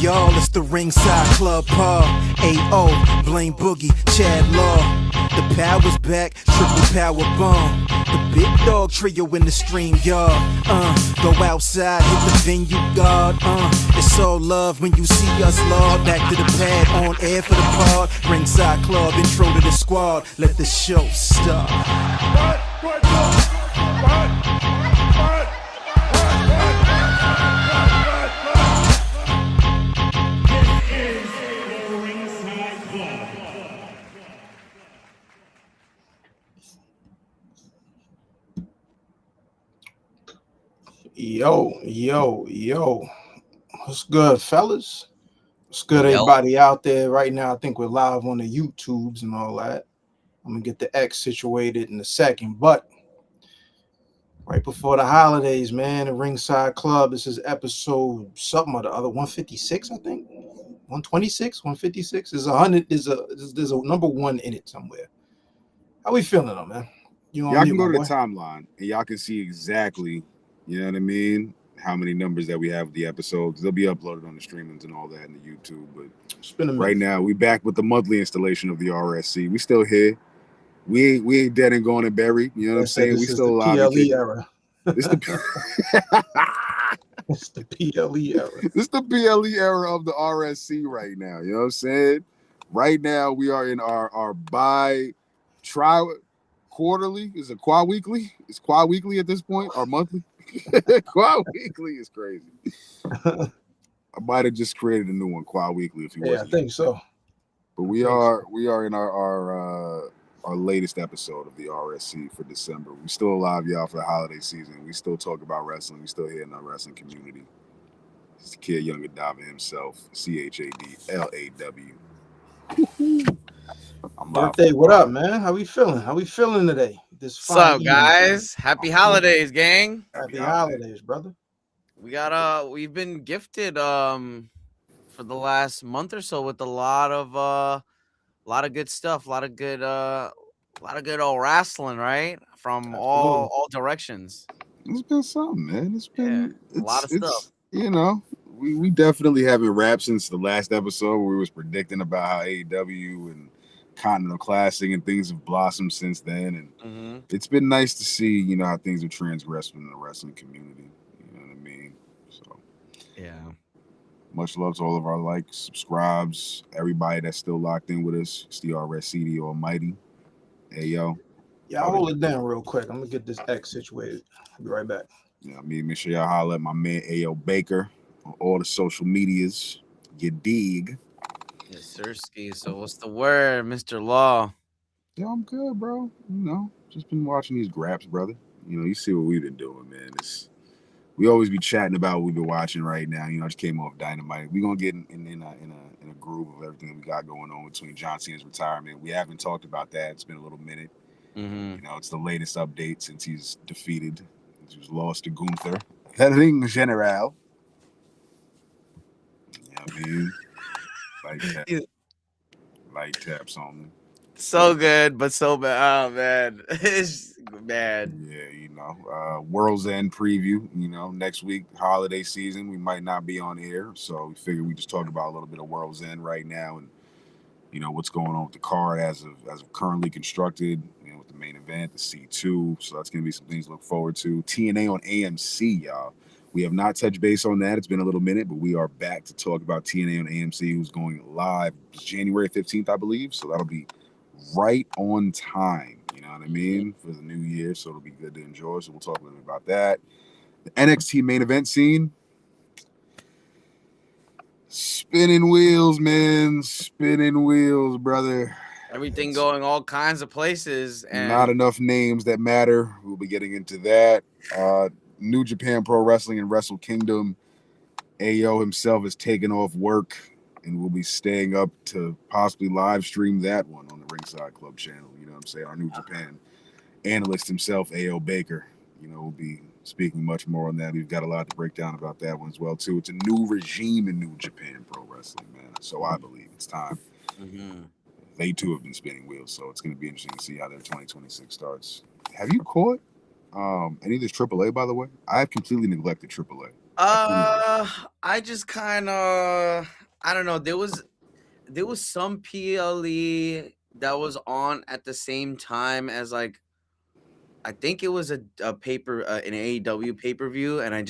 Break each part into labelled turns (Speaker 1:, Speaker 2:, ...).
Speaker 1: y'all, it's the Ringside Club Paul. A.O. Blame Boogie, Chad Law. The power's back, triple power bomb. The big dog trio in the stream yard. Go outside, hit the venue guard. It's all love when you see us, Lord. Back to the pad, on air for the pod. Ringside Club, intro to the squad. Let the show start. Yo. What's good, fellas? What's good, everybody out there right now? I think we're live on the YouTubes and all that. I'm going to get the X situated in a second. But right before the holidays, man, the Ringside Club, this is episode something or the other, 156, I think. 126, 156. There's 100. There's a number one in it somewhere. How we feeling, though, man?
Speaker 2: Y'all can go to the timeline and y'all can see exactly, you know what I mean, how many numbers that we have of the episodes. They'll be uploaded on the streamings and all that in the YouTube. But right now, we back with the monthly installation of the RSC. We still here. We ain't dead and gone and buried. You know what I'm saying? We still alive.
Speaker 1: PLE era.
Speaker 2: It's the
Speaker 1: It's the PLE era.
Speaker 2: It's the PLE era of the RSC right now. You know what I'm saying? Right now, we are in our quarterly. Is it quad-weekly? It's quad-weekly at this point, or monthly? Quad-weekly is crazy. I might have just created a new one, quad-weekly, if you want.
Speaker 1: Yeah, I think so.
Speaker 2: But we are in our latest episode of the RSC for December. We still alive, y'all, for the holiday season. We still talk about wrestling. We still here in our wrestling community. It's the kid, Young Adama himself, CHADLAW.
Speaker 1: Birthday, what up, man? How we feeling? How we feeling today?
Speaker 3: What's up, guys? Happy holidays, gang.
Speaker 1: Happy holidays, brother.
Speaker 3: We've been gifted for the last month or so with a lot of good stuff, a lot of good old wrestling, right? From all directions.
Speaker 2: It's been something, man. It's been
Speaker 3: a lot of stuff.
Speaker 2: You know, we definitely haven't wrapped since the last episode where we was predicting about how AEW and Continental Classic and things have blossomed since then, and it's been nice to see, you know, how things have transgressed in the wrestling community. You know what I mean? So,
Speaker 3: yeah.
Speaker 2: Much love to all of our likes, subscribes, everybody that's still locked in with us. It's the RSC, the Almighty. Hey, yo.
Speaker 1: Yeah, I'll hold it down real quick. I'm gonna get this X situated. I'll be right back.
Speaker 2: Yeah, make sure y'all holler at my man A.O. Baker on all the social medias. You dig?
Speaker 3: Yes, sir, Ski. So what's the word, Mr. Law?
Speaker 2: Yeah, I'm good, bro. You know, just been watching these graps, brother. You know, you see what we've been doing, man. We always be chatting about what we've been watching right now. You know, I just came off Dynamite. We're gonna get in a groove of everything that we got going on between John Cena's retirement. We haven't talked about that. It's been a little minute. You know, it's the latest update since he's defeated. He was lost to Gunther. Ring General. Yeah, I mean, light taps on me.
Speaker 3: So good, but so bad. Oh, man. It's bad.
Speaker 2: Yeah, you know, World's End preview. You know, next week, holiday season, we might not be on air. So we figured we just talk about a little bit of World's End right now and, you know, what's going on with the card as of currently constructed, you know, with the main event, the C2. So that's going to be some things to look forward to. TNA on AMC, y'all. We have not touched base on that. It's been a little minute, but we are back to talk about TNA on AMC, who's going live January 15th, I believe. So that'll be right on time, you know what I mean, for the new year. So it'll be good to enjoy. So we'll talk a little bit about that. The NXT main event scene. Spinning wheels, man. Spinning wheels, brother.
Speaker 3: Everything going all kinds of places. And
Speaker 2: not enough names that matter. We'll be getting into that. New Japan Pro Wrestling and Wrestle Kingdom. AO himself is taking off work, and we'll be staying up to possibly live stream that one on the Ringside Club channel. You know what I'm saying? Our New Japan analyst himself, A.O. Baker, you know, will be speaking much more on that. We've got a lot to break down about that one as well, too. It's a new regime in New Japan Pro Wrestling, man. So I believe it's time. They, too, have been spinning wheels, so it's going to be interesting to see how their 2026 starts. Have you caught any of this AAA, by the way? I have completely neglected AAA.
Speaker 3: I just kind of, I don't know. There was some PLE that was on at the same time as like I think it was a paper an AEW pay per view, and I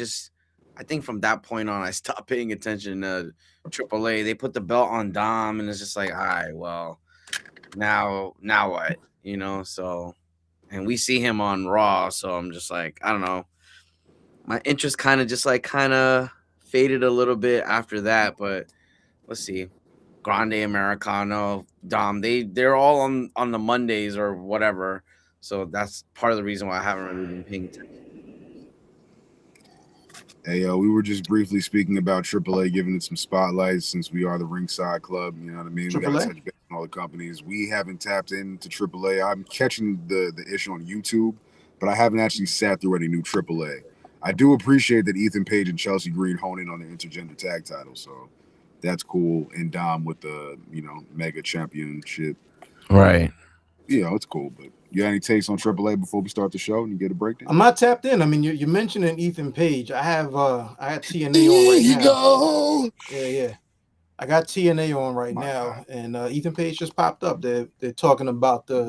Speaker 3: think from that point on I stopped paying attention to AAA. They put the belt on Dom, and it's just like, all right, well, now what, So, and we see him on Raw, so I'm just like, I don't know. My interest kind of faded a little bit after that, but let's see. Grande Americano, Dom, they're all on the Mondays or whatever. So that's part of the reason why I haven't really been paying attention.
Speaker 2: Hey, we were just briefly speaking about AAA, giving it some spotlights since we are the Ringside Club. You know what I mean? We got to
Speaker 1: AAA?
Speaker 2: touch base on all the companies. We haven't tapped into AAA. I'm catching the issue on YouTube, but I haven't actually sat through any new AAA. I do appreciate that Ethan Page and Chelsea Green hone in on the intergender tag title, so that's cool. And Dom with the mega championship.
Speaker 3: Right.
Speaker 2: It's cool. But you got any takes on AAA before we start the show and you get a breakdown?
Speaker 1: I'm not tapped in. I mean, you're mentioning Ethan Page. I have TNA on right now.
Speaker 2: Go.
Speaker 1: Yeah. I got TNA on right now, and Ethan Page just popped up. They're talking about the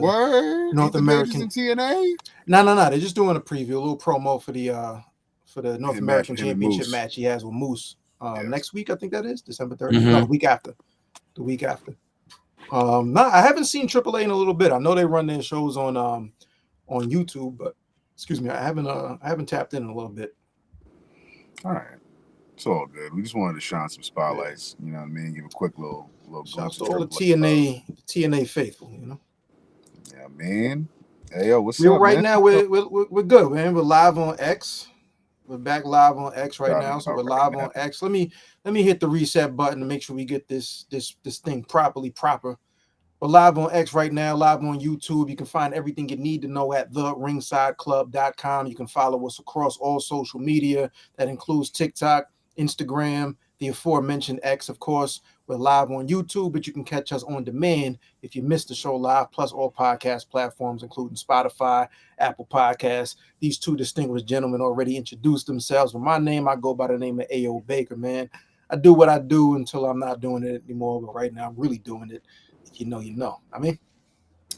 Speaker 1: North
Speaker 2: Ethan
Speaker 1: American
Speaker 2: Page is in TNA.
Speaker 1: No. They're just doing a preview, a little promo for the North American Championship match he has with Moose next week. I think that is December 30th.
Speaker 3: Mm-hmm.
Speaker 1: No, the week after. No, I haven't seen AAA in a little bit. I know they run their shows on YouTube, but excuse me, I haven't tapped in a little bit.
Speaker 2: All right, it's all good. We just wanted to shine some spotlights. You know what I mean? Give a quick little
Speaker 1: Shouts to all the TNA faithful.
Speaker 2: Yeah, man. Hey, yo, what's
Speaker 1: up?
Speaker 2: Right
Speaker 1: now we're good, man. We're live on X. We're back live on X right now, so we're live on X. Let me hit the reset button to make sure we get this thing proper. We're live on X right now, live on YouTube. You can find everything you need to know at theringsideclub.com. You can follow us across all social media. That includes TikTok, Instagram, the aforementioned X, of course. We're live on YouTube, but you can catch us on demand if you missed the show live, plus all podcast platforms, including Spotify, Apple Podcasts. These two distinguished gentlemen already introduced themselves. With my name, I go by the name of A.O. Baker, man. I do what I do until I'm not doing it anymore, but right now I'm really doing it. If you know. I mean,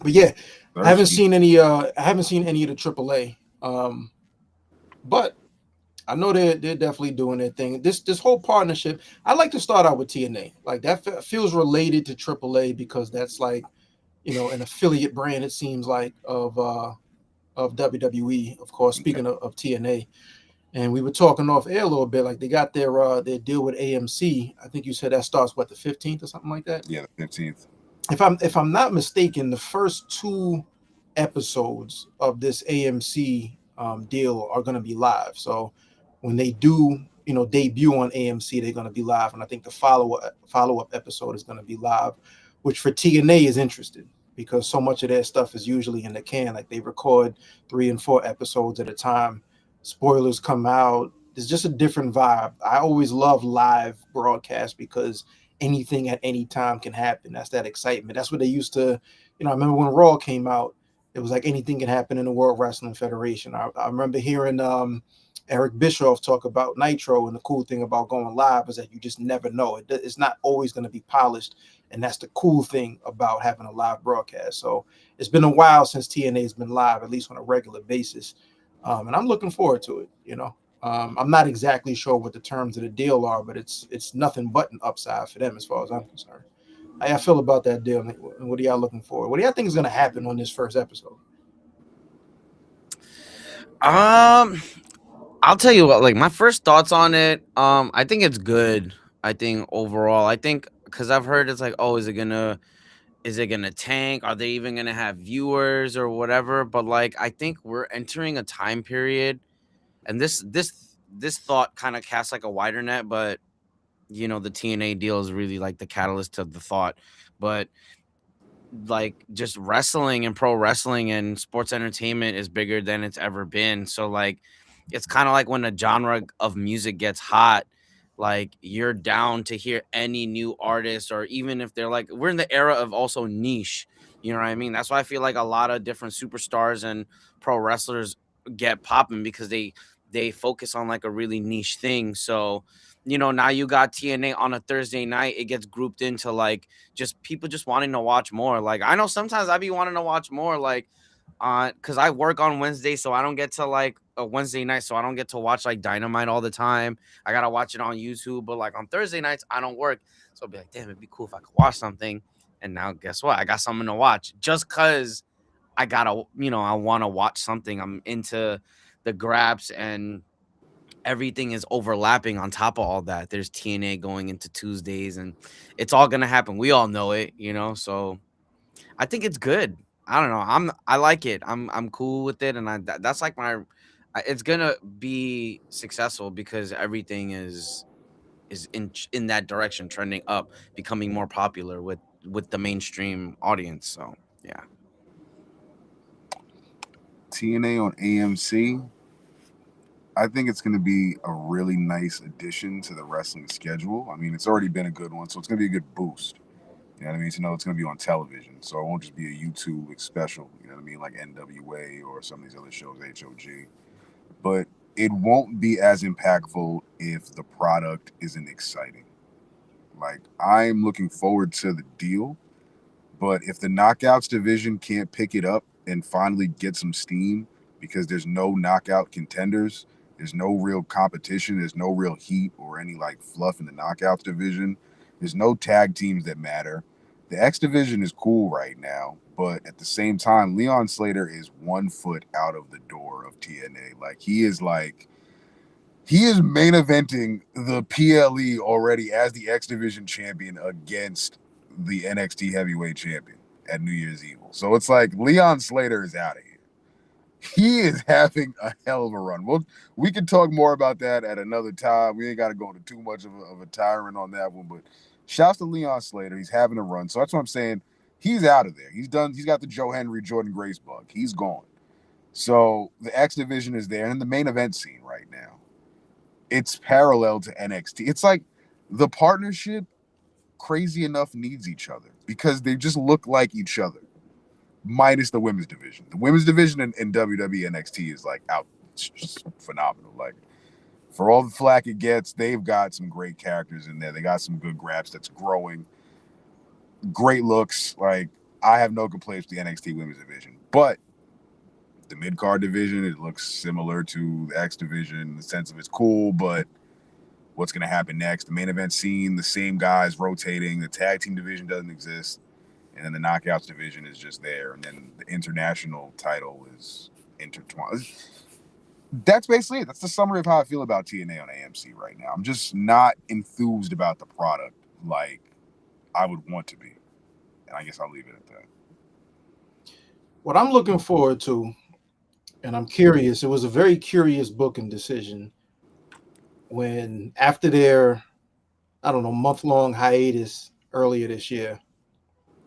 Speaker 1: but yeah, I haven't seen any of the AAA. But I know they're definitely doing their thing. This whole partnership, I like to start out with TNA. Like that feels related to AAA because that's like, an affiliate brand, it seems like, of WWE, of course, speaking of TNA. And we were talking off air a little bit, like they got their deal with AMC. I think you said that starts the 15th or something like that?
Speaker 2: Yeah, the 15th.
Speaker 1: If I'm not mistaken, the first 2 episodes of this AMC deal are going to be live. So when they do, debut on AMC, they're going to be live, and I think the follow up episode is going to be live, which for TNA is interesting because so much of their stuff is usually in the can. Like they record 3 and 4 episodes at a time. Spoilers come out. There's just a different vibe. I always love live broadcasts because anything at any time can happen. That's that excitement. That's what they used to, I remember when Raw came out, it was like anything can happen in the World Wrestling Federation. I remember hearing Eric Bischoff talk about Nitro, and the cool thing about going live is that you just never know. It's not always going to be polished, and that's the cool thing about having a live broadcast. So it's been a while since TNA has been live, at least on a regular basis, and I'm looking forward to it, I'm not exactly sure what the terms of the deal are, but it's nothing but an upside for them as far as I'm concerned. How y'all feel about that deal, and what are y'all looking for? What do y'all think is going to happen on this first episode?
Speaker 3: I'll tell you what, like my first thoughts on it, I think it's good. I think overall, because I've heard it's like, oh, is it gonna tank? Are they even gonna have viewers or whatever? But like, I think we're entering a time period, and this thought kind of casts like a wider net, but the TNA deal is really like the catalyst to the thought. But like just wrestling and pro wrestling and sports entertainment is bigger than it's ever been. So like it's kind of like when a genre of music gets hot, like you're down to hear any new artist, or even if they're like, we're in the era of also niche, you know what I mean? That's why I feel like a lot of different superstars and pro wrestlers get popping because they they focus on like a really niche thing. So, now you got TNA on a Thursday night. It gets grouped into like just people just wanting to watch more. Like I know sometimes I be wanting to watch more, like because I work on Wednesday, so I don't get to like a Wednesday night, so I don't get to watch like Dynamite all the time. I gotta watch it on YouTube, but like on Thursday nights, I don't work, so I'll be like, damn, it'd be cool if I could watch something. And now guess what? I got something to watch just cause I gotta, I want to watch something. I'm into the grabs and everything is overlapping on top of all that. There's TNA going into Tuesdays and it's all gonna happen. We all know it, so I think it's good. I don't know. I like it. I'm cool with it, and that's like it's gonna be successful because everything is in that direction, trending up, becoming more popular with the mainstream audience. So yeah.
Speaker 2: TNA on AMC. I think it's going to be a really nice addition to the wrestling schedule. I mean, it's already been a good one, so it's going to be a good boost. You know what I mean? To know it's going to be on television, so it won't just be a YouTube special. You know what I mean? Like NWA or some of these other shows, HOG. But it won't be as impactful if the product isn't exciting. Like, I'm looking forward to the deal, but if the knockouts division can't pick it up and finally get some steam because there's no knockout contenders, there's no real competition, there's no real heat or any like fluff in the knockouts division, there's no tag teams that matter. The X division is cool right now, but at the same time, Leon Slater is 1 foot out of the door of TNA. He is main eventing the PLE already as the X Division champion against the NXT heavyweight champion at New Year's Evil. So it's like Leon Slater is out of here. He is having a hell of a run. We can talk more about that at another time. We ain't got to go into too much of a tyrant on that one, but shouts to Leon Slater. He's having a run. So that's what I'm saying. He's out of there. He's done. He's got the Joe Henry, Jordan Grace bug. He's gone. So the X Division is there, and in the main event scene right now, it's parallel to NXT. It's like the partnership, crazy enough, needs each other because they just look like each other, minus the women's division. The women's division in WWE NXT is like out, it's just phenomenal. Like for all the flack it gets, they've got some great characters in there. They got some good grabs that's growing, great looks. Like I have no complaints with the NXT women's division, but the mid-card division, it looks similar to the X division in the sense of it's cool, but what's going to happen next? The main event scene, the same guys rotating. The tag team division doesn't exist. And then the knockouts division is just there. And then the international title is intertwined. That's basically it. That's the summary of how I feel about TNA on AMC right now. I'm just not enthused about the product like I would want to be. And I guess I'll leave it at that.
Speaker 1: What I'm looking forward to, and I'm curious, it was a very curious booking decision when after their, I don't know, month-long hiatus earlier this year,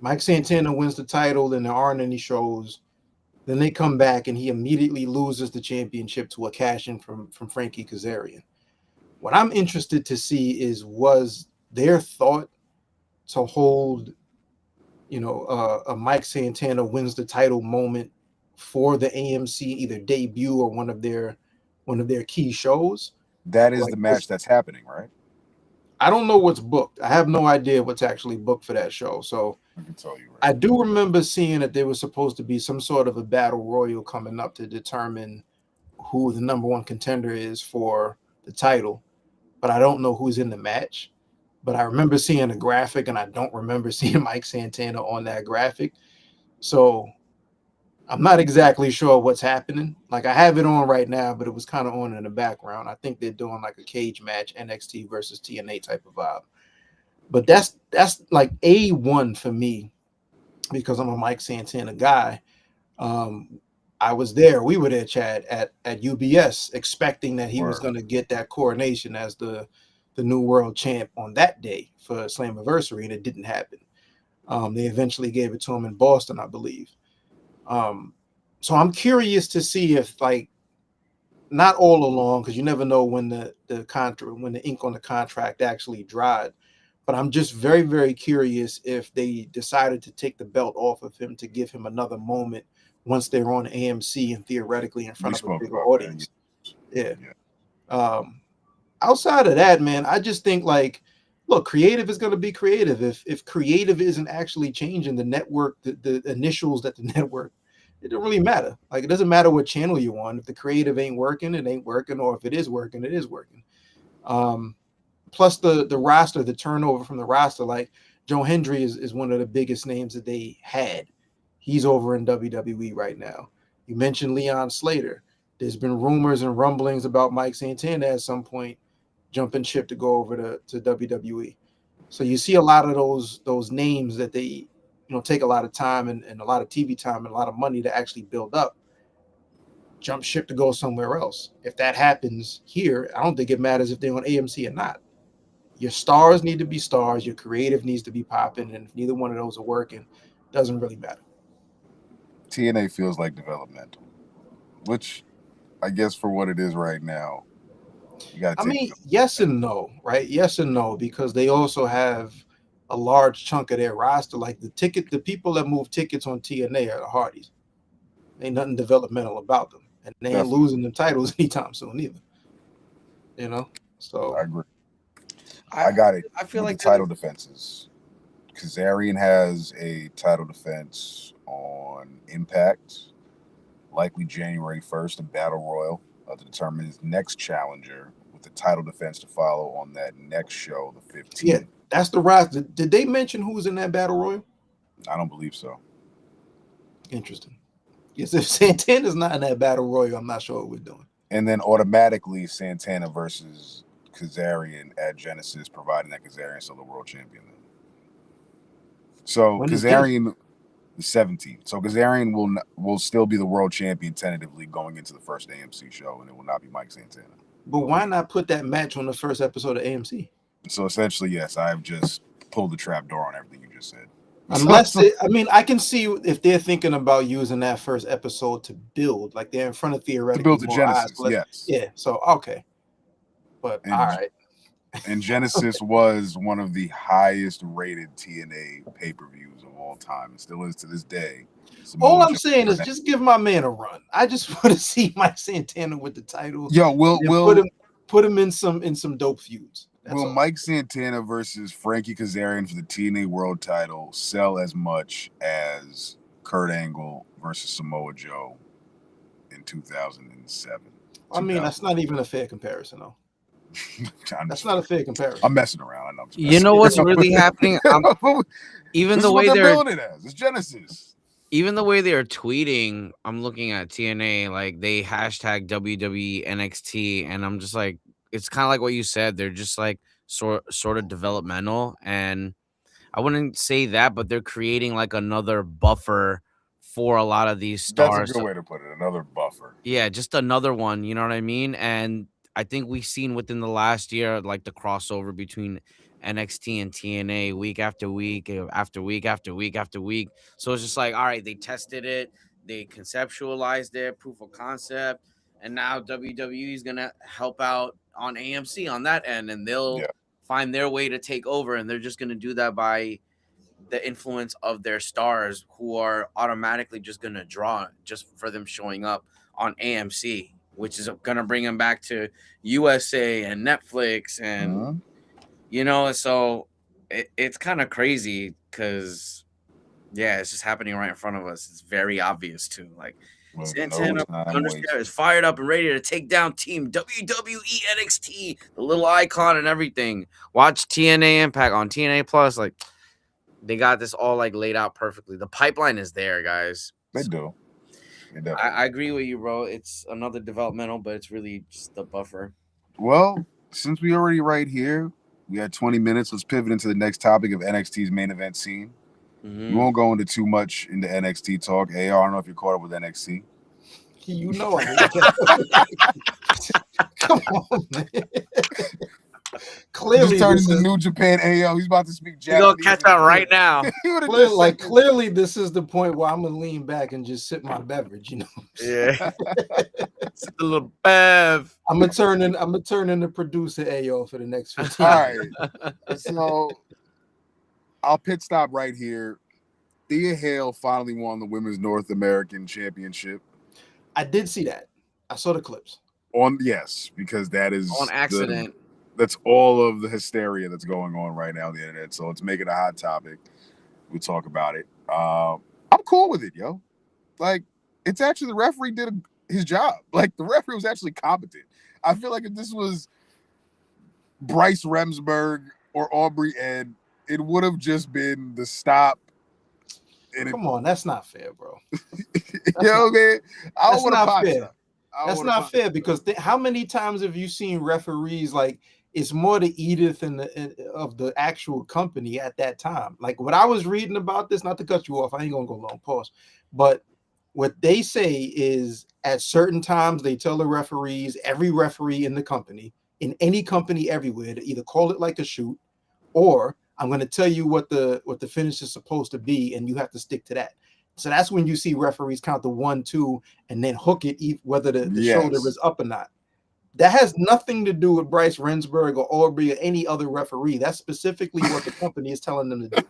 Speaker 1: Mike Santana wins the title and there aren't any shows. Then they come back and he immediately loses the championship to a cash-in from Frankie Kazarian. What I'm interested to see is, was their thought to hold, a Mike Santana wins the title moment for the AMC either debut or one of their key shows?
Speaker 2: That is the match that's happening, right?
Speaker 1: I don't know what's booked. I have no idea what's actually booked for that show. So
Speaker 2: I can tell you. Right.
Speaker 1: I do remember seeing that there was supposed to be some sort of a battle royal coming up to determine who the number one contender is for the title, but I don't know who's in the match. But I remember seeing a graphic, and I don't remember seeing Mike Santana on that graphic. So I'm not exactly sure what's happening. Like I have it on right now, but it was kind of on in the background. I think they're doing like a cage match, NXT versus TNA type of vibe. But that's like A1 for me because I'm a Mike Santana guy. I was there. We were there, Chad, at UBS, expecting that he was going to get that coronation as the new world champ on that day for Slammiversary, and it didn't happen. They eventually gave it to him in Boston, I believe. So I'm curious to see if, like, not all along, because you never know when the contract, when the ink on the contract actually dried. But I'm just very, very curious if they decided to take the belt off of him to give him another moment once they're on AMC and theoretically in front of a bigger audience. Yeah. Outside of that, man, I just think like, look, creative is going to be creative. If creative isn't actually changing the network, the initials that the network, it don't really matter. Like, it doesn't matter what channel you're on. If the creative ain't working, it ain't working, or if it is working, it is working. Plus the roster, the turnover from the roster, like Joe Hendry is one of the biggest names that they had. He's over in WWE right now. You mentioned Leon Slater. There's been rumors and rumblings about Mike Santana at some point jumping ship to go over to WWE. So you see a lot of those names that they take a lot of time and a lot of TV time and a lot of money to actually build up, jump ship to go somewhere else. If that happens here, I don't think it matters if they're on AMC or not. Your stars need to be stars, your creative needs to be popping, and if neither one of those are working, doesn't really matter.
Speaker 2: TNA feels like developmental, which I guess for what it is right now, you got to take
Speaker 1: yes and no, right? Yes and no, because they also have a large chunk of their roster. Like the people that move tickets on TNA are the Hardys. Ain't nothing developmental about them. And they ain't losing them titles anytime soon either. So
Speaker 2: I agree. I got it. I feel like the title defenses. Kazarian has a title defense on Impact, likely January 1st, a battle royal to determine his next challenger, with the title defense to follow on that next show, the 15th.
Speaker 1: Yeah, that's the roster. Did they mention who's in that battle royal?
Speaker 2: I don't believe so.
Speaker 1: Interesting. Yes, if Santana's not in that battle royal, I'm not sure what we're doing.
Speaker 2: And then automatically Santana versus Kazarian at Genesis, providing that Kazarian's still the world champion. So Kazarian, the 17th. So Kazarian will still be the world champion tentatively going into the first AMC show, and it will not be Mike Santana.
Speaker 1: But why not put that match on the first episode of AMC?
Speaker 2: So essentially, yes, I've just pulled the trap door on everything you just said.
Speaker 1: Unless I can see if they're thinking about using that first episode to build, like they're in front of theoretically
Speaker 2: to build the Genesis. Yes.
Speaker 1: Yeah. So okay. But all right.
Speaker 2: And Genesis was one of the highest rated TNA pay-per-views of all time. It still is to this day.
Speaker 1: All I'm saying is just give my man a run. I just want to see Mike Santana with the title.
Speaker 2: Yo, we'll
Speaker 1: put him in some dope feuds.
Speaker 2: Will Mike Santana versus Frankie Kazarian for the TNA World Title sell as much as Kurt Angle versus Samoa Joe in 2007?
Speaker 1: I mean, that's not even a fair comparison, though. That's not a fair comparison.
Speaker 2: I'm messing around. I know.
Speaker 3: You know what's really happening? Even the way they're
Speaker 2: building it as it's Genesis.
Speaker 3: Even the way they are tweeting, I'm looking at TNA, like they hashtag WWE NXT, and I'm just like, it's kind of like what you said. They're just like sort of developmental, and I wouldn't say that, but they're creating like another buffer for a lot of these stars.
Speaker 2: That's a good way to put it. Another buffer.
Speaker 3: Yeah, just another one. You know what I mean? And I think we've seen within the last year, like the crossover between NXT and TNA week after week after week after week after week. So it's just like, all right, they tested it, they conceptualized it, proof of concept, and now WWE is gonna help out on AMC on that end, and they'll find their way to take over, and they're just gonna do that by the influence of their stars, who are automatically just gonna draw just for them showing up on AMC, which is gonna bring them back to USA and Netflix and. So it's kind of crazy because, it's just happening right in front of us. It's very obvious, too. Like, Santana is fired up and ready to take down Team WWE NXT, the little icon and everything. Watch TNA Impact on TNA Plus. Like, they got this all, like, laid out perfectly. The pipeline is there, guys.
Speaker 2: They do.
Speaker 3: I agree with you, bro. It's another developmental, but it's really just the buffer.
Speaker 2: Well, since we already right here, we had 20 minutes. Let's pivot into the next topic of NXT's main event scene. We won't go into too much into NXT talk. AR, I don't know if you're caught up with NXT.
Speaker 1: You know I Come on, man. Clearly,
Speaker 2: just turned into New Japan AO. He's about to speak Japanese.
Speaker 3: You're going to catch out right now.
Speaker 1: Clearly, this is the point where I'm going to lean back and just sip my beverage,
Speaker 3: Yeah. It's a little bev.
Speaker 1: I'm going to turn into producer AO for the next 15
Speaker 2: All right. So, I'll pit stop right here. Thea Hale finally won the Women's North American Championship.
Speaker 1: I did see that. I saw the clips.
Speaker 2: Yes, because that
Speaker 3: on
Speaker 2: is
Speaker 3: accident.
Speaker 2: that's all of the hysteria that's going on right now on the internet. So let's make it a hot topic. We'll talk about it. I'm cool with it, yo. Like, it's actually the referee did his job. Like, the referee was actually competent. I feel like if this was Bryce Remsburg or Aubrey Ed, it would have just been the stop. And
Speaker 1: Come on, that's not fair, bro.
Speaker 2: you know what I mean? I don't
Speaker 1: That's
Speaker 2: want a
Speaker 1: not
Speaker 2: pot
Speaker 1: fair.
Speaker 2: shot.
Speaker 1: That's not fair because how many times have you seen referees like it's more the Edith and of the actual company at that time? Like what I was reading about this, not to cut you off, I ain't gonna go long pause, but what they say is at certain times they tell the referees, every referee in the company, in any company everywhere, to either call it like a shoot, or I'm going to tell you what the finish is supposed to be, and you have to stick to that. So that's when you see referees count the 1, 2, and then hook it, whether the shoulder is up or not. That has nothing to do with Bryce Rensburg or Aubrey or any other referee. That's specifically what the company is telling them to do.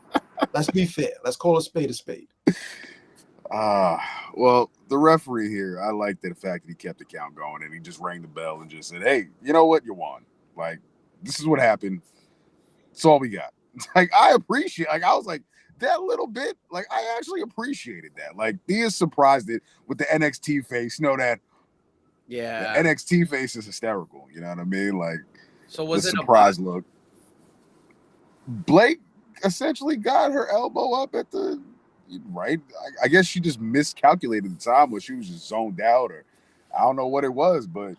Speaker 1: Let's be fair. Let's call a spade a spade.
Speaker 2: Well, the referee here, I like the fact that he kept the count going and he just rang the bell and just said, "Hey, you know what? You won. Like, this is what happened. That's all we got." Like, I appreciate. Like, I was like that little bit. Like, I actually appreciated that. Like, he is surprised it with the NXT face. You know that.
Speaker 3: Yeah.
Speaker 2: The NXT face is hysterical. You know what I mean? Like,
Speaker 3: so was
Speaker 2: the
Speaker 3: it
Speaker 2: surprise look? Blake essentially got her elbow up at the right. I guess she just miscalculated the time, or she was just zoned out, or I don't know what it was. But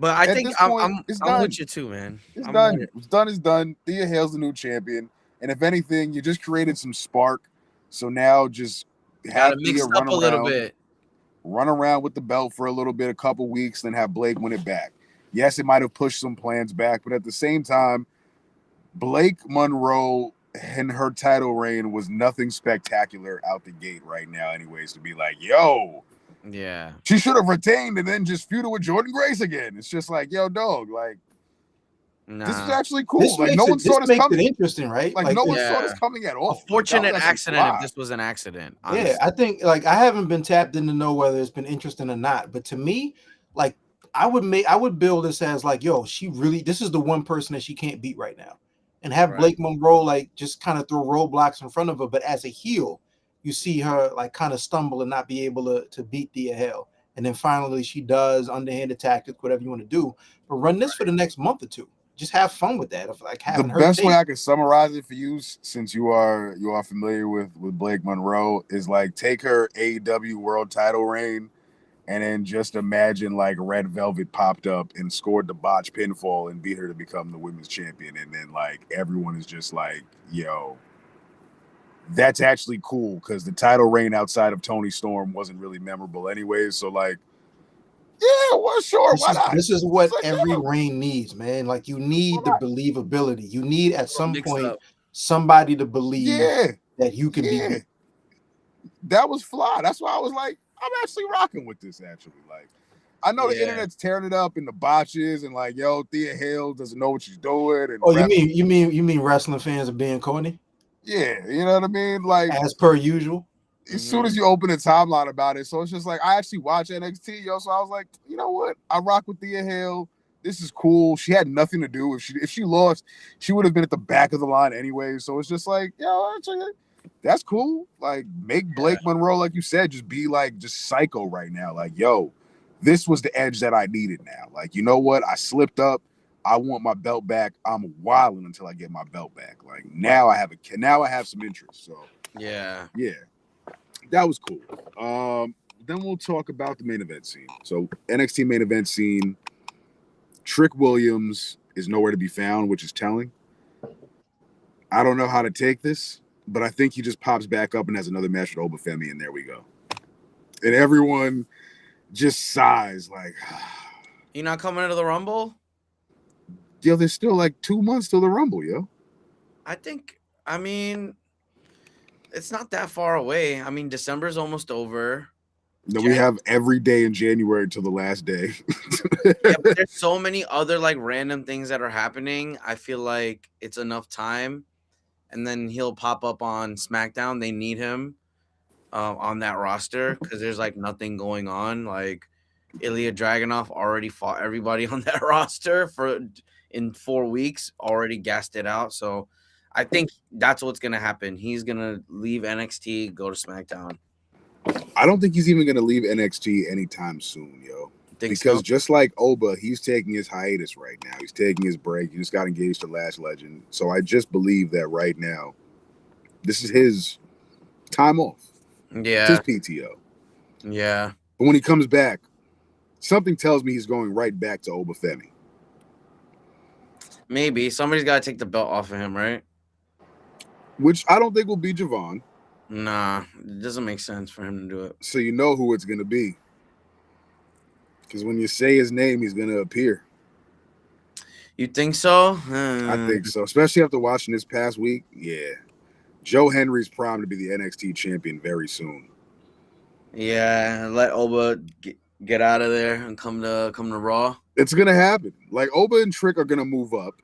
Speaker 3: I think I'm
Speaker 2: done.
Speaker 3: with you too, man.
Speaker 2: It's done. What's done is done. Thea Hale's the new champion, and if anything, you just created some spark. So now just have Thea run around a little bit. Run around with the belt for a little bit, a couple weeks, then have Blake win it back. Yes, it might have pushed some plans back, but at the same time, Blake Monroe and her title reign was nothing spectacular out the gate right now, anyways, to be like, yo,
Speaker 3: yeah,
Speaker 2: she should have retained and then just feuded with Jordan Grace again. It's just like, yo, dog, like, this is actually cool. Like, no one saw this coming.
Speaker 1: Interesting, right?
Speaker 2: Like no one saw this coming at all.
Speaker 3: A fortunate accident if this was an accident.
Speaker 1: Honestly. Yeah, I think like I haven't been tapped in to know whether it's been interesting or not, but to me, like I would build this as like, yo, this is the one person that she can't beat right now. And have Blake Monroe like just kind of throw roadblocks in front of her, but as a heel, you see her like kind of stumble and not be able to beat Thea Hale. And then finally she does underhanded tactics, whatever you want to do. But run this for the next month or two. Just have fun with that. Of like having
Speaker 2: the best way I can summarize it for you, since you are familiar with Blake Monroe, is like take her AEW world title reign, and then just imagine like Red Velvet popped up and scored the botch pinfall and beat her to become the women's champion, and then like everyone is just like, yo, that's actually cool because the title reign outside of Toni Storm wasn't really memorable anyways. So like, yeah, well, sure, why not?
Speaker 1: This is what every reign needs, man. Like you need the believability. You need at some point somebody to believe that you can be beat.
Speaker 2: That was fly. That's why I was like, I'm actually rocking with this. Actually, like, I know the internet's tearing it up in the botches and like, yo, Thea Hale doesn't know what she's doing. And
Speaker 1: you mean wrestling fans are being corny?
Speaker 2: Yeah, you know what I mean. Like
Speaker 1: as per usual.
Speaker 2: As soon as you open a timeline about it, so it's just like I actually watch NXT, yo. So I was like, you know what? I rock with Thea Hale. This is cool. She had nothing to do. If she lost, she would have been at the back of the line anyway. So it's just like, yo, actually, that's cool. Like, make Blake Monroe, like you said, just be like just psycho right now. Like, yo, this was the edge that I needed now. Like, you know what? I slipped up. I want my belt back. I'm wilding until I get my belt back. Like now I have some interest. So
Speaker 3: yeah.
Speaker 2: That was cool. Then we'll talk about the main event scene. So NXT main event scene. Trick Williams is nowhere to be found, which is telling. I don't know how to take this, but I think he just pops back up and has another match with Obafemi, and there we go. And everyone just sighs like,
Speaker 3: "You not coming into the Rumble?"
Speaker 2: Yo, there's still like 2 months till the Rumble, yo.
Speaker 3: I mean, it's not that far away. I mean, December's almost over.
Speaker 2: No, we have every day in January till the last day.
Speaker 3: Yeah, but there's so many other like random things that are happening. I feel like it's enough time, and then he'll pop up on SmackDown. They need him on that roster because there's like nothing going on. Like, Ilya Dragunov already fought everybody on that roster in 4 weeks, already gassed it out. So I think that's what's gonna happen. He's gonna leave NXT, go to SmackDown.
Speaker 2: I don't think he's even going to leave NXT anytime soon, yo.
Speaker 3: Think
Speaker 2: Because
Speaker 3: so?
Speaker 2: just like Oba, he's taking his hiatus right now. He's taking his break. He just got engaged to Lash Legend. So I just believe that right now, this is his time off. It's his
Speaker 3: Yeah,
Speaker 2: PTO.
Speaker 3: yeah,
Speaker 2: But when he comes back, something tells me he's going right back to Oba Femi.
Speaker 3: maybe somebody's got to take the belt off of him, right?
Speaker 2: Which I don't think will be Javon.
Speaker 3: Nah, it doesn't make sense for him to do it.
Speaker 2: So you know who it's going to be. Because when you say his name, he's going to appear.
Speaker 3: You think so?
Speaker 2: I think so. Especially after watching this past week. Yeah. Joe Henry's primed to be the NXT champion very soon.
Speaker 3: Yeah, let Oba get out of there and come to Raw.
Speaker 2: It's going to happen. Like, Oba and Trick are going to move up.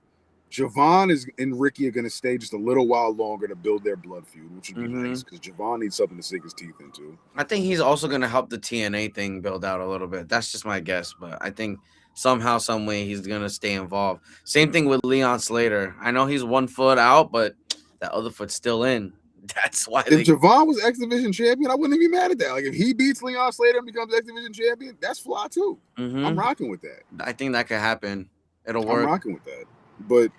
Speaker 2: Javon and Ricky are going to stay just a little while longer to build their blood feud, which would be nice because Javon needs something to sink his teeth into.
Speaker 3: I think he's also going to help the TNA thing build out a little bit. That's just my guess, but I think somehow, some way, he's going to stay involved. Same thing with Leon Slater. I know he's 1 foot out, but that other foot's still in. That's why.
Speaker 2: If Javon was X Division champion, I wouldn't be mad at that. Like, if he beats Leon Slater and becomes X Division champion, that's fly too. I'm rocking with that.
Speaker 3: I think that could happen. It'll work.
Speaker 2: I'm rocking with that. But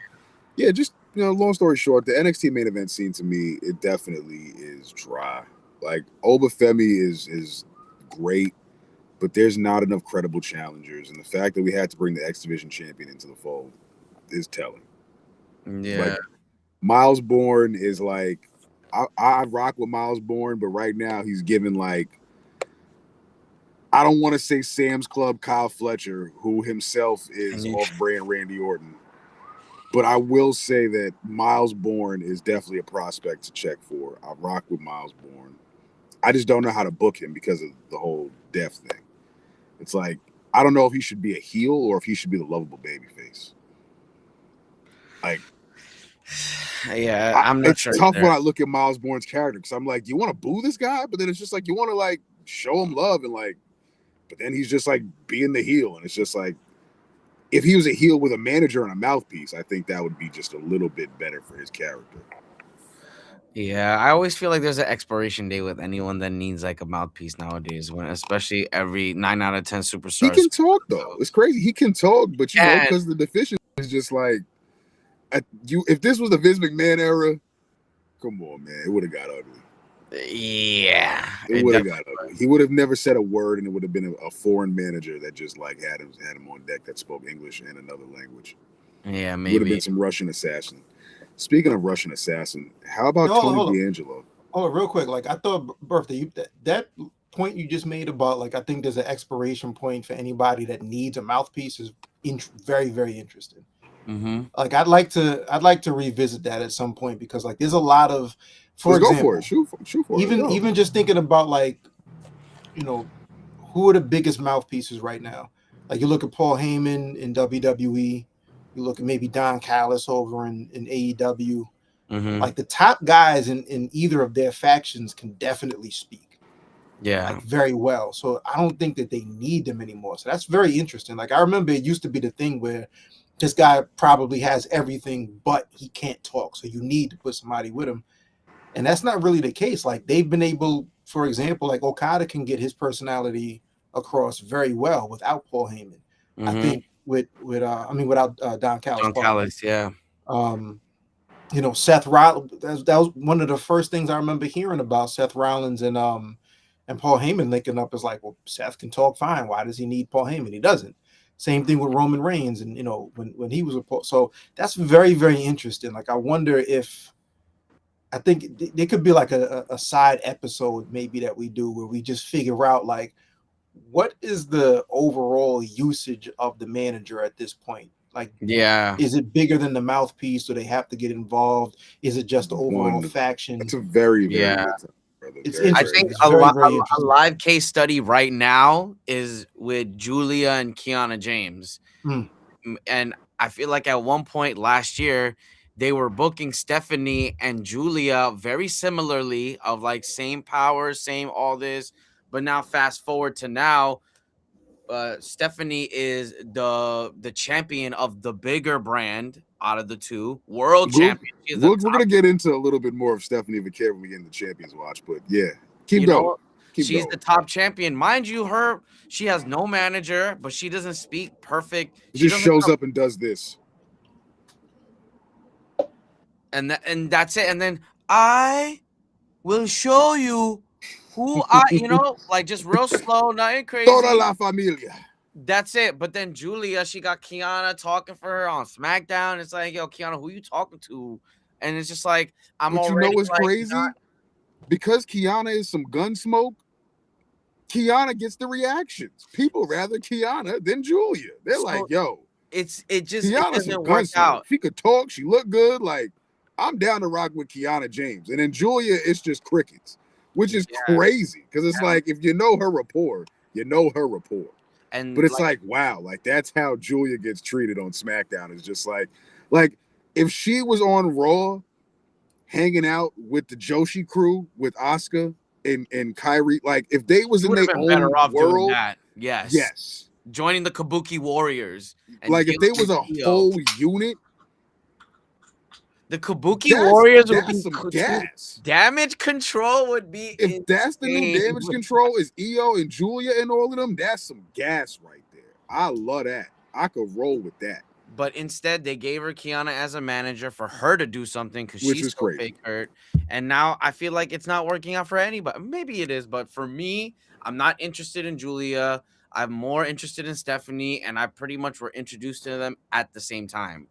Speaker 2: yeah, just long story short, the NXT main event scene to me, it definitely is dry. Like, Oba Femi is great, but there's not enough credible challengers, and the fact that we had to bring the X Division champion into the fold is telling.
Speaker 3: Yeah,
Speaker 2: like, Miles Bourne is like, I rock with Miles Bourne, but right now he's given like, I don't want to say Sam's Club Kyle Fletcher, who himself is off-brand Randy Orton, but I will say that Miles Bourne is definitely a prospect to check for. I rock with Miles Bourne. I just don't know how to book him because of the whole death thing. It's like, I don't know if he should be a heel or if he should be the lovable babyface. Like,
Speaker 3: yeah, I'm not sure.
Speaker 2: It's tough when I look at Miles Bourne's character because I'm like, you want to boo this guy? But then it's just like, you want to like show him love and like, but then he's just like being the heel. And it's just like, if he was a heel with a manager and a mouthpiece, I think that would be just a little bit better for his character.
Speaker 3: Yeah, I always feel like there's an expiration date with anyone that needs like a mouthpiece nowadays, when especially every 9 out of 10 superstars.
Speaker 2: He can talk though. It's crazy. He can talk, but because the deficiency is just like, if this was the Vince McMahon era, come on, man, it would have got ugly.
Speaker 3: Yeah,
Speaker 2: it would have got ugly. He would have never said a word, and it would have been a foreign manager that just like had him on deck that spoke English and another language.
Speaker 3: Yeah, maybe
Speaker 2: it would have been some Russian assassin. Speaking of Russian assassin, how about Tony D'Angelo?
Speaker 1: Oh, real quick, like I thought, birthday, that point you just made about like I think there's an expiration point for anybody that needs a mouthpiece is very, very interesting. Like I'd like to revisit that at some point because like there's a lot of, for example,
Speaker 2: go for it. Shoot for
Speaker 1: it. Even just thinking about like, who are the biggest mouthpieces right now? Like you look at Paul Heyman in WWE, you look at maybe Don Callis over in AEW. Like the top guys in either of their factions can definitely speak.
Speaker 3: Yeah,
Speaker 1: like very well. So I don't think that they need them anymore. So that's very interesting. Like I remember it used to be the thing where this guy probably has everything, but he can't talk. So you need to put somebody with him. And that's not really the case. Like they've been able, for example, like Okada can get his personality across very well without Paul Heyman. I think without Don Callis.
Speaker 3: Don Callis, yeah.
Speaker 1: Seth Rollins, that was one of the first things I remember hearing about Seth Rollins and Paul Heyman linking up is like, well, Seth can talk fine. Why does he need Paul Heyman? He doesn't. Same thing with Roman Reigns, and when he was so that's very, very interesting. Like I wonder if I think there could be like a side episode maybe that we do where we just figure out like what is the overall usage of the manager at this point. Like, is it bigger than the mouthpiece? Do they have to get involved? Is it just the overall faction?
Speaker 2: It's a very, very good time.
Speaker 3: I think a live case study right now is with Julia and Kiana James. And I feel like at one point last year, they were booking Stephanie and Julia very similarly of like same power, same all this. But now fast forward to now, Stephanie is the champion of the bigger brand out of the two, world champion. She's
Speaker 2: We're gonna get into a little bit more of Stephanie Vaquer when we get into Champions Watch, but yeah, keep going.
Speaker 3: She's the top champion, mind you. She has no manager, but she doesn't speak perfect.
Speaker 2: She just shows up and does this,
Speaker 3: and that's it. And then I will show you who like just real slow, nothing crazy.
Speaker 2: Toda la familia.
Speaker 3: That's it. But then Julia, she got Kiana talking for her on SmackDown. It's like, yo, Kiana, who you talking to? And it's just like,
Speaker 2: but
Speaker 3: already.
Speaker 2: You know what's crazy? Because Kiana is some gun smoke, Kiana gets the reactions. People rather Kiana than Julia. They're like, yo,
Speaker 3: Kiana's some gun smoke.
Speaker 2: She could talk. She looked good. Like, I'm down to rock with Kiana James. And then Julia, it's just crickets, which is crazy. Because it's like, if you know her rapport, you know her rapport. But it's like, wow, like that's how Julia gets treated on SmackDown. It's just like if she was on Raw hanging out with the Joshi crew with Asuka and Kyrie, like if they was in their own world,
Speaker 3: that. Yes. Joining the Kabuki Warriors.
Speaker 2: Like if they was a whole unit.
Speaker 3: The Kabuki Warriors would be
Speaker 2: some gas.
Speaker 3: Damage Control would be
Speaker 2: if insane. That's the new Damage Control is EO and Julia and all of them. That's some gas right there. I love that. I could roll with that.
Speaker 3: But instead, they gave her Kiana as a manager for her to do something because she's so fake hurt. And now I feel like it's not working out for anybody. Maybe it is, but for me, I'm not interested in Julia. I'm more interested in Stephanie, and I pretty much were introduced to them at the same time.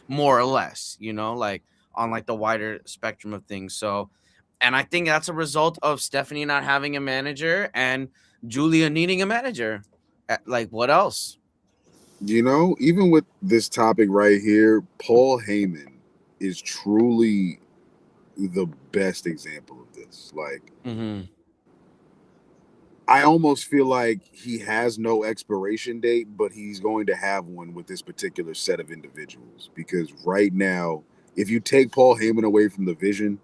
Speaker 3: More or less, like on like the wider spectrum of things. So, and I think that's a result of Stephanie not having a manager and Julia needing a manager. Like, what else?
Speaker 2: Even with this topic right here, Paul Heyman is truly the best example of this. Like, I almost feel like he has no expiration date, but he's going to have one with this particular set of individuals. Because right now, if you take Paul Heyman away from the vision,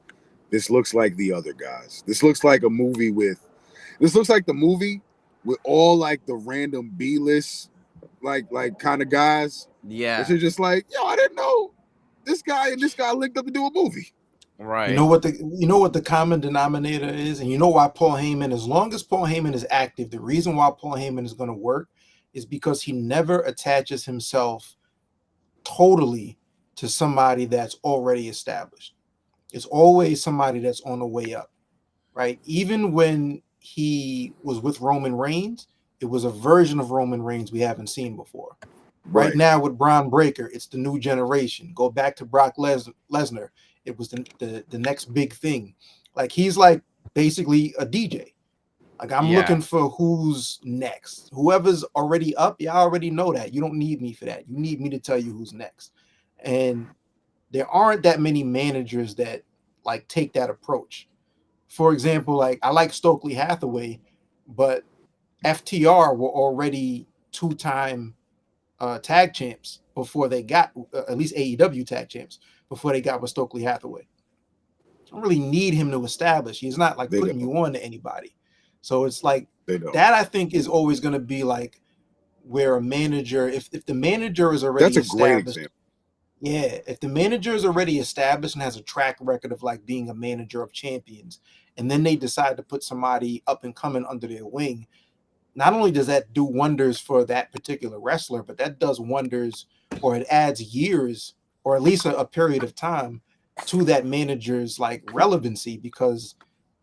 Speaker 2: this looks like the other guys. This looks like the movie with all like the random B-list, like kind of guys.
Speaker 3: Yeah.
Speaker 2: It's just like, yo, I didn't know this guy and this guy linked up to do a movie.
Speaker 3: Right.
Speaker 1: You know what the common denominator is, and you know why Paul Heyman, as long as Paul Heyman is active, the reason why Paul Heyman is going to work is because he never attaches himself totally to somebody that's already established. It's always somebody that's on the way up, right? Even when he was with Roman Reigns, it was a version of Roman Reigns we haven't seen before. Right now with Braun Breaker, it's the new generation. Go back to Brock Lesnar. It was the next big thing. Like he's like basically a DJ. Like I'm looking for who's next. Whoever's already up, y'all already know that. You don't need me for that. You need me to tell you who's next. And there aren't that many managers that like take that approach. For example, like I like Stokely Hathaway, but FTR were already 2-time tag champs before they got at least AEW tag champs before they got with Stokely Hathaway. I don't really need him to establish. He's not like putting you on to anybody. So it's like that I think is always going to be like where a manager, if the manager is already
Speaker 2: established. Great example.
Speaker 1: Yeah, if the manager is already established and has a track record of like being a manager of champions, and then they decide to put somebody up and coming under their wing, not only does that do wonders for that particular wrestler, but that does wonders, or it adds years, or at least a period of time to that manager's like relevancy, because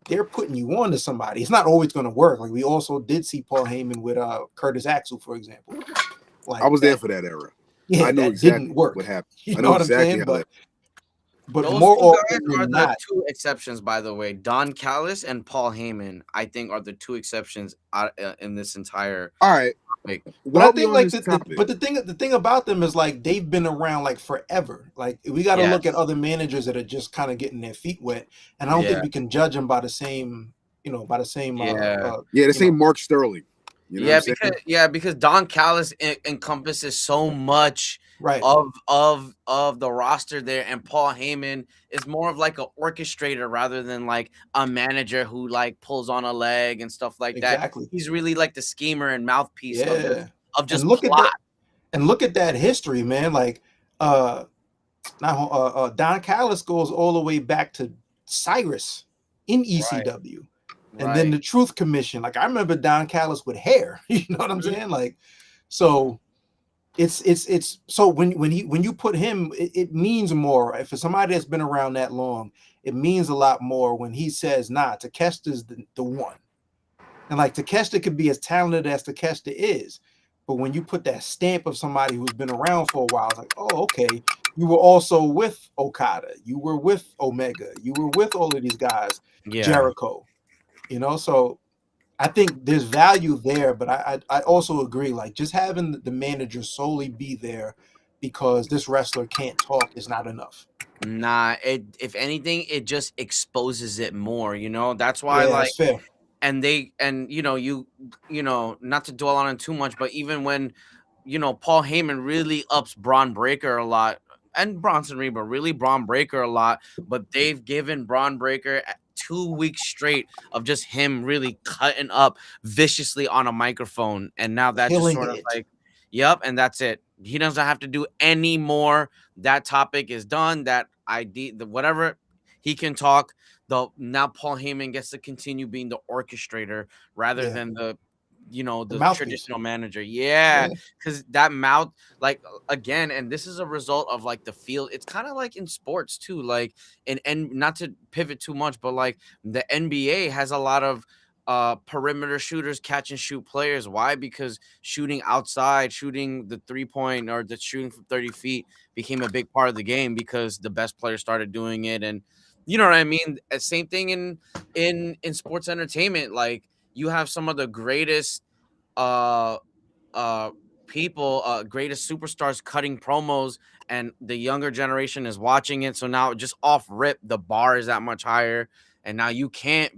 Speaker 1: they're putting you on to somebody. It's not always going to work. Like we also did see Paul Heyman with Curtis Axel, for example.
Speaker 2: Like I was there for that era.
Speaker 1: Yeah,
Speaker 2: I knew
Speaker 1: that
Speaker 2: exactly
Speaker 1: didn't work.
Speaker 2: What happened.
Speaker 1: You know what I'm saying? But
Speaker 3: those
Speaker 1: more
Speaker 3: two
Speaker 1: often
Speaker 3: guys are
Speaker 1: than not,
Speaker 3: the two exceptions, by the way. Don Callis and Paul Heyman, I think, are the two exceptions in this entire.
Speaker 2: All right.
Speaker 3: Topic.
Speaker 1: But I think like the thing about them is like they've been around like forever. Like we got to look at other managers that are just kind of getting their feet wet, and I don't think we can judge them by the same, the same
Speaker 2: Mark Sterling.
Speaker 3: Because Don Callis encompasses so much
Speaker 1: Right.
Speaker 3: of the roster there, and Paul Heyman is more of like an orchestrator rather than like a manager who like pulls on a leg and stuff like that.
Speaker 1: Exactly.
Speaker 3: He's really like the schemer and mouthpiece
Speaker 1: Yeah.
Speaker 3: of
Speaker 1: And
Speaker 3: just
Speaker 1: look at
Speaker 3: plot.
Speaker 1: that. And look at that history, man. Like now Don Callis goes all the way back to Cyrus in ECW. And then the Truth Commission. Like I remember Don Callis with hair. You know what I'm saying? Like, so it's so when you put him, it means more. For somebody that's been around that long, it means a lot more when he says, nah, Takeshita's the one. And like Takeshita could be as talented as Takeshita is, but when you put that stamp of somebody who's been around for a while, it's like, oh, okay, you were also with Okada, you were with Omega, you were with all of these guys, Jericho, you know. So I think there's value there, but I also agree, like just having the manager solely be there because this wrestler can't talk is not enough.
Speaker 3: Nah, if anything, it just exposes it more, you know. That's why,
Speaker 1: Yeah,
Speaker 3: like,
Speaker 1: that's fair.
Speaker 3: and you know, not to dwell on it too much, but even when Paul Heyman really ups Braun Breaker a lot, and Bronson Reed, but really Braun Breaker a lot, but they've given Braun Breaker 2 weeks straight of just him really cutting up viciously on a microphone, and now that just sort of like, yep, and that's it. He doesn't have to do any more. That topic is done. That ID, whatever he can talk. Now Paul Heyman gets to continue being the orchestrator rather than the traditional manager. Yeah, because that mouth, like, again, and this is a result of like the field. It's kind of like in sports too, like and not to pivot too much, but like the NBA has a lot of perimeter shooters, catch and shoot players. Why? Because shooting outside, shooting the 3-point or the shooting from 30 feet became a big part of the game because the best players started doing it. And you know what I mean? Same thing in sports entertainment. Like, you have some of the greatest uh people, greatest superstars cutting promos, and the younger generation is watching it. So now just off rip, the bar is that much higher. And now you can't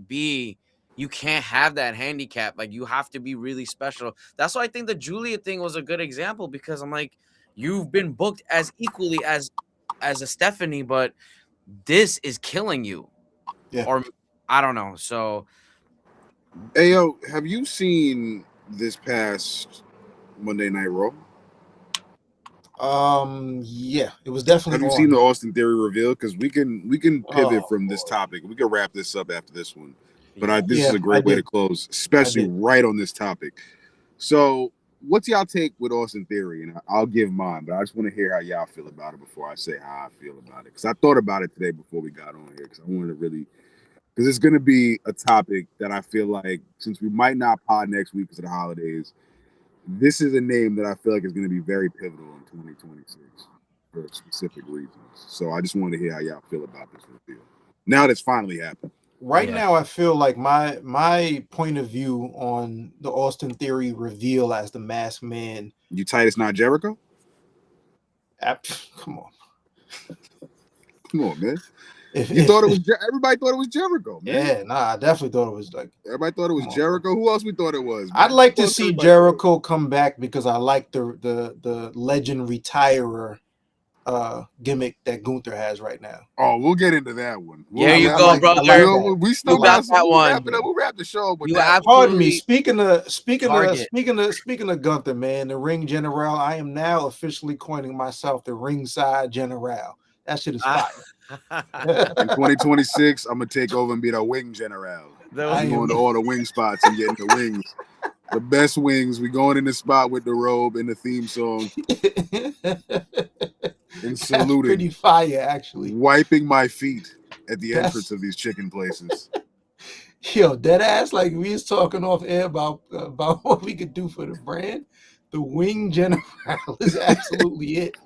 Speaker 3: have that handicap. Like, you have to be really special. That's why I think the Julia thing was a good example, because I'm like, you've been booked as equally as a Stephanie, but this is killing you.
Speaker 1: Yeah.
Speaker 3: Or I don't know. So,
Speaker 2: hey, yo, have you seen this past Monday Night Raw?
Speaker 1: Yeah, it was definitely.
Speaker 2: Have you seen the Austin Theory reveal? Because we can pivot from this topic. We can wrap this up after this one. But this is a great way to close, especially right on this topic. So, what's y'all take with Austin Theory? And I'll give mine, but I just want to hear how y'all feel about it before I say how I feel about it. Because I thought about it today before we got on here, because I wanted to really, because it's going to be a topic that I feel like, since we might not pod next week because of the holidays, this is a name that I feel like is going to be very pivotal in 2026 for specific reasons. So I just wanted to hear how y'all feel about this reveal. Now that's finally happened.
Speaker 1: Right now, I feel like my point of view on the Austin Theory reveal as the Masked Man.
Speaker 2: You Titus not Jericho?
Speaker 1: Come on.
Speaker 2: Come on, man. Thought it was everybody thought it was Jericho, man.
Speaker 1: Yeah, nah, I definitely thought it was like
Speaker 2: everybody thought it was Jericho. Who else we thought it was? Man?
Speaker 1: I'd like to see Jericho come back because I like the legend retirer gimmick that Gunther has right now.
Speaker 2: Oh, we'll get into that one.
Speaker 3: There you go, brother.
Speaker 2: We still got that one. We'll wrap the show. But
Speaker 1: pardon me. Speaking of Gunther, man, the Ring General. I am now officially coining myself the Ringside General. That shit is fire.
Speaker 2: In 2026, I'm gonna take over and be the Wing General. I'm going to all the wing spots and getting the wings. The best wings. We going in the spot with the robe and the theme song. And saluting.
Speaker 1: That's pretty fire, actually.
Speaker 2: Wiping my feet at the entrance of these chicken places.
Speaker 1: Yo, dead ass, like we was talking off air about what we could do for the brand. The Wing General is absolutely it.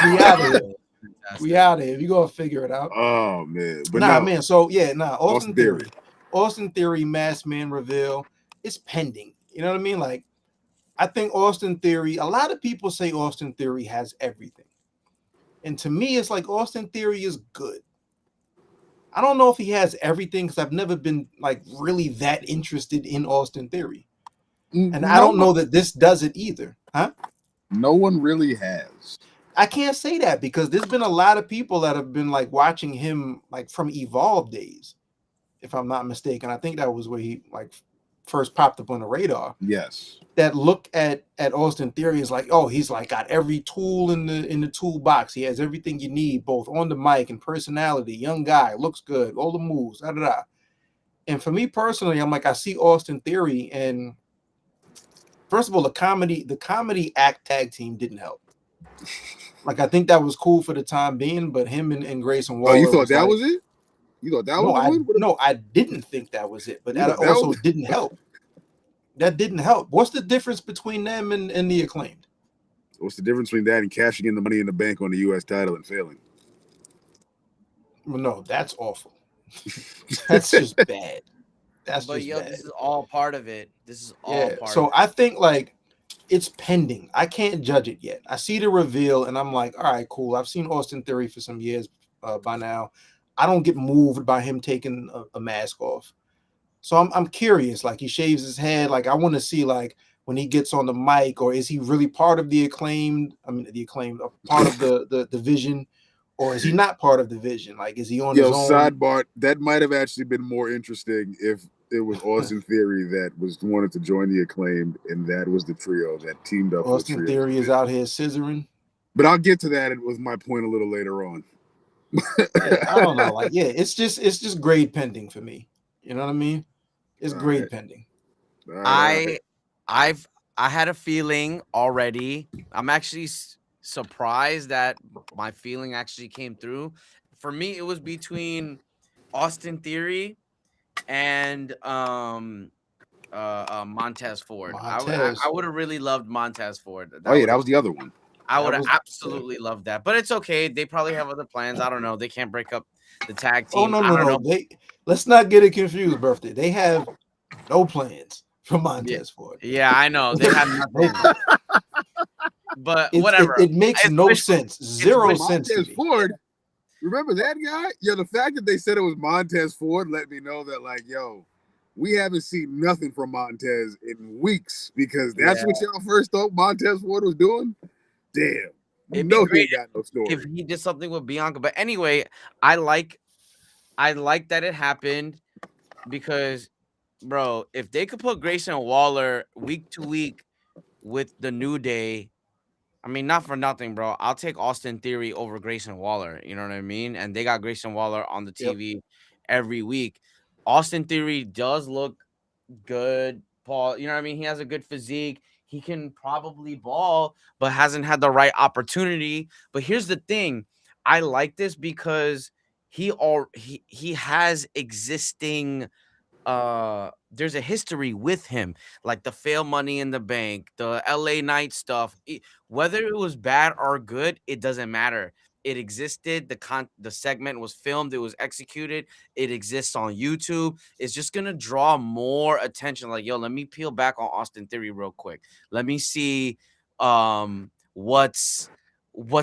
Speaker 1: We out of here. We out of here. We gonna figure it out.
Speaker 2: Oh man, but
Speaker 1: man. So yeah, Austin Theory. Austin Theory Masked Man reveal is pending. You know what I mean? Like, I think Austin Theory. A lot of people say Austin Theory has everything. And to me, it's like Austin Theory is good. I don't know if he has everything because I've never been like really that interested in Austin Theory. And I don't know that this does it either. Huh?
Speaker 2: No one really has.
Speaker 1: I can't say that because there's been a lot of people that have been like watching him like from Evolve days, if I'm not mistaken. I think that was where he like first popped up on the radar.
Speaker 2: Yes.
Speaker 1: That look at Austin Theory is like, oh, he's like got every tool in the toolbox. He has everything you need, both on the mic and personality. Young guy, looks good, all the moves, da da da. And for me personally, I'm like, I see Austin Theory, and first of all, the comedy act tag team didn't help. Like, I think that was cool for the time being, but him and Grayson Waller.
Speaker 2: Oh, you thought that was it? You thought that was the one?
Speaker 1: No, I didn't think that was it, but that also didn't help. That didn't help. What's the difference between them and the Acclaimed?
Speaker 2: What's the difference between that and cashing in the Money in the Bank on the U.S. title and failing?
Speaker 1: Well, no, that's awful. That's just bad. That's
Speaker 3: but
Speaker 1: just bad.
Speaker 3: This is all part of it. This is all part
Speaker 1: so
Speaker 3: of it.
Speaker 1: I think like it's pending. I can't judge it yet. I see the reveal and I'm like, all right, cool. I've seen Austin Theory for some years by now. I don't get moved by him taking a mask off. So I'm curious. Like, he shaves his head. Like, I want to see like when he gets on the mic, or is he really part of the Acclaimed? I mean, the Acclaimed, part of the Vision, or is he not part of the Vision? Like, is he on his own?
Speaker 2: Sidebar, that might have actually been more interesting if it was Austin Theory that wanted to join the Acclaimed, and that was the trio that teamed up.
Speaker 1: Austin Theory is out here scissoring.
Speaker 2: But I'll get to that. It was my point a little later on.
Speaker 1: I don't know. Like, it's just grade pending for me. You know what I mean? It's grade pending.
Speaker 3: I had a feeling already. I'm actually surprised that my feeling actually came through. For me, it was between Austin Theory and Montez Ford. I would have really loved Montez Ford.
Speaker 2: That was the other one.
Speaker 3: I would have absolutely loved that, but it's okay. They probably have other plans. I don't know. They can't break up the tag team.
Speaker 1: Oh no. Let's not get it confused, birthday. They have no plans for Montez Ford.
Speaker 3: Yeah, I know. They have nothing. But whatever.
Speaker 1: It makes no sense. Zero sense.
Speaker 2: Montez Ford. Remember that guy? Yo, the fact that they said it was Montez Ford let me know that, like, yo, we haven't seen nothing from Montez in weeks, because that's what y'all first thought Montez Ford was doing. Damn.
Speaker 3: It'd be great if he did something with Bianca. But anyway, I like that it happened, because, bro, if they could put Grayson Waller week to week with the New Day, I mean, not for nothing, bro, I'll take Austin Theory over Grayson Waller. You know what I mean? And they got Grayson Waller on the TV every week. Austin Theory does look good, Paul. You know what I mean? He has a good physique. He can probably ball, but hasn't had the right opportunity. But here's the thing. I like this because he has existing there's a history with him, like the fail Money in the Bank, the LA Knight stuff. Whether it was bad or good, it doesn't matter. It existed. The segment was filmed. It was executed. It exists on YouTube. It's just gonna draw more attention. Like, yo, let me peel back on Austin Theory real quick. Let me see what's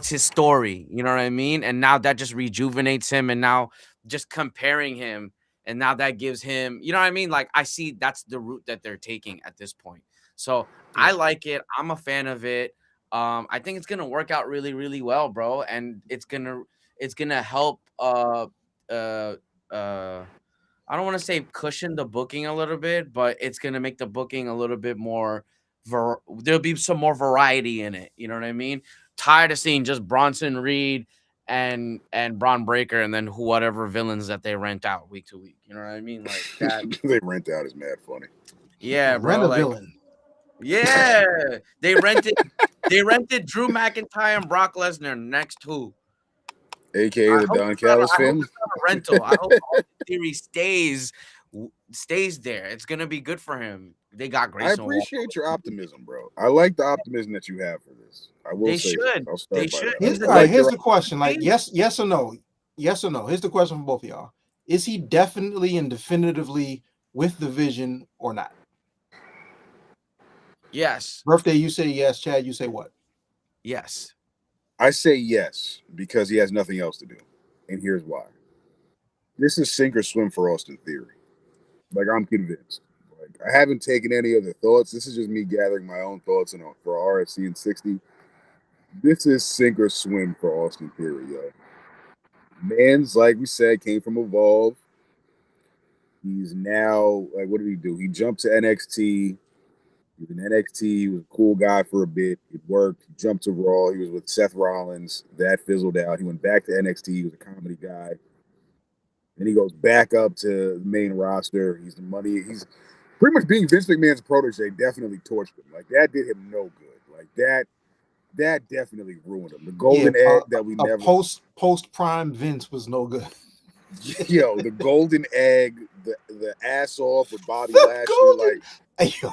Speaker 3: his story. You know what I mean? And now that just rejuvenates him. And now just comparing him, and now that gives him, you know what I mean? Like, I see that's the route that they're taking at this point. So I like it. I'm a fan of it. I think it's gonna work out really, really well, bro. And it's gonna help I don't want to say cushion the booking a little bit, but it's gonna make the booking a little bit more there'll be some more variety in it. You know what I mean? Tired of seeing just Bronson Reed and Braun Breaker, and then whatever villains that they rent out week to week. You know what I mean? Like that.
Speaker 2: They rent out is mad funny.
Speaker 3: Yeah, bro.
Speaker 1: Rent a villain.
Speaker 3: Yeah, they rented Drew McIntyre and Brock Lesnar next to,
Speaker 2: AKA the Don Callis family.
Speaker 3: Rental. I hope Theory stays there. It's gonna be good for him. They got Grayson.
Speaker 2: I appreciate your optimism, bro. I like the optimism that you have for this. I will say
Speaker 3: they should.
Speaker 1: Here's the question: like, yes or no? Yes or no? Here's the question for both of y'all: is he definitely and definitively with the Vision or not?
Speaker 3: Yes.
Speaker 1: Birthday, you say yes. Chad, you say what?
Speaker 3: Yes.
Speaker 2: I say yes, because he has nothing else to do. And here's why. This is sink or swim for Austin Theory. Like, I'm convinced. Like, I haven't taken any other thoughts. This is just me gathering my own thoughts for RSC and 60. This is sink or swim for Austin Theory, yo. Man's, like we said, came from Evolve. He's now, like, what did he do? He jumped to NXT. He was in NXT. He was a cool guy for a bit. It worked. He jumped to Raw. He was with Seth Rollins. That fizzled out. He went back to NXT. He was a comedy guy. Then he goes back up to the main roster. He's the money. He's pretty much being Vince McMahon's protege. Definitely torched him. Like, that did him no good. Like, that definitely ruined him. The golden egg that we never
Speaker 1: post prime Vince was no good.
Speaker 2: Yo, the golden egg, the ass off with Bobby Lashley,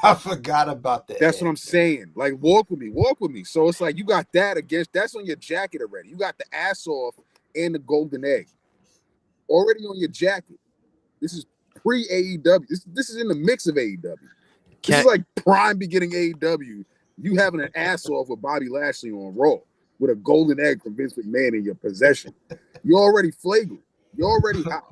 Speaker 1: I forgot about that.
Speaker 2: That's what I'm saying. Like, walk with me. So it's like you got that that's on your jacket already. You got the ass off and the golden egg already on your jacket. This is pre AEW. This is in the mix of AEW. This is like prime beginning AEW. You having an ass off with Bobby Lashley on Raw with a golden egg from Vince McMahon in your possession. You're already flagrant. You're already out.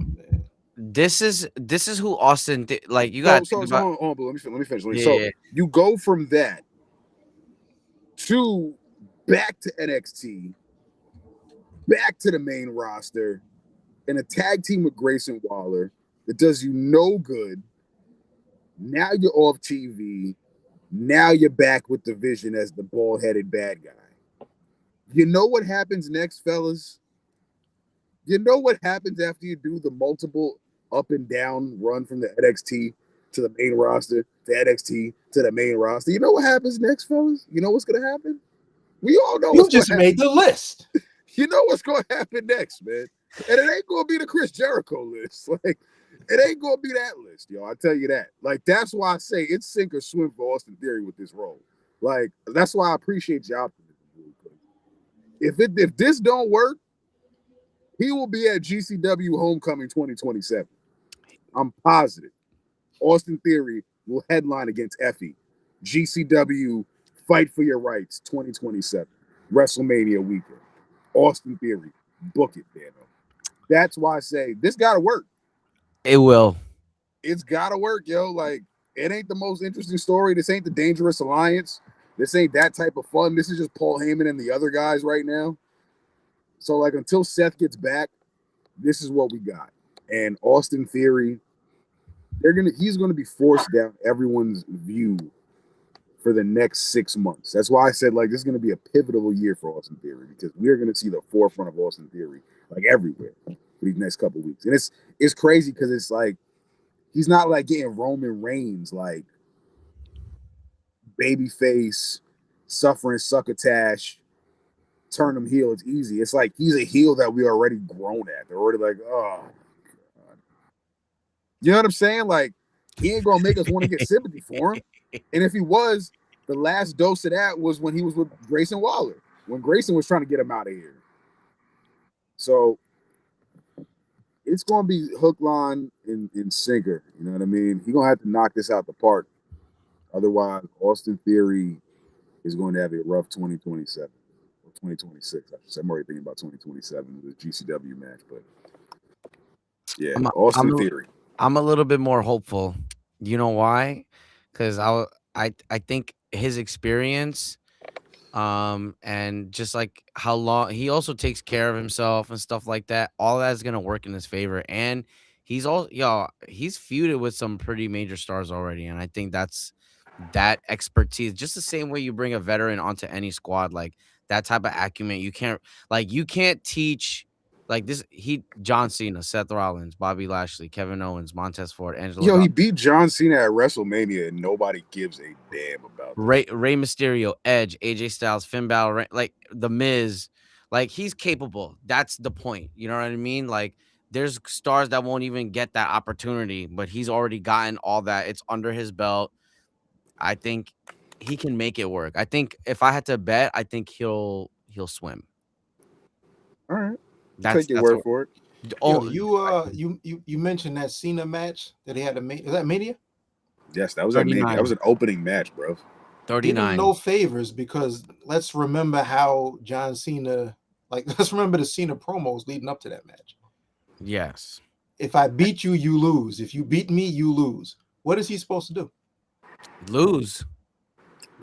Speaker 3: This is who Austin like. You got
Speaker 2: hold on, but let me finish.
Speaker 3: Yeah.
Speaker 2: You go from that to back to NXT, back to the main roster, in a tag team with Grayson Waller that does you no good. Now you're off TV. Now you're back with the Vision as the bald-headed bad guy. You know what happens next, fellas? You know what happens after you do the multiple up and down run from the NXT to the main roster, to NXT to the main roster? You know what happens next, fellas? You know what's going to happen? We all know
Speaker 1: you just made the list.
Speaker 2: You know what's going to happen next, man. And it ain't going to be the Chris Jericho list. Like, it ain't going to be that list, yo. I tell you that. Like, that's why I say it's sink or swim for Austin Theory with this role. Like, that's why I appreciate your optimism. If this don't work, he will be at GCW Homecoming 2027. I'm positive. Austin Theory will headline against Effie. GCW Fight for Your Rights 2027. WrestleMania weekend. Austin Theory. Book it, Dano. That's why I say this got to work.
Speaker 3: It will.
Speaker 2: It's got to work, yo. Like, it ain't the most interesting story. This ain't the Dangerous Alliance. This ain't that type of fun. This is just Paul Heyman and the other guys right now. So, like, until Seth gets back, this is what we got. And Austin Theory, he's gonna be forced down everyone's view for the next 6 months. That's why I said, like, this is gonna be a pivotal year for Austin Theory, because we're gonna see the forefront of Austin Theory like everywhere for these next couple of weeks. And it's crazy because it's like he's not like getting Roman Reigns like babyface, suffering succotash, turn him heel. It's easy. It's like he's a heel that we already grown at. They're already like, oh God. You know what I'm saying? Like, he ain't gonna make us want to get sympathy for him. And if he was, the last dose of that was when he was with Grayson Waller, when Grayson was trying to get him out of here. So it's gonna be hook, line, and sinker. You know what I mean? He's gonna have to knock this out the park. Otherwise, Austin Theory is going to have a rough 2027 or 2026. I'm already thinking about 2027 with the GCW match, but yeah, Austin Theory.
Speaker 3: I'm a little bit more hopeful. You know why? Because I think his experience, and just like how long he also takes care of himself and stuff like that, all that is gonna work in his favor. And he's feuded with some pretty major stars already, and I think that's that expertise, just the same way you bring a veteran onto any squad, like that type of acumen. You can't teach like this. John Cena, Seth Rollins, Bobby Lashley, Kevin Owens, Montez Ford, Angelo.
Speaker 2: Yo, he beat John Cena at WrestleMania, and nobody gives a damn about that.
Speaker 3: Rey Mysterio, Edge, AJ Styles, Finn Balor, like The Miz. Like, he's capable. That's the point. You know what I mean? Like, there's stars that won't even get that opportunity, but he's already gotten all that. It's under his belt. I think he can make it work. I think if I had to bet, I think he'll swim.
Speaker 2: All right, take your word for it.
Speaker 1: Yo, you mentioned that Cena match that he had to make. Is that Mania?
Speaker 2: Yes, that was that was an opening match, bro.
Speaker 3: 39.
Speaker 1: No favors, because let's remember how John Cena, let's remember the Cena promos leading up to that match.
Speaker 3: Yes.
Speaker 1: If I beat you, you lose. If you beat me, you lose. What is he supposed to do?
Speaker 3: Lose.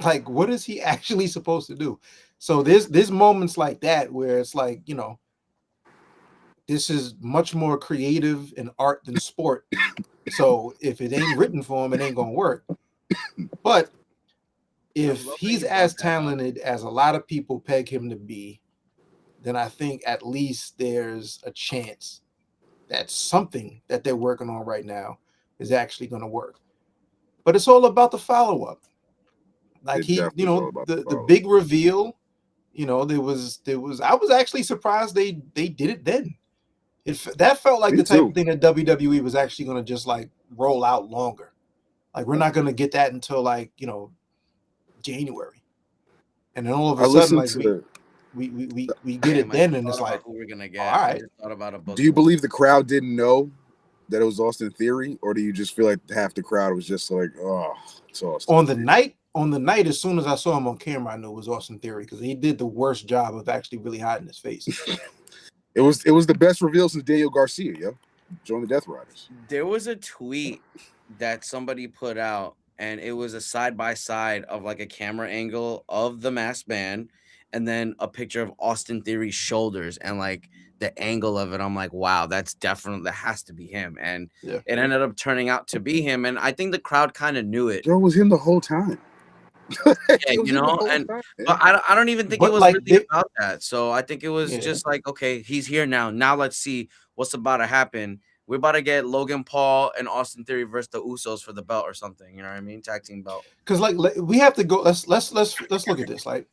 Speaker 1: Like, what is he actually supposed to do? So there's moments like that where it's like, you know, this is much more creative in art than sport. So if it ain't written for him, it ain't gonna work. But if he's as talented as a lot of people peg him to be, then I think at least there's a chance that something that they're working on right now is actually going to work. But it's all about the follow up. Like
Speaker 2: It definitely is all about
Speaker 1: the big reveal. You know, there was. I was actually surprised they did it then. That felt like
Speaker 2: Me
Speaker 1: the type
Speaker 2: too.
Speaker 1: of thing that WWE was actually going to just like roll out longer. Like we're not going to get that until like, you know, January, and then all of a
Speaker 2: I
Speaker 1: sudden
Speaker 2: listened
Speaker 1: like
Speaker 2: to.
Speaker 1: we get it
Speaker 3: Damn, I
Speaker 1: then,
Speaker 3: just
Speaker 1: and it's
Speaker 3: thought
Speaker 1: like,
Speaker 3: about who we're gonna
Speaker 1: all
Speaker 3: get. I
Speaker 1: right.
Speaker 3: just thought about a book.
Speaker 2: Do you believe the crowd didn't know that it was Austin Theory, or do you just feel like half the crowd was just like, "Oh, it's Austin"?
Speaker 1: On the night, as soon as I saw him on camera, I knew it was Austin Theory because he did the worst job of actually really hiding his face.
Speaker 2: It was the best reveal since Daniel Garcia, yo. Join the Death Riders.
Speaker 3: There was a tweet that somebody put out, and it was a side by side of like a camera angle of the masked man, and then a picture of Austin Theory's shoulders, and like the angle of it. I'm like, wow, that has to be him, and
Speaker 1: Yeah.
Speaker 3: it ended up turning out to be him, and I think the crowd kind of knew it.
Speaker 2: Yo, it was him the whole time.
Speaker 3: Yeah,
Speaker 2: It was
Speaker 3: you
Speaker 2: him the
Speaker 3: know,
Speaker 2: whole
Speaker 3: and
Speaker 2: time,
Speaker 3: but
Speaker 2: man.
Speaker 3: I don't even think it
Speaker 1: But
Speaker 3: was
Speaker 1: like
Speaker 3: really about that. So I think it was
Speaker 1: yeah,
Speaker 3: just like, okay, he's here now. Now let's see what's about to happen. We're about to get Logan Paul and Austin Theory versus the Usos for the belt or something. You know what I mean? Tag team belt.
Speaker 1: because like we have to go. Let's look at this. Like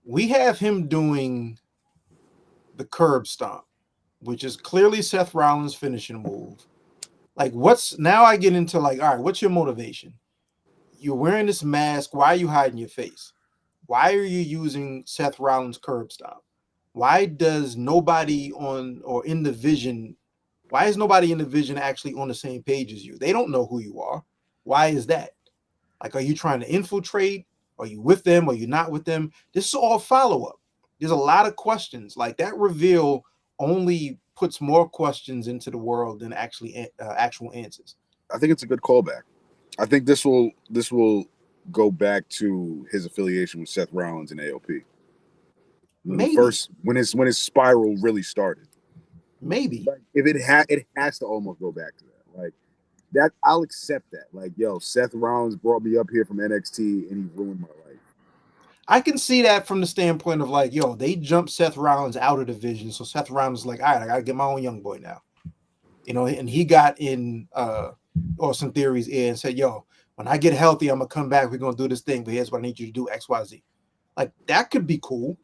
Speaker 1: we have him doing the curb stomp, which is clearly Seth Rollins' finishing move. Like what's now? I get into like, all right, what's your motivation? You're wearing this mask. Why are you hiding your face? Why are you using Seth Rollins' curb stomp? Why does nobody on or in the vision? Why is nobody in the vision actually on the same page as you? They don't know who you are. Why is that? Like, are you trying to infiltrate? Are you with them? Are you not with them? This is all follow up. There's a lot of questions. Like that reveal only puts more questions into the world than actually actual answers.
Speaker 2: I think it's a good callback. I think this will go back to his affiliation with Seth Rollins and AOP.
Speaker 1: Maybe,
Speaker 2: When his spiral really started.
Speaker 1: maybe.
Speaker 2: Like if it has to almost go back to that. Like that, I'll accept that. Like, yo, Seth Rollins brought me up here from NXT and he ruined my life.
Speaker 1: I can see that from the standpoint of like, yo, they jumped Seth Rollins out of the division. So Seth Rollins is like, all right, I gotta get my own young boy now. You know, and he got in Austin Theory's ear and said, yo, when I get healthy, I'm gonna come back. We're gonna do this thing, but here's what I need you to do, XYZ. Like that could be cool.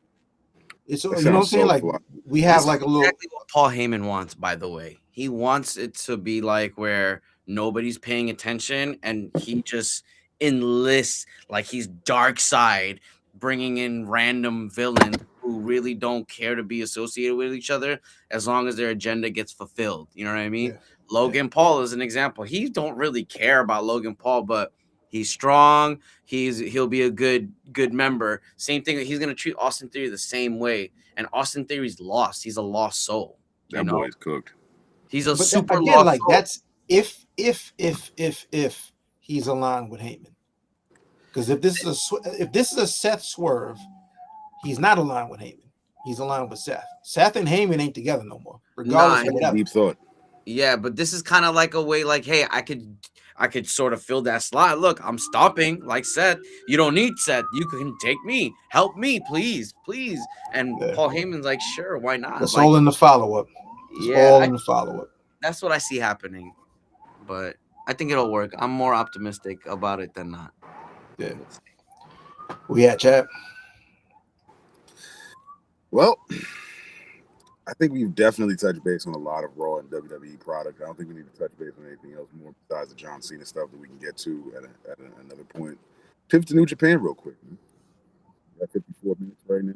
Speaker 1: It's
Speaker 2: That
Speaker 1: you know what I'm
Speaker 2: sounds
Speaker 1: saying?
Speaker 2: so
Speaker 1: Like
Speaker 2: fly.
Speaker 1: we have
Speaker 3: This
Speaker 1: like
Speaker 3: is
Speaker 1: a little
Speaker 3: exactly what Paul Heyman wants, by the way. He wants it to be like where nobody's paying attention and he just enlists, like he's dark side, bringing in random villains who really don't care to be associated with each other as long as their agenda gets fulfilled. You know what I mean?
Speaker 1: yeah.
Speaker 3: Logan Paul is an example. He don't really care about Logan Paul, but he's strong. He'll be a good member. Same thing. He's gonna treat Austin Theory the same way. And Austin Theory's lost. He's a lost soul. You
Speaker 2: That
Speaker 3: know,
Speaker 2: boy's cooked.
Speaker 3: he's a
Speaker 1: But that,
Speaker 3: super
Speaker 1: again,
Speaker 3: lost
Speaker 1: like
Speaker 3: soul.
Speaker 1: that's if he's aligned with Heyman. Because if this is a Seth swerve, he's not aligned with Heyman. He's aligned with Seth. Seth and Heyman ain't together no more, regardless
Speaker 3: Nah,
Speaker 1: of whatever.
Speaker 2: Deep thought.
Speaker 3: yeah, but this is kind of like a way, like, hey, I could sort of fill that slot. Look, I'm stopping, like Seth. You don't need Seth. You can take me. Help me, please, please. And
Speaker 1: Yeah.
Speaker 3: Paul Heyman's like, sure, why not?
Speaker 1: It's
Speaker 3: Like,
Speaker 1: all in the follow up. It's
Speaker 3: yeah,
Speaker 1: all in the follow up.
Speaker 3: that's what I see happening. But I think it'll work. I'm more optimistic about it than not.
Speaker 1: Yeah. We at chat.
Speaker 2: Well, I think we've definitely touched base on a lot of Raw and WWE product. I don't think we need to touch base on anything else more besides the John Cena stuff that we can get to at another point. Pivot to New Japan real quick. Man. We got 54 minutes right now.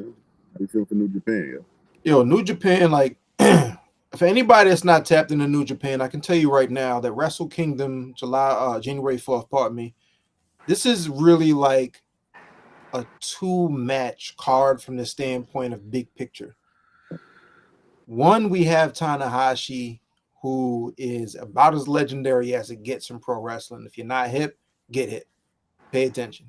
Speaker 2: How do you feel for New Japan,
Speaker 1: Yo, New Japan, like for anybody that's not tapped into New Japan, I can tell you right now that Wrestle Kingdom, January 4th, pardon me, this is really like a 2-match card from the standpoint of big picture. One, we have Tanahashi, who is about as legendary as it gets in pro wrestling. If you're not hip, get hip. Pay attention.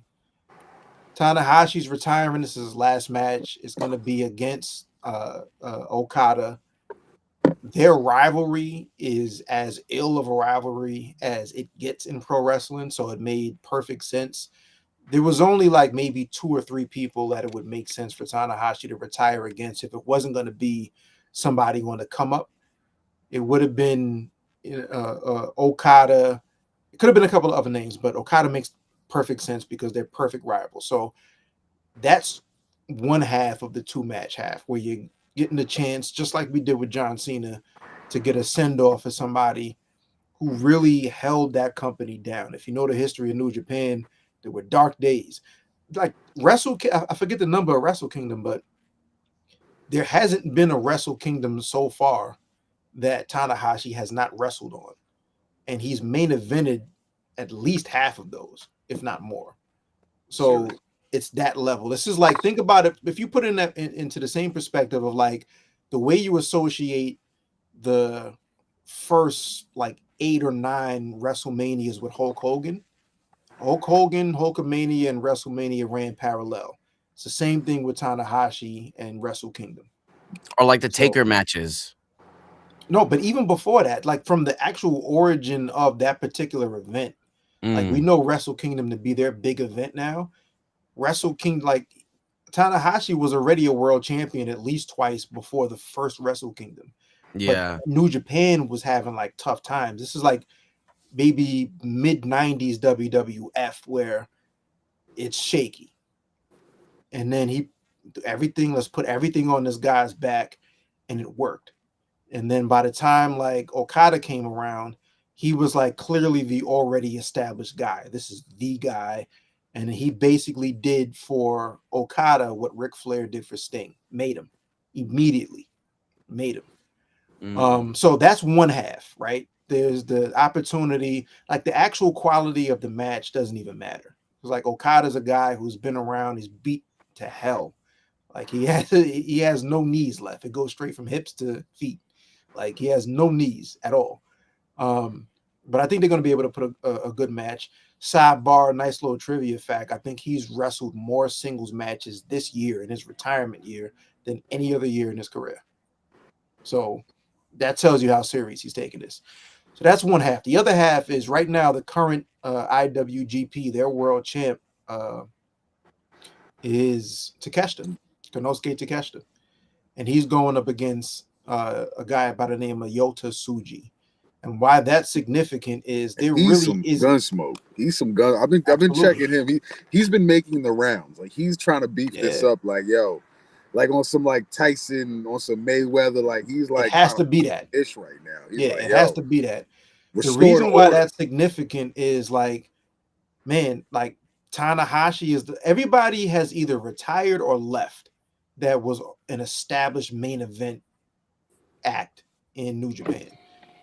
Speaker 1: Tanahashi's retiring. This is his last match. It's going to be against Okada. Their rivalry is as ill of a rivalry as it gets in pro wrestling, so it made perfect sense. There was only like maybe 2 or 3 people that it would make sense for Tanahashi to retire against if it wasn't going to be somebody on the come up. It would have been Okada. It could have been a couple of other names, but Okada makes perfect sense because they're perfect rivals. So that's one half of the 2-match half where you're getting the chance, just like we did with John Cena, to get a send-off for somebody who really held that company down. If you know the history of New Japan, there were dark days. Like I forget the number of Wrestle Kingdom, but there hasn't been a Wrestle Kingdom so far that Tanahashi has not wrestled on. And he's main evented at least half of those, if not more. So it's that level. This is like, think about it. If you put into the same perspective of like the way you associate the first like 8 or 9 WrestleManias with Hulk Hogan, Hulkamania, and WrestleMania ran parallel. It's the same thing with Tanahashi and Wrestle Kingdom.
Speaker 3: Or like the Taker matches.
Speaker 1: No, but even before that, like from the actual origin of that particular event, like we know Wrestle Kingdom to be their big event now. Wrestle Kingdom, like Tanahashi was already a world champion at least twice before the first Wrestle Kingdom.
Speaker 3: Yeah.
Speaker 1: But New Japan was having like tough times. This is like maybe mid-90s WWF where it's shaky. And then let's put everything on this guy's back, and it worked. And then by the time like Okada came around, he was like clearly the already established guy. This is the guy. And he basically did for Okada what Ric Flair did for Sting. Made him. Immediately. Made him. So that's one half, right? There's the opportunity, like the actual quality of the match doesn't even matter. It's like Okada's a guy who's been around, he's beat to hell. Like he has no knees left. It goes straight from hips to feet. Like he has no knees at all. But I think they're going to be able to put a good match. Sidebar, nice little trivia fact. I think he's wrestled more singles matches this year in his retirement year than any other year in his career. So that tells you how serious he's taking this. So that's one half. The other half is right now the current IWGP, their world champ, is Takeshita, Konosuke Takeshita. And he's going up against a guy by the name of Yota Tsuji. And why that's significant is there
Speaker 2: he's
Speaker 1: really is
Speaker 2: gun smoke. He's some gun. I've been checking him. He's been making the rounds. Like he's trying to beef this up. Like like on some like Tyson, on some Mayweather. Like he's like
Speaker 1: it has to be that
Speaker 2: ish right now. He's
Speaker 1: like, it has to be that. The reason why that's significant is like, man, like Tanahashi everybody has either retired or left that was an established main event act in New Japan.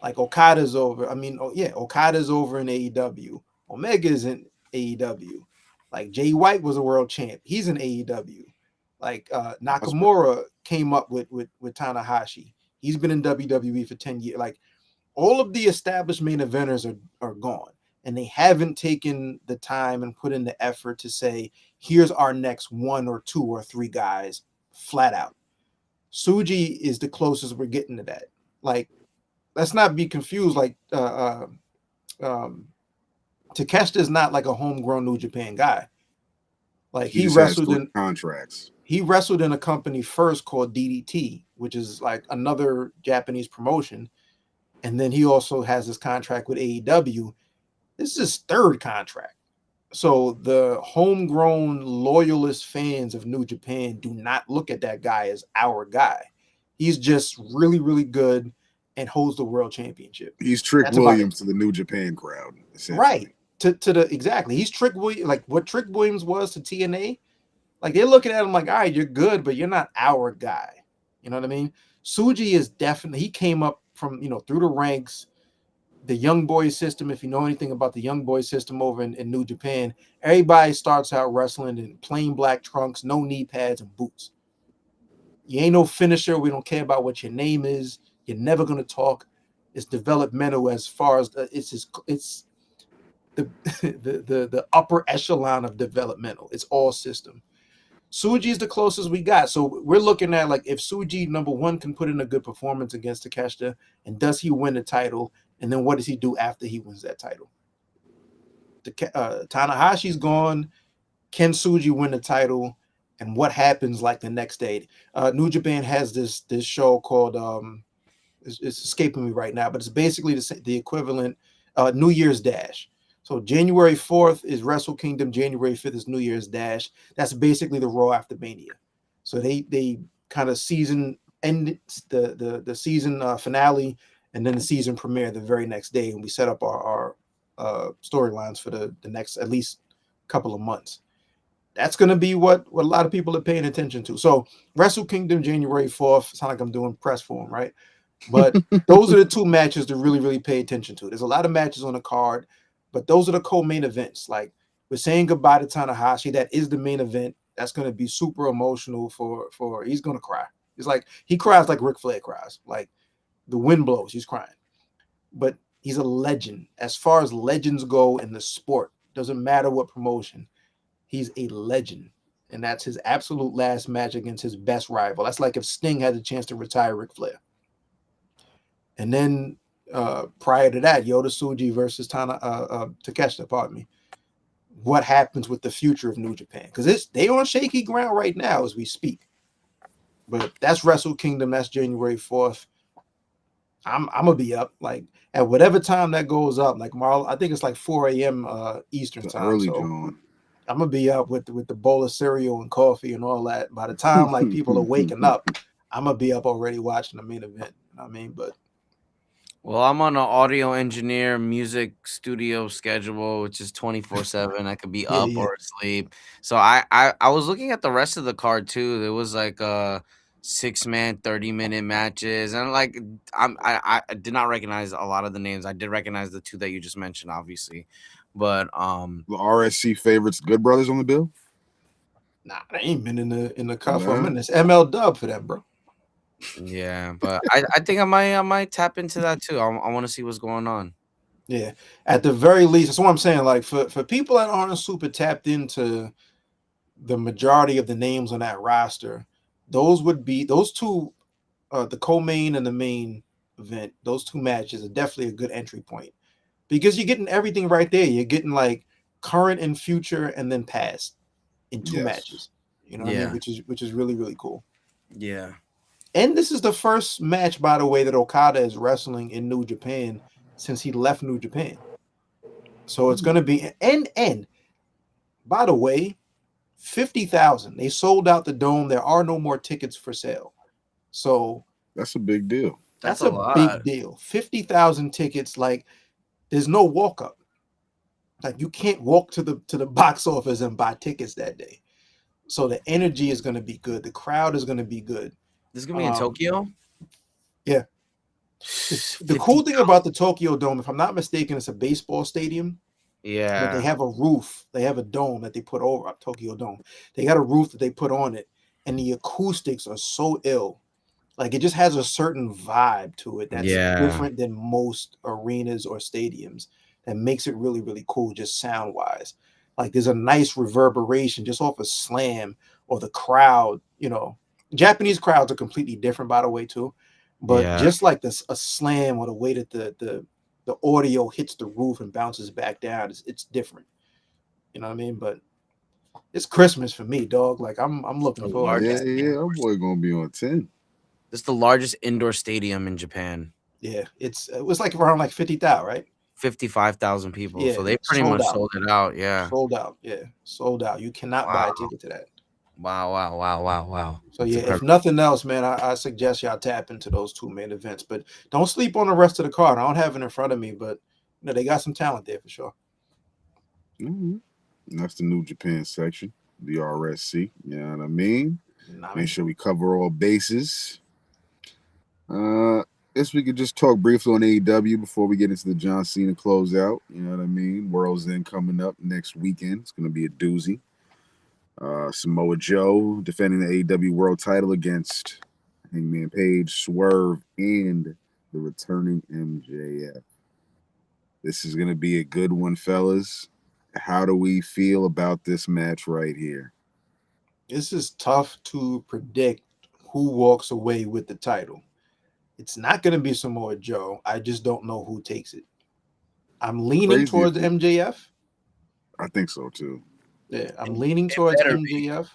Speaker 1: Like Okada's over. I mean, Okada's over in AEW. Omega's in AEW. Like Jay White was a world champ. He's in AEW. Like Nakamura came up with Tanahashi. He's been in WWE for 10 years. Like all of the established main eventers are gone. And they haven't taken the time and put in the effort to say, here's our next 1 or 2 or 3 guys flat out. Tsuji is the closest we're getting to that. Like, let's not be confused. Like, Takeshita is not like a homegrown New Japan guy. Like he wrestled in
Speaker 2: contracts.
Speaker 1: He wrestled in a company first called DDT, which is like another Japanese promotion. And then he also has his contract with AEW. This is his 3rd contract. So the homegrown loyalist fans of New Japan do not look at that guy as our guy. He's just really, really good and holds the world championship.
Speaker 2: He's Trick Williams to the New Japan crowd.
Speaker 1: Right. Exactly. He's Trick Williams, like what Trick Williams was to TNA. Like they're looking at him like, all right, you're good, but you're not our guy. You know what I mean? Tsuji is definitely, he came up from, through the ranks, the young boy system. If you know anything about the young boy system over in New Japan, everybody starts out wrestling in plain black trunks, no knee pads and boots. You ain't no finisher. We don't care about what your name is. You're never going to talk. It's developmental as far as it's the upper echelon of developmental. It's all system. Tsuji's the closest we got. So we're looking at like if Tsuji number one can put in a good performance against Takeshita, and does he win the title? And then what does he do after he wins that title? Tanahashi's gone. Can Tsuji win the title? And what happens like the next day? New Japan has this show called it's escaping me right now, but it's basically the equivalent New Year's Dash. So January 4th is Wrestle Kingdom, January 5th is New Year's Dash. That's basically the Raw after Mania. So they kind of season end the season finale and then the season premiere the very next day, and we set up our storylines for the next at least couple of months. That's going to be what a lot of people are paying attention to. So Wrestle Kingdom, January 4th. It's not like I'm doing press for them, right? But those are the two matches to really, really pay attention to. There's a lot of matches on the card, but those are the co-main events. Like we're saying goodbye to Tanahashi. That is the main event. That's going to be super emotional for he's going to cry. It's like he cries like Ric Flair cries. Like the wind blows, he's crying. But he's a legend. As far as legends go in the sport, doesn't matter what promotion. He's a legend, and that's his absolute last match against his best rival. That's like if Sting had the chance to retire Ric Flair. And then prior to that, Yota Tsuji versus Takeshita, pardon me. What happens with the future of New Japan? Because they on shaky ground right now as we speak. But that's Wrestle Kingdom. That's January 4th. I'm gonna be up like at whatever time that goes up. Like tomorrow, I think it's like 4 a.m. Eastern time.
Speaker 2: Early
Speaker 1: so
Speaker 2: John.
Speaker 1: I'm gonna be up with the bowl of cereal and coffee and all that. By the time like people are waking up, I'm gonna be up already watching the main event. You know what I mean? But
Speaker 3: well, I'm on an audio engineer music studio schedule, which is 24/7. I could be up or asleep. So I was looking at the rest of the card too. There was like 6-man 30-minute matches, and like I did not recognize a lot of the names. I did recognize the two that you just mentioned, obviously. But
Speaker 2: the RSC favorites, Good Brothers on the bill.
Speaker 1: Nah, they ain't been in the cup for a minute. It's ML Dub for that, bro.
Speaker 3: Yeah, but I think I might tap into that too. I want to see what's going on.
Speaker 1: Yeah, at the very least, that's what I'm saying. Like for people that aren't super tapped into the majority of the names on that roster, those would be those two, the co-main and the main event. Those two matches are definitely a good entry point because you're getting everything right there. You're getting like current and future, and then past in two matches. You know what I mean? Which is really, really cool.
Speaker 3: Yeah.
Speaker 1: And this is the first match, by the way, that Okada is wrestling in New Japan since he left New Japan. So it's going to be and by the way, 50,000. They sold out the dome. There are no more tickets for sale. So
Speaker 2: that's a big deal.
Speaker 1: That's a big deal. 50,000 tickets. Like there's no walk up. Like you can't walk to the box office and buy tickets that day. So the energy is going to be good. The crowd is going to be good.
Speaker 3: This is going to be in Tokyo?
Speaker 1: Yeah. The cool thing about the Tokyo Dome, if I'm not mistaken, it's a baseball stadium.
Speaker 3: Yeah.
Speaker 1: But they have a roof. They have a dome that they put over Tokyo Dome. They got a roof that they put on it. And the acoustics are so ill. Like it just has a certain vibe to it that's different than most arenas or stadiums. That makes it really, really cool, just sound wise. Like there's a nice reverberation just off a slam or the crowd. You know, Japanese crowds are completely different, by the way, too. But just like this, a slam or the way that the audio hits the roof and bounces back down, it's different. You know what I mean? But it's Christmas for me, dog. Like I'm looking forward.
Speaker 2: Yeah, our boy gonna be on 10.
Speaker 3: This is the largest indoor stadium in Japan.
Speaker 1: Yeah, it was like around like 50,000, right?
Speaker 3: 55,000 people.
Speaker 1: Yeah,
Speaker 3: so they pretty much sold it out. Yeah.
Speaker 1: Sold out. Yeah. Sold out. You cannot buy a ticket to that.
Speaker 3: Wow.
Speaker 1: So yeah, if nothing else, man, I suggest y'all tap into those two main events. But don't sleep on the rest of the card. I don't have it in front of me, but you know, they got some talent there for sure.
Speaker 2: Mm-hmm. That's the New Japan section, the RSC. You know what I mean? Make sure we cover all bases. Guess we could just talk briefly on AEW before we get into the John Cena closeout. You know what I mean? World's End coming up next weekend. It's going to be a doozy. Samoa Joe defending the AEW World Title against Hangman Page, Swerve, and the returning MJF. This is going to be a good one, fellas. How do we feel about this match right here?
Speaker 1: This is tough to predict who walks away with the title. It's not going to be Samoa Joe. I just don't know who takes it. I'm leaning towards MJF.
Speaker 2: I think so too.
Speaker 1: Yeah, I'm leaning towards MJF.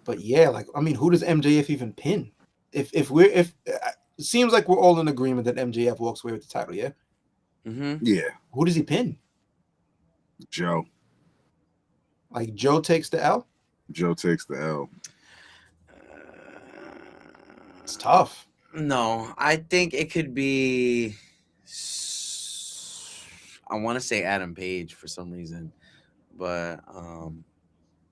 Speaker 1: But yeah, like I mean, who does MJF even pin? If it seems like we're all in agreement that MJF walks away with the title, yeah.
Speaker 2: Yeah.
Speaker 1: Who does he pin?
Speaker 2: Joe.
Speaker 1: Like Joe takes the L.
Speaker 2: Joe takes the L.
Speaker 1: It's tough.
Speaker 3: No, I think it could be. I want to say Adam Page for some reason, but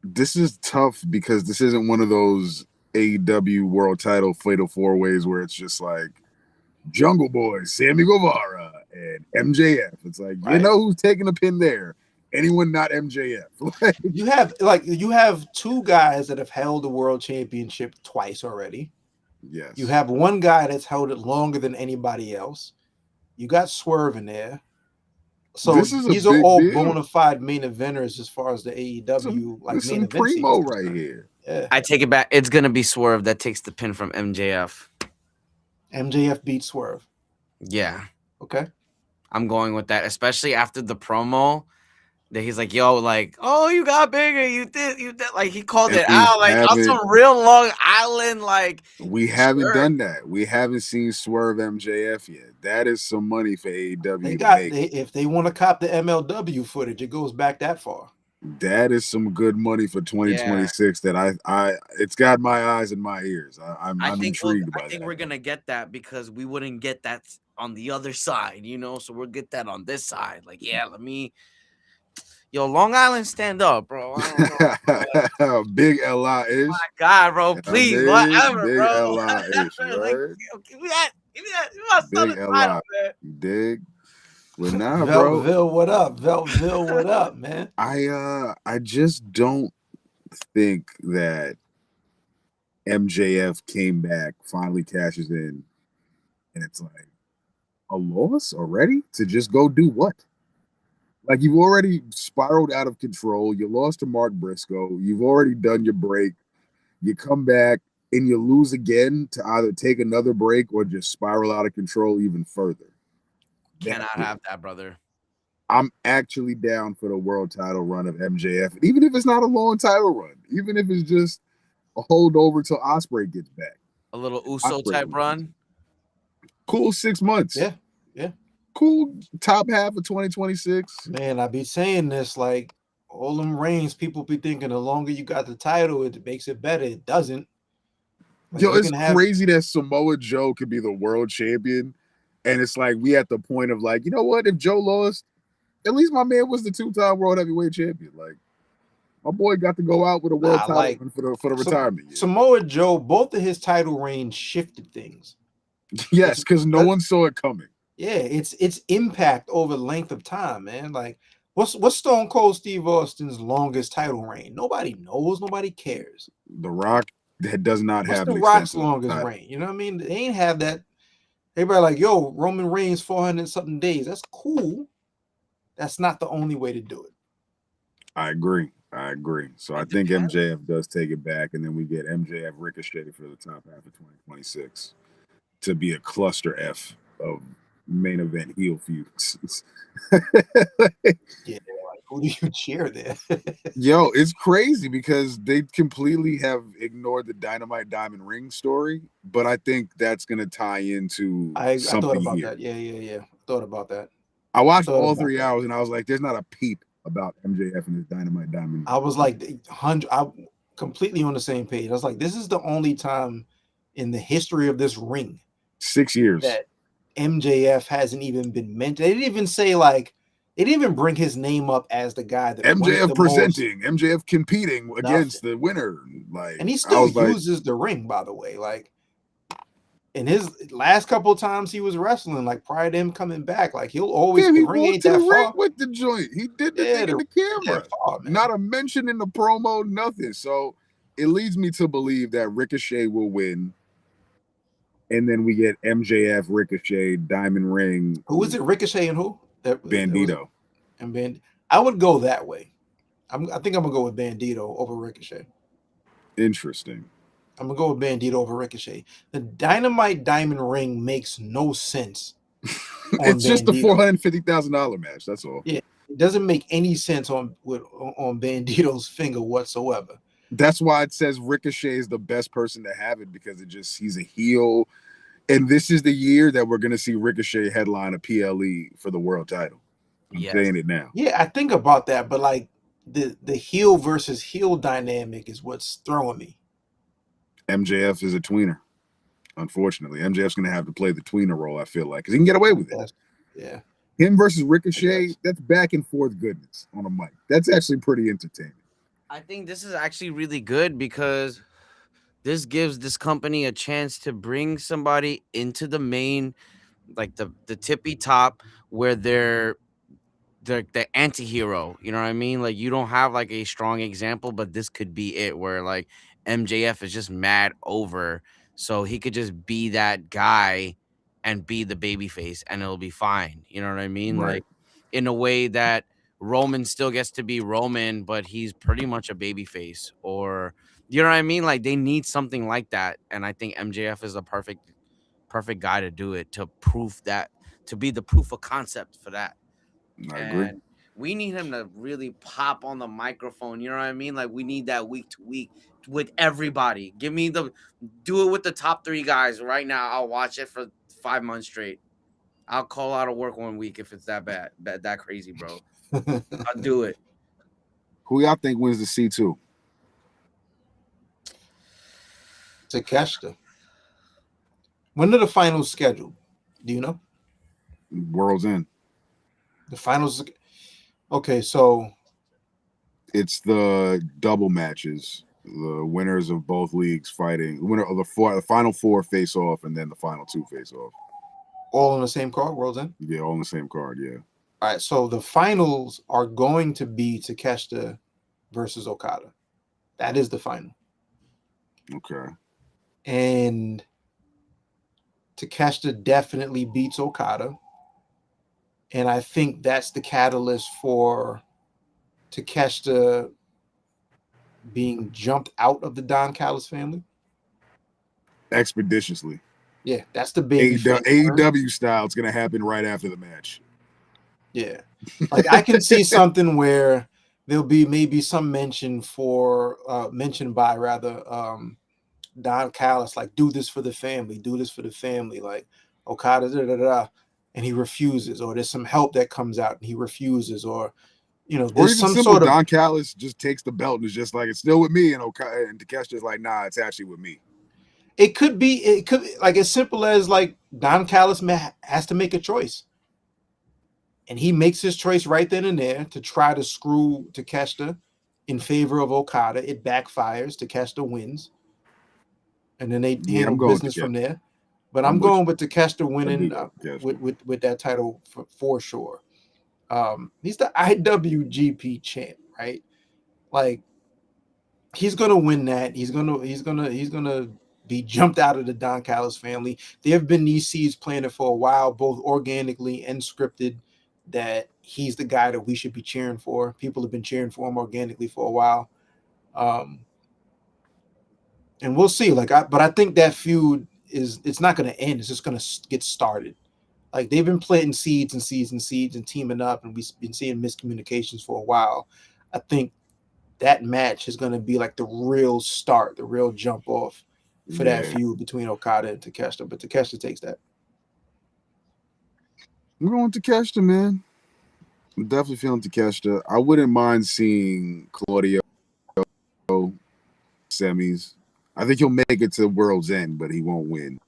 Speaker 2: this is tough because this isn't one of those AEW World Title Fatal 4-Ways where it's just like Jungle Boy, Sammy Guevara, and MJF. It's like you know who's taking a pin there. Anyone not MJF.
Speaker 1: you have two guys that have held the world championship twice already.
Speaker 2: Yes.
Speaker 1: You have one guy that's held it longer than anybody else. You got Swerve in there. So these are all bona fide main eventers as far as the AEW main event
Speaker 2: primo right here.
Speaker 1: Yeah.
Speaker 3: I take it back. It's gonna be Swerve that takes the pin from MJF.
Speaker 1: MJF beats Swerve.
Speaker 3: Yeah.
Speaker 1: Okay.
Speaker 3: I'm going with that, especially after the promo that he's like, yo, like, oh, you got bigger, you did. Like, he called it out, like, on some real Long Island, like.
Speaker 2: We haven't done that. We haven't seen Swerve MJF yet. That is some money for AEW.
Speaker 1: If they want to cop the MLW footage, it goes back that far.
Speaker 2: That is some good money for 2026 that it's got my eyes and my ears. I'm intrigued by that.
Speaker 3: I think we're going to get that because we wouldn't get that on the other side, so we'll get that on this side. Like, yeah, yo, Long Island, stand up, bro. I don't know,
Speaker 2: Big L.I.-ish.
Speaker 3: Oh my God, bro. Please, whatever,
Speaker 2: big
Speaker 3: bro.
Speaker 2: L.I.-ish,
Speaker 3: like, give me that. Give my
Speaker 2: big L.I. Dig. But nah,
Speaker 1: bro. Velville, what up? Velville, what up, man?
Speaker 2: I just don't think that MJF came back, finally cashes in, and it's like a loss already to just go do what? Like, you've already spiraled out of control. You lost to Mark Briscoe. You've already done your break. You come back and you lose again to either take another break or just spiral out of control even further.
Speaker 3: Cannot have that, brother.
Speaker 2: I'm actually down for the world title run of MJF, even if it's not a long title run, even if it's just a holdover till Ospreay gets back.
Speaker 3: A little Uso type run.
Speaker 2: Cool 6 months.
Speaker 1: Yeah.
Speaker 2: Cool top half of 2026.
Speaker 1: Man, I be saying this, like, all them reigns, people be thinking the longer you got the title, it makes it better. It doesn't.
Speaker 2: Like, yo, it's crazy that Samoa Joe could be the world champion. And it's like we at the point of like, you know what? If Joe lost, at least my man was the 2-time world heavyweight champion. Like, my boy got to go out with a world title for the retirement year.
Speaker 1: Samoa Joe, both of his title reigns shifted things.
Speaker 2: Yes, because no one saw it coming.
Speaker 1: Yeah, it's impact over length of time, man. Like, what's Stone Cold Steve Austin's longest title reign? Nobody knows. Nobody cares.
Speaker 2: The Rock does not have
Speaker 1: The Rock's longest reign. You know what I mean? They ain't have that. Everybody like, yo, Roman Reigns 400-something days. That's cool. That's not the only way to do it.
Speaker 2: I agree. So I think MJF does take it back, and then we get MJF Ricochet for the top half of 2026 to be a cluster F of main event heel feuds.
Speaker 1: Yeah, like, who do you cheer there?
Speaker 2: Yo, it's crazy because they completely have ignored the Dynamite Diamond Ring story, but I think that's going to tie into something
Speaker 1: thought about
Speaker 2: here.
Speaker 1: That. Yeah. Thought about that.
Speaker 2: I watched all 3 hours, and I was like, "There's not a peep about MJF and his Dynamite Diamond."
Speaker 1: I was like, I'm completely on the same page. I was like, this is the only time in the history of this ring,
Speaker 2: 6 years,
Speaker 1: that MJF hasn't even been mentioned. They didn't even say, like, they didn't even bring his name up as the guy that
Speaker 2: MJF presenting, MJF competing against the winner. Like,
Speaker 1: and he still uses the ring, by the way. Like, in his last couple of times he was wrestling, like prior to him coming back, like he'll always
Speaker 2: he walked to the ring with the joint. He did the thing in the camera. Not a mention in the promo, nothing. So it leads me to believe that Ricochet will win. And then we get MJF, Ricochet, Diamond Ring.
Speaker 1: Who is it? Ricochet and who?
Speaker 2: Bandito.
Speaker 1: I would go that way. I think I'm gonna go with Bandito over Ricochet.
Speaker 2: Interesting.
Speaker 1: I'm gonna go with Bandito over Ricochet. The Dynamite Diamond Ring makes no sense.
Speaker 2: It's just a $450,000 match. That's all.
Speaker 1: Yeah, it doesn't make any sense on Bandito's finger whatsoever.
Speaker 2: That's why it says Ricochet is the best person to have it, because he's a heel, and this is the year that we're gonna see Ricochet headline a PLE for the world title. I'm saying it now.
Speaker 1: Yeah, I think about that, but like the heel versus heel dynamic is what's throwing me.
Speaker 2: MJF is a tweener. Unfortunately, MJF's going to have to play the tweener role, I feel like, because he can get away with it.
Speaker 1: Yeah.
Speaker 2: Him versus Ricochet, that's back and forth goodness on a mic. That's actually pretty entertaining.
Speaker 3: I think this is actually really good because this gives this company a chance to bring somebody into the main, like the tippy top, where they're the anti-hero. You know what I mean? Like, you don't have like a strong example, but this could be it, where like MJF is just mad over, so he could just be that guy and be the baby face and it'll be fine. You know what I mean?
Speaker 2: Right.
Speaker 3: Like, in a way that Roman still gets to be Roman, but he's pretty much a baby face. Or, you know what I mean? Like, they need something like that. And I think MJF is the perfect guy to do it, to be the proof of concept for that.
Speaker 2: I agree.
Speaker 3: And we need him to really pop on the microphone. You know what I mean? Like, we need that week to week with everybody. Do it with the top 3 guys right now. I'll watch it for 5 months straight. I'll call out of work one week if it's that bad, that crazy, bro. I'll do it.
Speaker 2: Who y'all think wins the C2?
Speaker 1: Takeshita. When are the finals scheduled? Do you know?
Speaker 2: World's End.
Speaker 1: The finals. Okay, so
Speaker 2: it's the double matches. The winners of both leagues fighting. The winner of the final 4 face off, and then the final 2 face off.
Speaker 1: All on the same card, World's End?
Speaker 2: Yeah, all on the same card, yeah.
Speaker 1: All right, so the finals are going to be Takeshita versus Okada. That is the final.
Speaker 2: Okay.
Speaker 1: And Takeshita definitely beats Okada. And I think that's the catalyst for Takeshita being jumped out of the Don Callis family.
Speaker 2: Expeditiously.
Speaker 1: Yeah, that's the big
Speaker 2: AEW style. It's going to happen right after the match.
Speaker 1: Yeah. Like, I can see something where there'll be maybe some mentioned by Don Callis, like, do this for the family, like Okada, and he refuses, or there's some help that comes out and he refuses, or there's some sort of
Speaker 2: Don Callis just takes the belt and is just like, it's still with me, and Takeshita's like, nah, it's actually with me.
Speaker 1: It could be like as simple as like Don Callis has to make a choice. And he makes his choice right then and there to try to screw Takeshita in favor of Okada. It backfires. Takeshita wins. And then they handle business from there. But I'm going with Takeshita winning with that title for sure. He's the IWGP champ, right? Like, he's gonna win that. He's gonna be jumped out of the Don Callis family. There have been these seeds planted for a while, both organically and scripted, that he's the guy that we should be cheering for. People have been cheering for him organically for a while. And we'll see. But I think that feud it's not going to end. It's just going to get started. Like, they've been planting seeds and teaming up, and we've been seeing miscommunications for a while. I think that match is going to be like the real start, the real jump off for that feud between Okada and Takeshita. But Takeshita takes that.
Speaker 2: I'm going Takeshita, man. I'm definitely feeling Takeshita. I wouldn't mind seeing Claudio semis. I think he'll make it to World's End, but he won't win.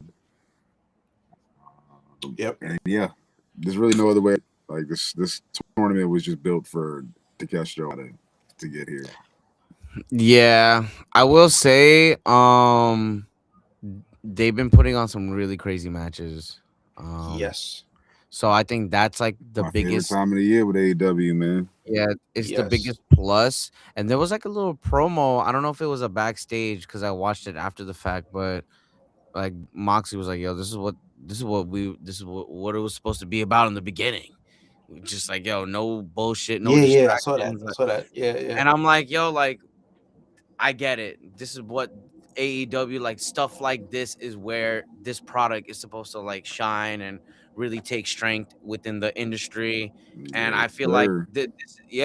Speaker 1: Yep.
Speaker 2: And yeah, there's really no other way. Like, this tournament was just built for Takeshita to get here.
Speaker 3: Yeah, I will say they've been putting on some really crazy matches.
Speaker 1: Yes.
Speaker 3: So I think that's like the biggest
Speaker 2: time of the year with AEW, man.
Speaker 3: Yeah, it's the biggest plus. And there was like a little promo. I don't know if it was a backstage because I watched it after the fact, but like Moxley was like, "Yo, this is what it was supposed to be about in the beginning." Just like, yo, no bullshit, no
Speaker 1: Yeah, I saw that.
Speaker 3: distractions.
Speaker 1: I saw that. Yeah.
Speaker 3: And I'm like, yo, like I get it. This is what AEW, like stuff like this is where this product is supposed to like shine and really take strength within the industry. And
Speaker 2: Yes,
Speaker 3: I feel like
Speaker 2: sir.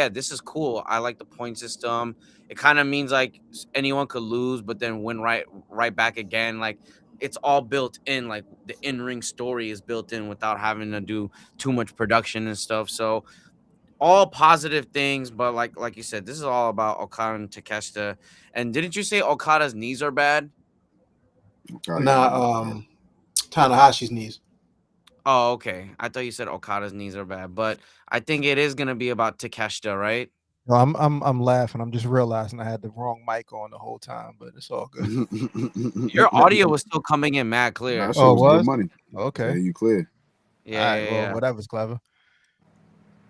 Speaker 3: this is cool. I like the point system. It kind of means like anyone could lose, but then win right back again. Like it's all built in. Like the in-ring story is built in without having to do too much production and stuff. So all positive things, but like you said, this is all about Okada and Takeshita. And didn't you say Okada's knees are bad?
Speaker 2: Gotta got
Speaker 1: Nah,
Speaker 2: me bad.
Speaker 1: Tanahashi's knees.
Speaker 3: Oh, okay. I thought you said Okada's knees are bad, but I think it is gonna be about Takeshita, right?
Speaker 4: No, I'm laughing. I'm just realizing I had the wrong mic on the whole time, but it's all good.
Speaker 3: Your audio was still coming in mad clear.
Speaker 2: That shit
Speaker 4: Oh, it
Speaker 2: was good
Speaker 4: was?
Speaker 2: money.
Speaker 4: Okay.
Speaker 2: Yeah, you clear.
Speaker 3: Yeah,
Speaker 4: All right.
Speaker 3: yeah,
Speaker 4: Well,
Speaker 3: yeah.
Speaker 4: whatever's clever.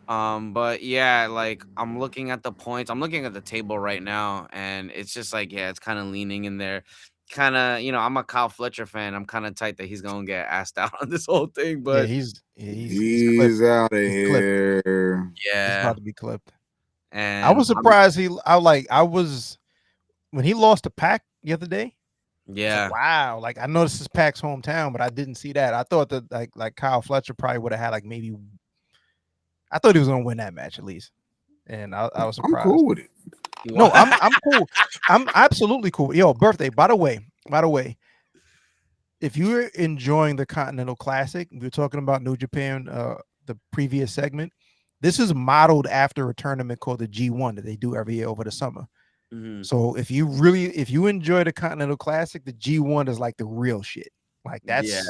Speaker 3: But yeah, like I'm looking at the points. I'm looking at the table right now, and it's just like, yeah, it's kind of leaning in there. Kind of, I'm a Kyle Fletcher fan. I'm kind of tight that he's gonna get asked out on this whole thing,
Speaker 4: Yeah,
Speaker 3: but
Speaker 4: he's clipped.
Speaker 2: He's out of
Speaker 4: He's clipped.
Speaker 2: here.
Speaker 4: He's
Speaker 3: yeah,
Speaker 4: about to be clipped. I
Speaker 3: and
Speaker 4: was surprised I was when he lost to Pac the other day. I was
Speaker 3: yeah,
Speaker 4: like, wow. Like I know this is Pac's hometown, but I didn't see that. I thought that like Kyle Fletcher probably would have had like maybe I thought he was gonna win that match at least. And I was
Speaker 2: I'm
Speaker 4: surprised.
Speaker 2: cool with it.
Speaker 4: No, I'm cool. I'm absolutely cool. Yo, birthday. By the way, if you're enjoying the Continental Classic, we were talking about New Japan, the previous segment. This is modeled after a tournament called the G1 that they do every year over the summer.
Speaker 3: Mhm.
Speaker 4: So if you enjoy the Continental Classic, the G1 is like the real shit. Like that's
Speaker 3: Yeah.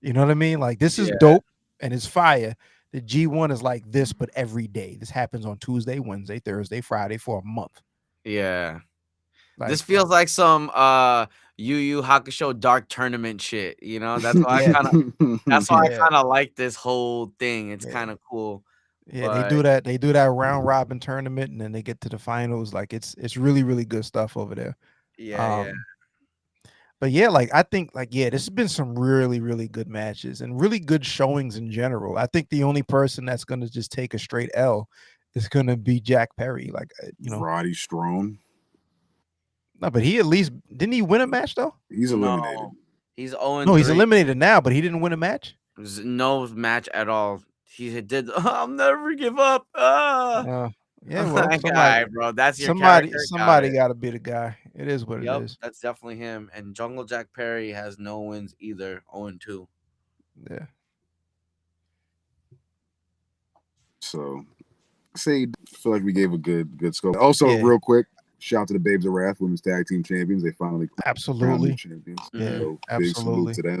Speaker 4: you know what I mean? Like this is
Speaker 3: Yeah.
Speaker 4: dope and it's fire. The G1 is like this, but every day. This happens on Tuesday, Wednesday, Thursday, Friday for a month.
Speaker 3: Yeah.
Speaker 4: Like,
Speaker 3: This feels like some Yu Yu Hakusho dark tournament shit, That's why
Speaker 4: Yeah.
Speaker 3: that's why
Speaker 4: Yeah.
Speaker 3: I kind of like this whole thing. It's
Speaker 4: Yeah.
Speaker 3: kind of cool.
Speaker 4: Yeah,
Speaker 3: But
Speaker 4: they do that round robin tournament and then they get to the finals. Like it's really, really good stuff over there.
Speaker 3: yeah.
Speaker 4: But yeah, like I think like this has been some really, really good matches and really good showings in general. I think the only person that's gonna just take a straight L is gonna be Jack Perry. Like
Speaker 2: Roddy Strong.
Speaker 4: No, but he at least didn't he win a match though?
Speaker 2: He's eliminated.
Speaker 3: No, he's 0-3.
Speaker 4: No, he's eliminated now, but he didn't win a match.
Speaker 3: There's no match at all. He did. I'll never give up.
Speaker 4: Yeah,
Speaker 3: I'm
Speaker 4: well,
Speaker 3: like,
Speaker 4: somebody,
Speaker 3: "All right, bro. That's your
Speaker 4: somebody,
Speaker 3: character. Got
Speaker 4: somebody
Speaker 3: it."
Speaker 4: got to be the guy. It is what it
Speaker 3: Yep,
Speaker 4: is.
Speaker 3: that's definitely him. And Jungle Jack Perry has no wins either. 0-2.
Speaker 4: Yeah.
Speaker 2: So, I feel like we gave a good scope. Also,
Speaker 4: Yeah.
Speaker 2: real quick, shout out to the Babes of Wrath Women's Tag Team Champions. They finally crowned
Speaker 4: Absolutely.
Speaker 2: them champions.
Speaker 3: Mhm.
Speaker 2: So, big
Speaker 4: Absolutely.
Speaker 2: salute to them.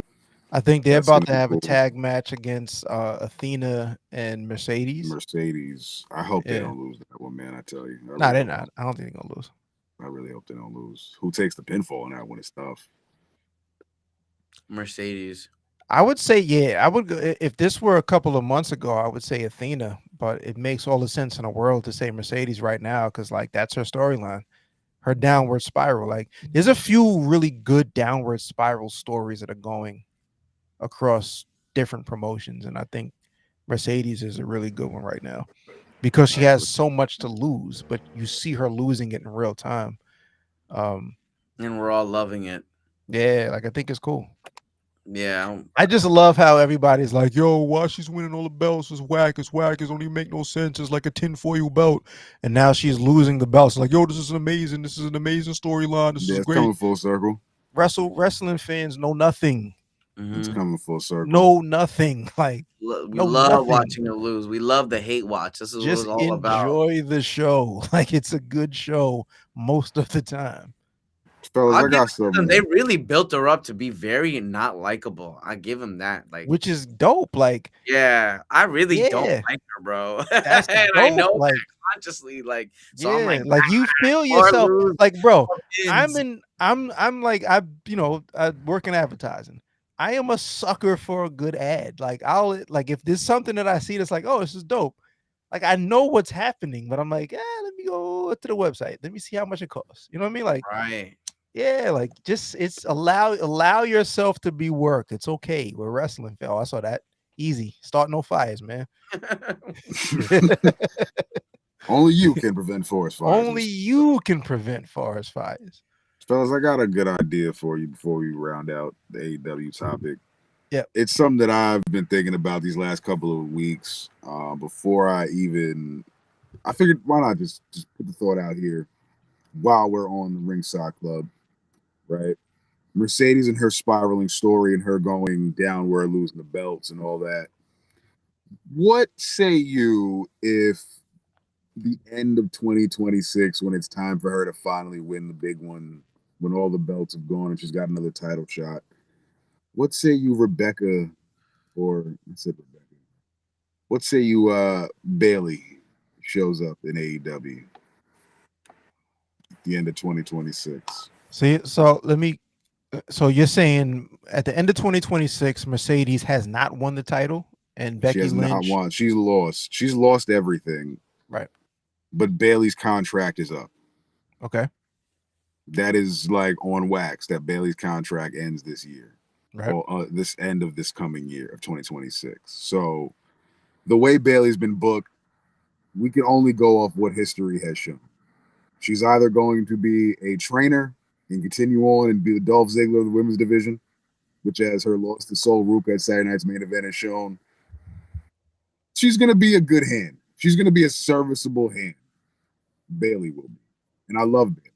Speaker 4: I think they're
Speaker 2: That's
Speaker 4: about
Speaker 2: gonna
Speaker 4: to
Speaker 2: be
Speaker 4: have a
Speaker 2: cool.
Speaker 4: tag match against Athena and Mercedes.
Speaker 2: Mercedes. I hope they
Speaker 4: Yeah.
Speaker 2: don't lose that one, man. I tell you.
Speaker 4: No, they're not. I don't think they're gonna lose.
Speaker 2: I really hope they don't lose. Who takes the pinfall in that one is tough.
Speaker 3: Mercedes.
Speaker 4: I would say, I would go if this were a couple of months ago, I would say Athena, but it makes all the sense in the world to say Mercedes right now because like that's her storyline, her downward spiral. Like there's a few really good downward spiral stories that are going across different promotions, and I think Mercedes is a really good one right now because she has so much to lose, but you see her losing it in real time.
Speaker 3: And we're all loving it.
Speaker 4: Yeah, like I think it's cool.
Speaker 3: Yeah.
Speaker 4: I just love how everybody's like, yo, why she's winning all the belts is whack. It's whack. It don't even make no sense. It's like a tinfoil belt. And now she's losing the belts. Like, yo, this is amazing. This is an amazing storyline. This is
Speaker 2: It's
Speaker 4: great.
Speaker 2: coming full circle.
Speaker 4: Wrestling fans know nothing.
Speaker 2: It's
Speaker 3: Mhm.
Speaker 2: coming full circle.
Speaker 4: Know nothing. Like,
Speaker 3: We
Speaker 4: no,
Speaker 3: love
Speaker 4: nothing.
Speaker 3: watching her lose. We love the hate watch. This is what
Speaker 4: Just
Speaker 3: it's all about.
Speaker 4: enjoy the show. Like, it's a good show most of the time.
Speaker 2: Fellas,
Speaker 3: I'll
Speaker 2: I
Speaker 3: give
Speaker 2: got
Speaker 3: it to them.
Speaker 2: something.
Speaker 3: They really built her up to be very not likable. I give them that. Like,
Speaker 4: Which is dope. Like,
Speaker 3: yeah, I really don't
Speaker 4: Yeah.
Speaker 3: like her, bro.
Speaker 4: that's
Speaker 3: and I
Speaker 4: dope.
Speaker 3: know
Speaker 4: Like,
Speaker 3: that consciously. Like, so
Speaker 4: yeah,
Speaker 3: I'm like,
Speaker 4: you feel
Speaker 3: more
Speaker 4: yourself.
Speaker 3: lose,
Speaker 4: Like, bro,
Speaker 3: more
Speaker 4: I'm
Speaker 3: wins.
Speaker 4: I work in advertising. I am a sucker for a good ad. Like if there's something that I see that's like, oh, this is dope. Like I know what's happening, but I'm like, let me go to the website. Let me see how much it costs. You know what I mean? Like
Speaker 3: Right.
Speaker 4: Yeah, like just it's allow yourself to be worked. It's okay. We're wrestling, Phil. I saw that. Easy. Start no fires, man.
Speaker 2: Only you can prevent forest fires.
Speaker 4: Only you can prevent forest fires.
Speaker 2: Fellas, I got a good idea for you before we round out the AEW topic.
Speaker 4: Yep.
Speaker 2: It's something that I've been thinking about these last couple of weeks. Before I figured why not just put the thought out here while we're on the Ringside Club, right? Mercedes and her spiraling story and her going downward, losing the belts and all that. What say you if the end of 2026, when it's time for her to finally win the big one, when all the belts have gone and she's got another title shot? What say you, Rebecca, or I said Rebecca? What say you, Bailey shows up in AEW at the end of 2026?
Speaker 4: See, so let me. So you're saying at the end of 2026, Mercedes has not won the title, and Becky
Speaker 2: She has
Speaker 4: Lynch
Speaker 2: not won. She's lost. She's lost everything.
Speaker 4: Right.
Speaker 2: But Bailey's contract is up.
Speaker 4: Okay.
Speaker 2: That is like on wax. That Bailey's contract ends this year,
Speaker 4: Right.
Speaker 2: or this end of this coming year of 2026. So the way Bailey's been booked, we can only go off what history has shown. She's either going to be a trainer and continue on and be the Dolph Ziggler of the women's division, which as her loss to Sol Ruka at Saturday Night's Main Event has shown, she's going to be a good hand. She's going to be a serviceable hand. Bailey will be. And I love Bailey.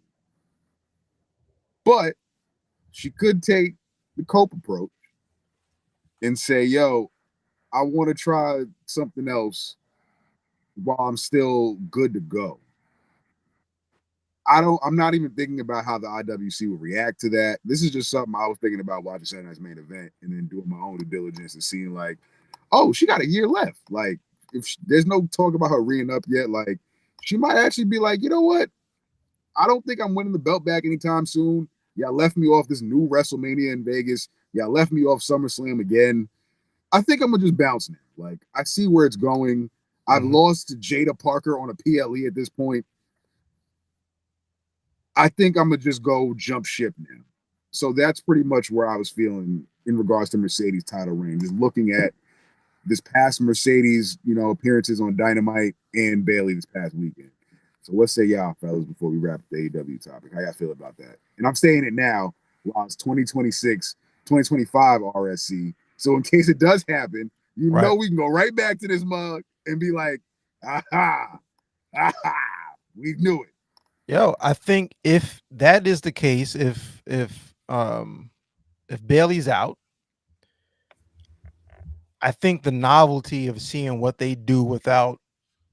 Speaker 2: But she could take the cope approach and say, yo, I want to try something else while I'm still good to go. I'm not even thinking about how the IWC will react to that. This is just something I was thinking about watching Saturday Night's Main Event and then doing my own due diligence and seeing like, oh, she got a year left. Like, there's no talk about her reing up yet. Like, she might actually be like, you know what? I don't think I'm winning the belt back anytime soon. Y'all left me off this new WrestleMania in Vegas. Y'all left me off SummerSlam again. I think I'm gonna just bounce now. Like, I see where it's going. I've lost to Jada Parker on a PLE at this point. I think I'm gonna just go jump ship now. So that's pretty much where I was feeling in regards to Mercedes title reign. Just looking at this past Mercedes, appearances on Dynamite and Bailey this past weekend. So what say y'all, fellas, before we wrap the AEW topic? How y'all feel about that? And I'm saying it now while it's 2026, 2025 RSC. So in case it does happen, know we can go right back to this mug and be like, aha, we knew it.
Speaker 4: Yo, I think if that is the case, if Bailey's out, I think the novelty of seeing what they do without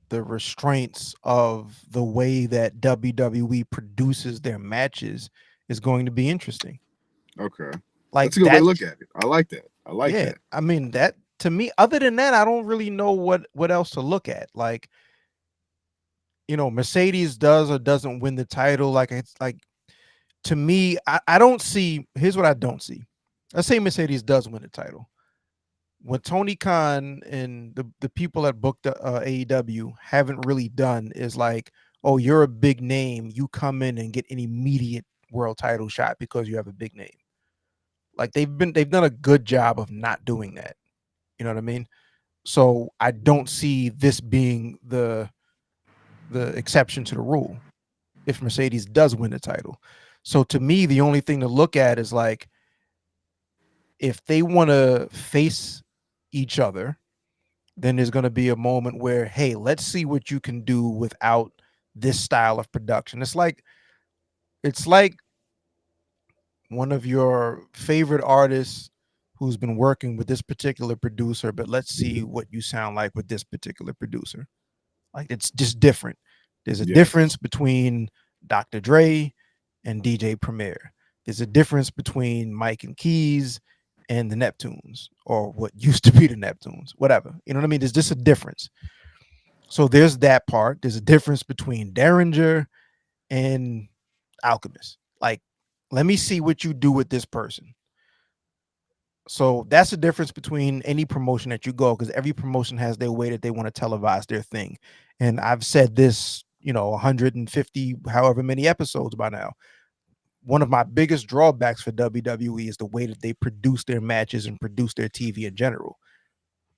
Speaker 4: the restraints of the way that WWE produces their matches is going to be interesting.
Speaker 2: Okay.
Speaker 4: Like,
Speaker 2: that's a good way to look at it. I like that. I like that.
Speaker 4: I mean, that to me, other than that, I don't really know what else to look at. Like, Mercedes does or doesn't win the title. Like, it's like, to me, I don't see, here's what I don't see. Let's say Mercedes does win the title. What Tony Khan and the people that booked AEW haven't really done is like, oh, you're a big name. You come in and get an immediate world title shot because you have a big name. Like, they've done a good job of not doing that. You know what I mean? So I don't see this being the exception to the rule if Mercedes does win the title. So to me, the only thing to look at is like, if they want to face each other, then there's going to be a moment where, hey, let's see what you can do without this style of production. It's like one of your favorite artists who's been working with this particular producer, but let's see what you sound like with this particular producer. Like, it's just different. There's a difference between Dr. Dre and DJ Premier. There's a difference between Mike and Keys and the Neptunes, or what used to be the Neptunes, whatever. You know what I mean? There's just a difference. So there's that part. There's a difference between Derringer and Alchemist. Like, let me see what you do with this person. So that's the difference between any promotion that you go, because every promotion has their way that they want to televise their thing. And I've said this, 150, however many episodes by now. one of my biggest drawbacks for WWE is the way that they produce their matches and produce their TV in general.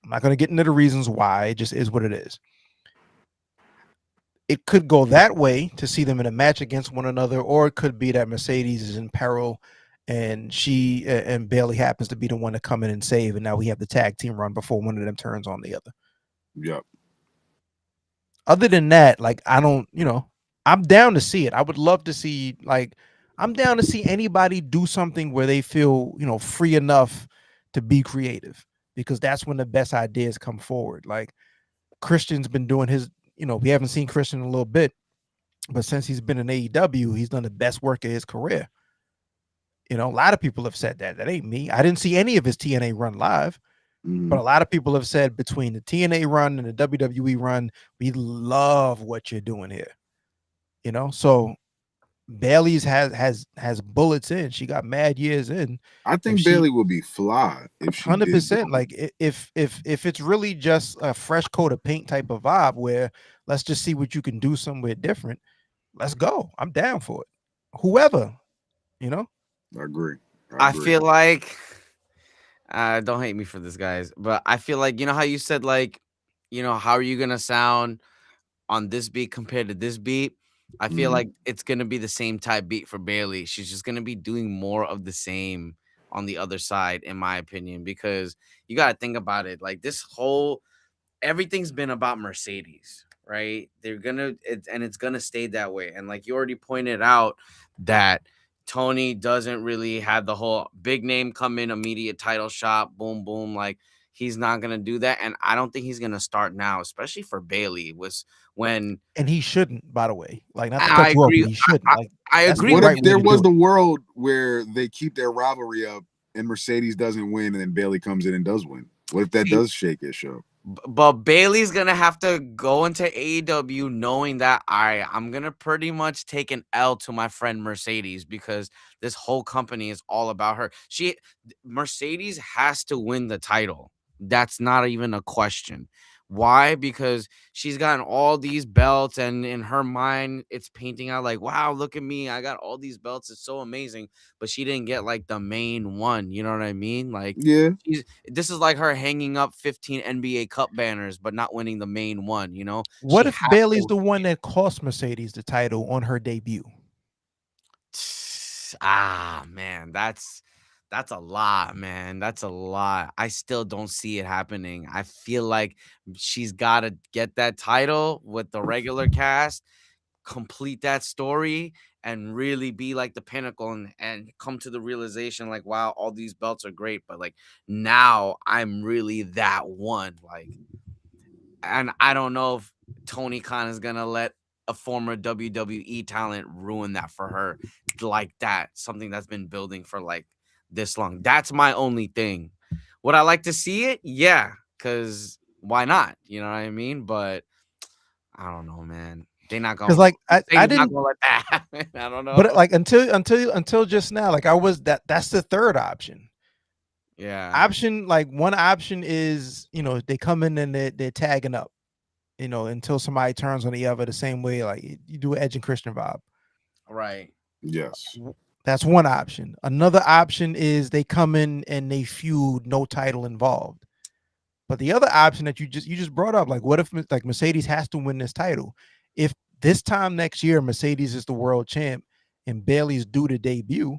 Speaker 4: I'm not going to get into the reasons why. It just is what it is. It could go that way to see them in a match against one another, or it could be that Mercedes is in peril and she and Bailey happens to be the one to come in and save, and now we have the tag team run before one of them turns on the other.
Speaker 2: Yep.
Speaker 4: Other than that, like, I don't, I'm down to see it. I would love to see, like, I'm down to see anybody do something where they feel, free enough to be creative, because that's when the best ideas come forward. Like, Christian's been doing his, we haven't seen Christian in a little bit, but since he's been in AEW, he's done the best work of his career. A lot of people have said that. That ain't me. I didn't see any of his TNA run live. But a lot of people have said between the TNA run and the WWE run, we love what you're doing here. So Bailey's has bullets in. She got mad years in.
Speaker 2: I think Bailey would be fly if she
Speaker 4: 100%. Like, if it's really just a fresh coat of paint type of vibe where let's just see what you can do somewhere different. Let's go. I'm down for it. Whoever,
Speaker 2: I agree.
Speaker 3: I feel like. Don't hate me for this, guys, but I feel like, how you said, like, how are you gonna sound on this beat compared to this beat? I feel like it's gonna be the same type beat for Bailey. She's just gonna be doing more of the same on the other side, in my opinion, because you gotta think about it. Like, everything's been about Mercedes, right? It's gonna stay that way. And like you already pointed out, that Tony doesn't really have the whole big name come in, immediate title shot, boom, boom. Like, he's not gonna do that, and I don't think he's gonna start now, especially for Bailey. And
Speaker 4: he shouldn't, by the way. Like, not to
Speaker 3: I
Speaker 4: cut you off,
Speaker 3: agree.
Speaker 4: but he shouldn't.
Speaker 3: I agree.
Speaker 2: What if there was the world where they keep their rivalry up and Mercedes doesn't win, and then Bailey comes in and does win? What if that does shake his show?
Speaker 3: But Bailey's gonna have to go into AEW knowing that I'm gonna pretty much take an L to my friend Mercedes, because this whole company is all about her. Mercedes has to win the title. That's not even a question. Why? Because she's gotten all these belts, and in her mind, it's painting out like, wow, look at me. I got all these belts. It's so amazing. But she didn't get like the main one. You know what I mean? Like,
Speaker 2: yeah,
Speaker 3: this is like her hanging up 15 NBA Cup banners, but not winning the main one.
Speaker 4: What if Bailey's the one that cost Mercedes the title on her debut?
Speaker 3: Man, that's a lot, man. That's a lot. I still don't see it happening. I feel like she's got to get that title with the regular cast, complete that story, and really be like the pinnacle, and come to the realization, like, wow, all these belts are great, but like, now I'm really that one. Like, and I don't know if Tony Khan is gonna let a former WWE talent ruin that for her like that. Something that's been building for like this long. That's my only thing. Would I like to see it? Yeah, because why not? You know what I mean? But I don't know, man. They're not gonna,
Speaker 4: because, like, I
Speaker 3: not
Speaker 4: didn't
Speaker 3: gonna let that happen. I don't know.
Speaker 4: But like, until just now, like, that's the third option.
Speaker 3: Yeah.
Speaker 4: One option is, they come in and they're tagging up, until somebody turns on the other, the same way like you do Edge and Christian vibe.
Speaker 3: Right.
Speaker 2: Yes.
Speaker 4: That's one option. Another option is they come in and they feud, no title involved. But the other option that you just brought up, like, what if like Mercedes has to win this title? If this time next year Mercedes is the world champ and Bailey's due to debut,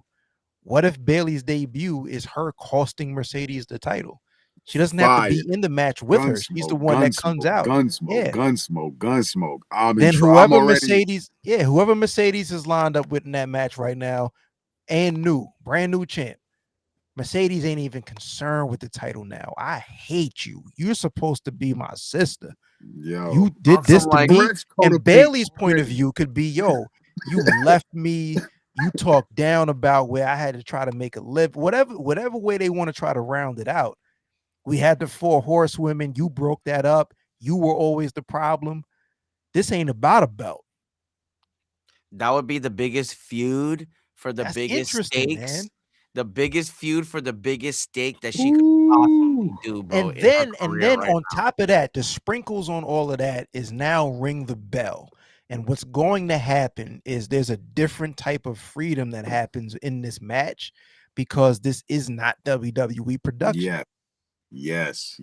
Speaker 4: what if Bailey's debut is her costing Mercedes the title? She doesn't have to be in the match with her. She's the one that comes out.
Speaker 2: Gunsmoke.
Speaker 4: Then whoever Mercedes is lined up with in that match right now, and brand new champ, Mercedes ain't even concerned with the title now. I hate you. You're supposed to be my sister.
Speaker 2: Yo,
Speaker 4: you did this to me. And Bailey's point of view could be, yo, you left me. You talked down about where I had to try to make a live. Whatever way they want to try to round it out. We had the 4 horsewomen. You broke that up. You were always the problem. This ain't about a belt.
Speaker 3: That would be the biggest feud for the biggest stakes. Man. The biggest feud for the biggest stake that she could possibly do, bro.
Speaker 4: And then on top of that, the sprinkles on all of that is now Ring the Bell. And what's going to happen is there's a different type of freedom that happens in this match because this is not WWE production.
Speaker 2: Yeah. Yes.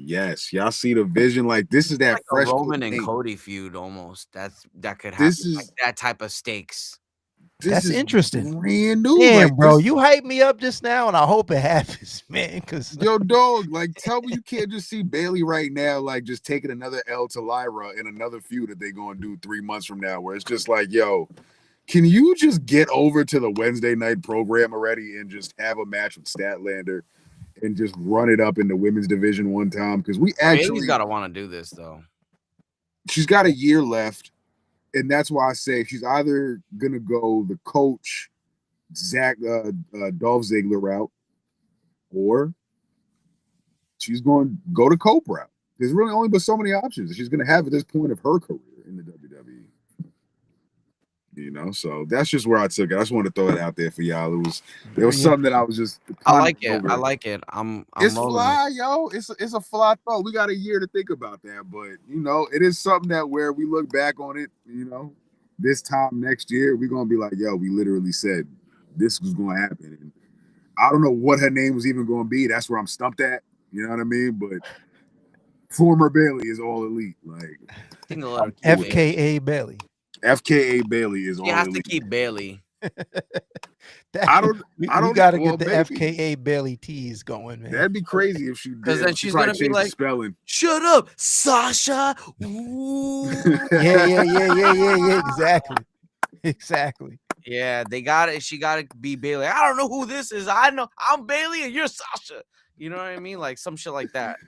Speaker 2: Y'all see the vision? Like this is that
Speaker 3: like a
Speaker 2: fresh
Speaker 3: Roman and
Speaker 2: paint.
Speaker 3: Cody feud almost. That could happen.
Speaker 2: This is
Speaker 3: Like that type of stakes.
Speaker 4: That's interesting.
Speaker 2: Brand new.
Speaker 4: Damn,
Speaker 2: like
Speaker 4: bro,
Speaker 2: this,
Speaker 4: you hyped me up just now, and I hope it happens, man. Because
Speaker 2: yo, dog, like tell me you can't just see Bailey right now, like just taking another L to Lyra in another feud that they're gonna do 3 months from now, where it's just like, yo, can you just get over to the Wednesday night program already and just have a match with Statlander and just run it up in the women's division one time? Because we actually
Speaker 3: Bailey's got to want to do this though.
Speaker 2: she's got a year left, and that's why I say she's either gonna go the coach Dolph Ziggler route, or she's going to go to Cope route. There's really only but so many options that she's going to have at this point of her career in the WWE. You know, so that's just where I took it. I just wanted to throw it out there for y'all. It was something that I was just.
Speaker 3: I like it.
Speaker 2: It's
Speaker 3: rolling.
Speaker 2: fly, yo. It's a fly throw. We got a year to think about that, but you know, it is something that where we look back on it, you know, this time next year, we're gonna be like, yo, we literally said this was going to happen. And I don't know what her name was even going to be. That's where I'm stumped at. You know what I mean? But former Bailey is all elite. Like
Speaker 4: FKA Bailey.
Speaker 2: FKA Bailey is all elite.
Speaker 3: You have to keep Bailey.
Speaker 4: We gotta get the FKA Bailey teas going, man.
Speaker 2: That'd be crazy if she did.
Speaker 3: Because then she's gonna be like,
Speaker 2: spelling.
Speaker 3: "Shut up, Sasha."
Speaker 4: Yeah. Exactly.
Speaker 3: Yeah, they got it. She got to be Bailey. I don't know who this is. I know I'm Bailey and you're Sasha. You know what I mean? Like some shit like that.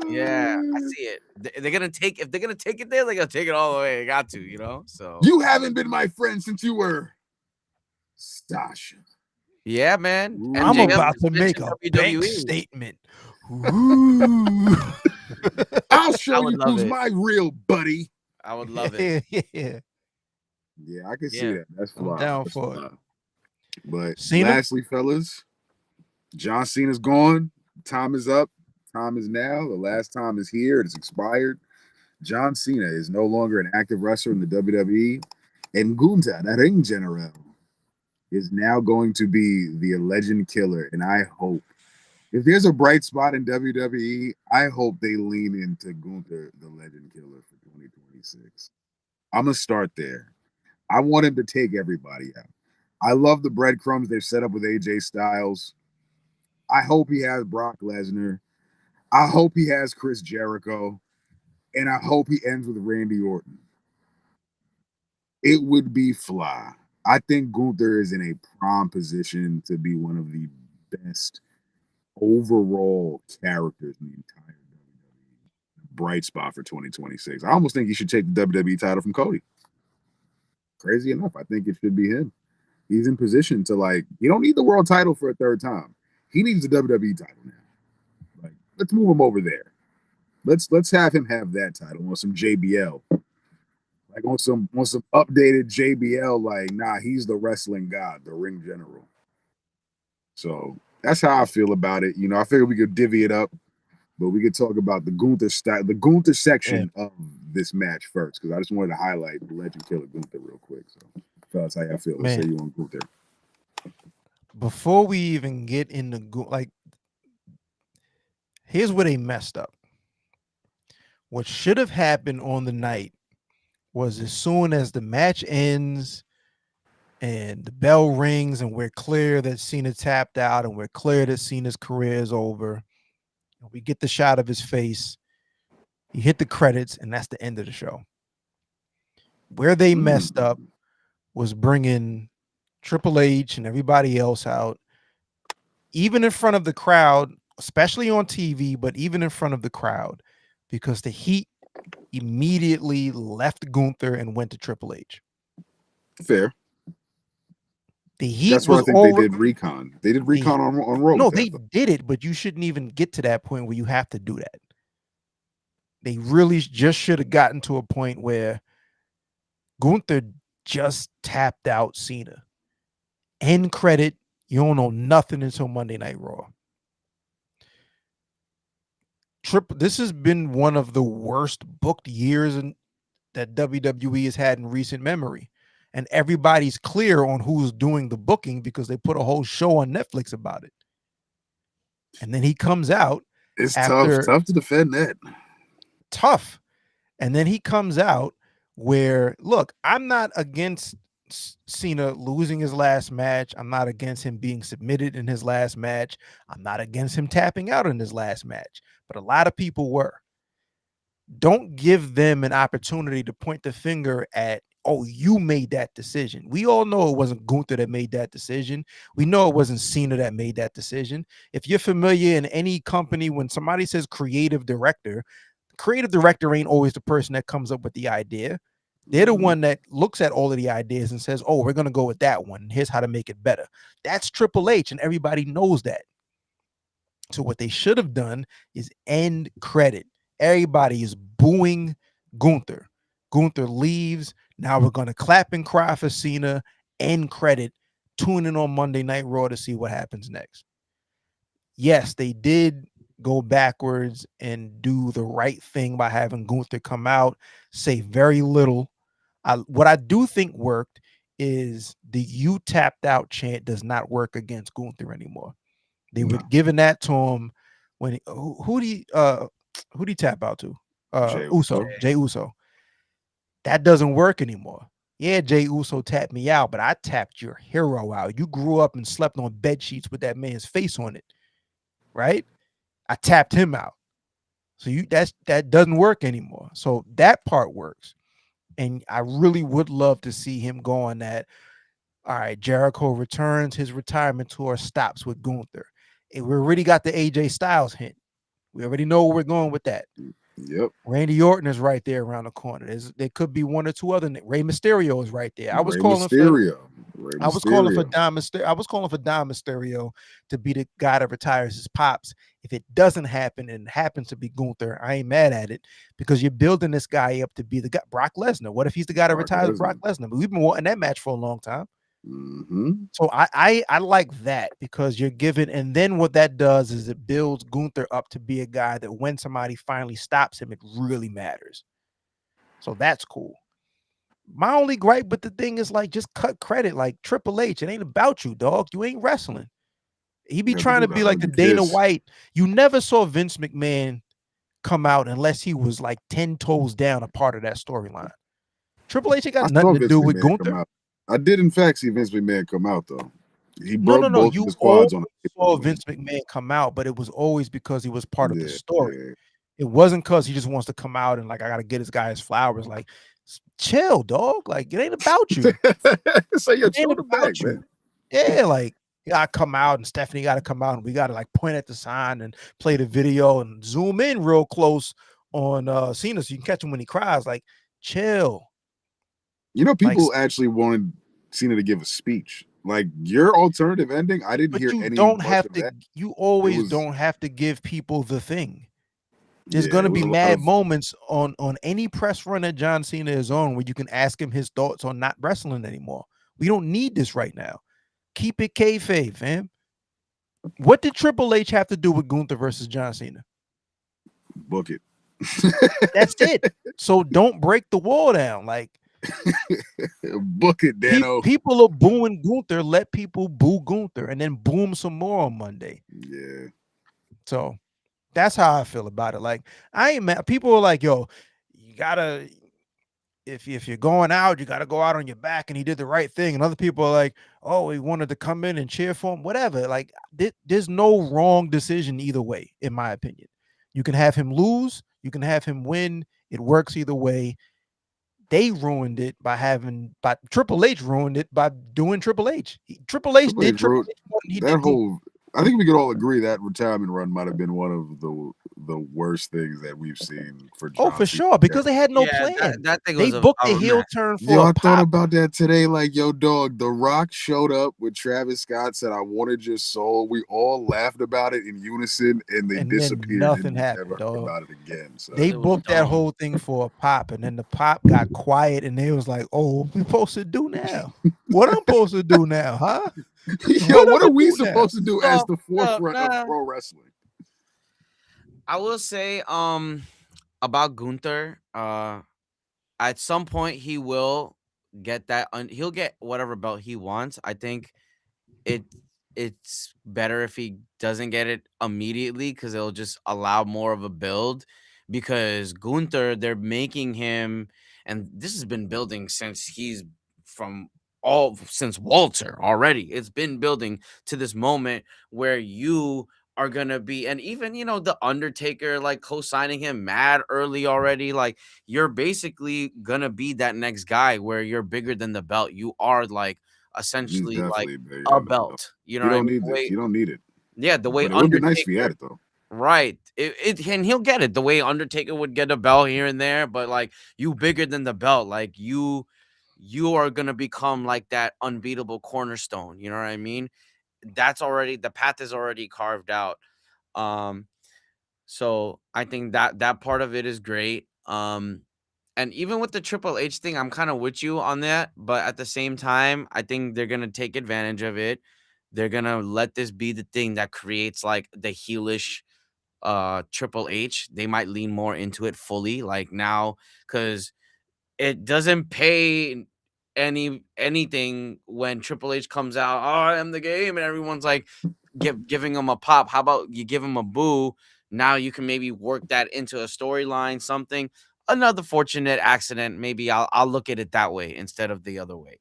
Speaker 3: Yeah, I see it. They're gonna take if they're gonna take it there, they're gonna take it all the way. They got to, you know. So
Speaker 2: you haven't been my friend since you were Sasha.
Speaker 3: Yeah, man.
Speaker 4: Ooh, I'm about to make a big statement.
Speaker 2: I'll show you who's my real buddy.
Speaker 3: I would love it.
Speaker 2: Yeah, I can see that. That's fly.
Speaker 4: I'm down for it.
Speaker 2: But
Speaker 4: Cena?
Speaker 2: Lastly, fellas, John Cena's gone. Time is up. Time is now. The last time is here. It's expired. John Cena is no longer an active wrestler in the WWE. And Gunther, that ring general, is now going to be the legend killer. And I hope, if there's a bright spot in WWE, I hope they lean into Gunther, the legend killer, for 2026. I'm going to start there. I want him to take everybody out. I love the breadcrumbs they've set up with AJ Styles. I hope he has Brock Lesnar. I hope he has Chris Jericho. And I hope he ends with Randy Orton. It would be fly. I think Gunther is in a prime position to be one of the best overall characters in the entire WWE. Bright spot for 2026. I almost think he should take the WWE title from Cody. Crazy enough, I think it should be him. He's in position to, like, he don't need the world title for a third time. He needs the WWE title now. Like, let's move him over there. Let's have him have that title on some JBL. Like on some updated JBL, like, nah, he's the wrestling god, the ring general. So that's how I feel about it. You know, I figured we could divvy it up, but we could talk about the Gunther style, the Gunther section of this match first, because I just wanted to highlight the legend killer Gunther real quick. So, fellas, how y'all feel? Let's say you want Gunther.
Speaker 4: Before we even get into like, here's where they messed up. What should have happened on the night was, as soon as the match ends and the bell rings and we're clear that Cena tapped out and we're clear that Cena's career is over, we get the shot of his face, he hit the credits, and that's the end of the show. Where they messed up was bringing Triple H and everybody else out, even in front of the crowd, especially on TV, but even in front of the crowd, because the heat immediately left Gunther and went to Triple H.
Speaker 2: Fair.
Speaker 4: The heat
Speaker 2: That's what I think they did recon. They did recon on Raw.
Speaker 4: No, they did it, but you shouldn't even get to that point where you have to do that. They really just should have gotten to a point where Gunther just tapped out Cena. End credit. You don't know nothing until Monday Night Raw. This has been one of the worst booked years that WWE has had in recent memory. And everybody's clear on who's doing the booking because they put a whole show on Netflix about it. And then he comes out.
Speaker 2: It's
Speaker 4: after
Speaker 2: tough to defend that.
Speaker 4: Tough. And then he comes out where, look, I'm not against Cena losing his last match. I'm not against him being submitted in his last match. I'm not against him tapping out in his last match. But a lot of people were. Don't give them an opportunity to point the finger at, oh, you made that decision. We all know it wasn't Gunther that made that decision. We know it wasn't Cena that made that decision. If you're familiar in any company, when somebody says creative director ain't always the person that comes up with the idea. They're the one that looks at all of the ideas and says, oh, we're going to go with that one. Here's how to make it better. That's Triple H, and everybody knows that. So what they should have done is end credit. Everybody is booing Gunther. Gunther leaves. Now we're going to clap and cry for Cena. End credit. Tune in on Monday Night Raw to see what happens next. Yes, they did go backwards and do the right thing by having Gunther come out, say very little. What I do think worked is the "you tapped out" chant does not work against Gunther anymore. They were giving that to him when who do you tap out to? Jey Uso. That doesn't work anymore. Yeah, Jey Uso tapped me out, but I tapped your hero out. You grew up and slept on bed sheets with that man's face on it, right? I tapped him out. So that doesn't work anymore. So that part works. And I really would love to see him go on that. All right, Jericho returns. His retirement tour stops with Gunther. And we already got the AJ Styles hint. We already know where we're going with that.
Speaker 2: Yep.
Speaker 4: Randy Orton is right there around the corner. There could be one or two other. Rey Mysterio is right there. I was calling for Dom Mysterio to be the guy that retires his pops. If it doesn't happen and it happens to be Gunther, I ain't mad at it because you're building this guy up to be the guy. Brock Lesnar. What if he's the guy that retires Brock Lesnar? We've been wanting that match for a long time. So I like that because you're giving, and then what that does is it builds Gunther up to be a guy that when somebody finally stops him, it really matters. So that's cool. My only gripe with the thing is like just cut credit. Like Triple H, it ain't about you, dog. You ain't wrestling. He be trying to be like the Dana White. You never saw Vince McMahon come out unless he was like 10 toes down a part of that storyline. Triple H ain't got nothing to do with Gunther.
Speaker 2: I did in fact see Vince McMahon come out though. He broke both of his quads on it.
Speaker 4: You saw Vince McMahon come out, but it was always because he was part of the story. Yeah. It wasn't because he just wants to come out and like I gotta get his guy his flowers. Like, chill, dog. Like it ain't about you.
Speaker 2: It ain't about you.
Speaker 4: Man. Yeah, like you gotta come out and Stephanie gotta come out and we gotta like point at the sign and play the video and zoom in real close on Cena so you can catch him when he cries. Like, chill.
Speaker 2: You know, people actually wanted Cena to give a speech. Like your alternative ending, I didn't hear any.
Speaker 4: Don't have to. You always don't have to give people the thing. There's gonna be mad moments on any press run that John Cena is on where you can ask him his thoughts on not wrestling anymore. We don't need this right now. Keep it kayfabe, fam. What did Triple H have to do with Gunther versus John Cena?
Speaker 2: Book it.
Speaker 4: That's it. So don't break the wall down. Like.
Speaker 2: Book it, Dano.
Speaker 4: People are booing Gunther. Let people boo Gunther and then boom some more on Monday.
Speaker 2: Yeah.
Speaker 4: So that's how I feel about it. Like I ain't mad. People are like, yo, you gotta if you're going out, you gotta go out on your back, and he did the right thing. And other people are like, oh, he wanted to come in and cheer for him, whatever. Like there's no wrong decision either way, in my opinion. You can have him lose, you can have him win. It works either way. They ruined it but Triple H ruined it by doing Triple H. Triple H did Triple H.
Speaker 2: I think we could all agree that retirement run might have been one of the worst things that we've seen for John.
Speaker 4: Oh, for sure, because they had no plan.
Speaker 3: That thing
Speaker 4: they booked a heel turn for
Speaker 2: I thought about that today. Like, yo, dog, The Rock showed up with Travis Scott, said, I wanted your soul. We all laughed about it in unison, and they disappeared.
Speaker 4: Nothing happened,
Speaker 2: never heard about it again. So
Speaker 4: they booked that whole thing for a pop, and then the pop got quiet, and they was like, oh, what we supposed to do now? What I'm supposed to do now, huh?
Speaker 2: Yo, what are we supposed to do as the forefront of pro wrestling?
Speaker 3: I will say about Gunther, at some point he will get that. He'll get whatever belt he wants. I think it it's better if he doesn't get it immediately because it'll just allow more of a build. Because Gunther, they're making him, and this has been building since he's from all since Walter already. It's been building to this moment where you are gonna be, and even the Undertaker like co-signing him mad early already. Like you're basically gonna be that next guy where you're bigger than the belt. You are like
Speaker 2: He's
Speaker 3: essentially like
Speaker 2: definitely bigger
Speaker 3: a
Speaker 2: than the belt.
Speaker 3: belt. You know
Speaker 2: You
Speaker 3: what I
Speaker 2: don't
Speaker 3: mean?
Speaker 2: need
Speaker 3: The
Speaker 2: this.
Speaker 3: way,
Speaker 2: You don't need it.
Speaker 3: yeah, the way
Speaker 2: But it would be nice if he
Speaker 3: Undertaker,
Speaker 2: had it though.
Speaker 3: right? And he'll get it the way Undertaker would get a belt here and there, but like you bigger than the belt, like you are gonna become like that unbeatable cornerstone. You know what I mean? That's already the path is already carved out. Um, so I think that part of it is great. And even with the Triple H thing, I'm kind of with you on that, but at the same time, I think they're gonna take advantage of it. They're gonna let this be the thing that creates like the heelish Triple H. They might lean more into it fully, like now, because it doesn't pay anything when Triple H comes out. Oh, I am the game, and everyone's like giving him a pop. How about you give him a boo? Now you can maybe work that into a storyline, something. Another fortunate accident. Maybe I'll look at it that way instead of the other way.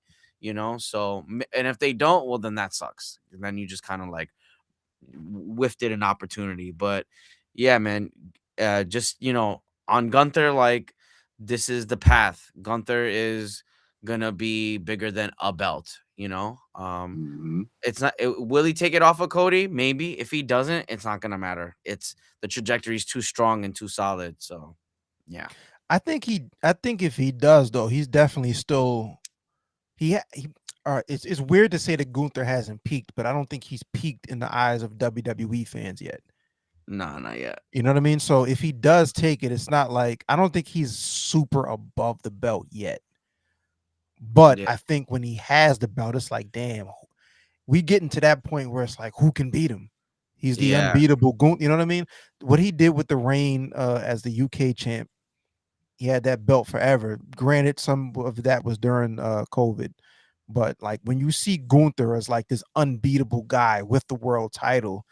Speaker 3: So and if they don't, well then that sucks. Then you just kind of like whiffed an opportunity. But yeah, man, just on Gunther, like this is the path. Gunther is gonna be bigger than a belt.
Speaker 2: Hmm.
Speaker 3: It's not. Will he take it off of Cody? Maybe. If he doesn't, it's not gonna matter. It's the trajectory is too strong and too solid. So, yeah,
Speaker 4: I think if he does though, he's definitely still he it's weird to say that Gunther hasn't peaked, but I don't think he's peaked in the eyes of WWE fans yet.
Speaker 3: nah, not yet.
Speaker 4: You know what I mean? So if he does take it, it's not like I don't think he's super above the belt yet. But
Speaker 3: Yeah,
Speaker 4: I think when he has the belt, it's like, damn, we getting to that point where it's like, who can beat him? He's the
Speaker 3: yeah,
Speaker 4: unbeatable goon. You know what I mean? What he did with the reign as the UK champ, he had that belt forever. Granted, some of that was during COVID, but like when you see Gunther as like this unbeatable guy with the world title,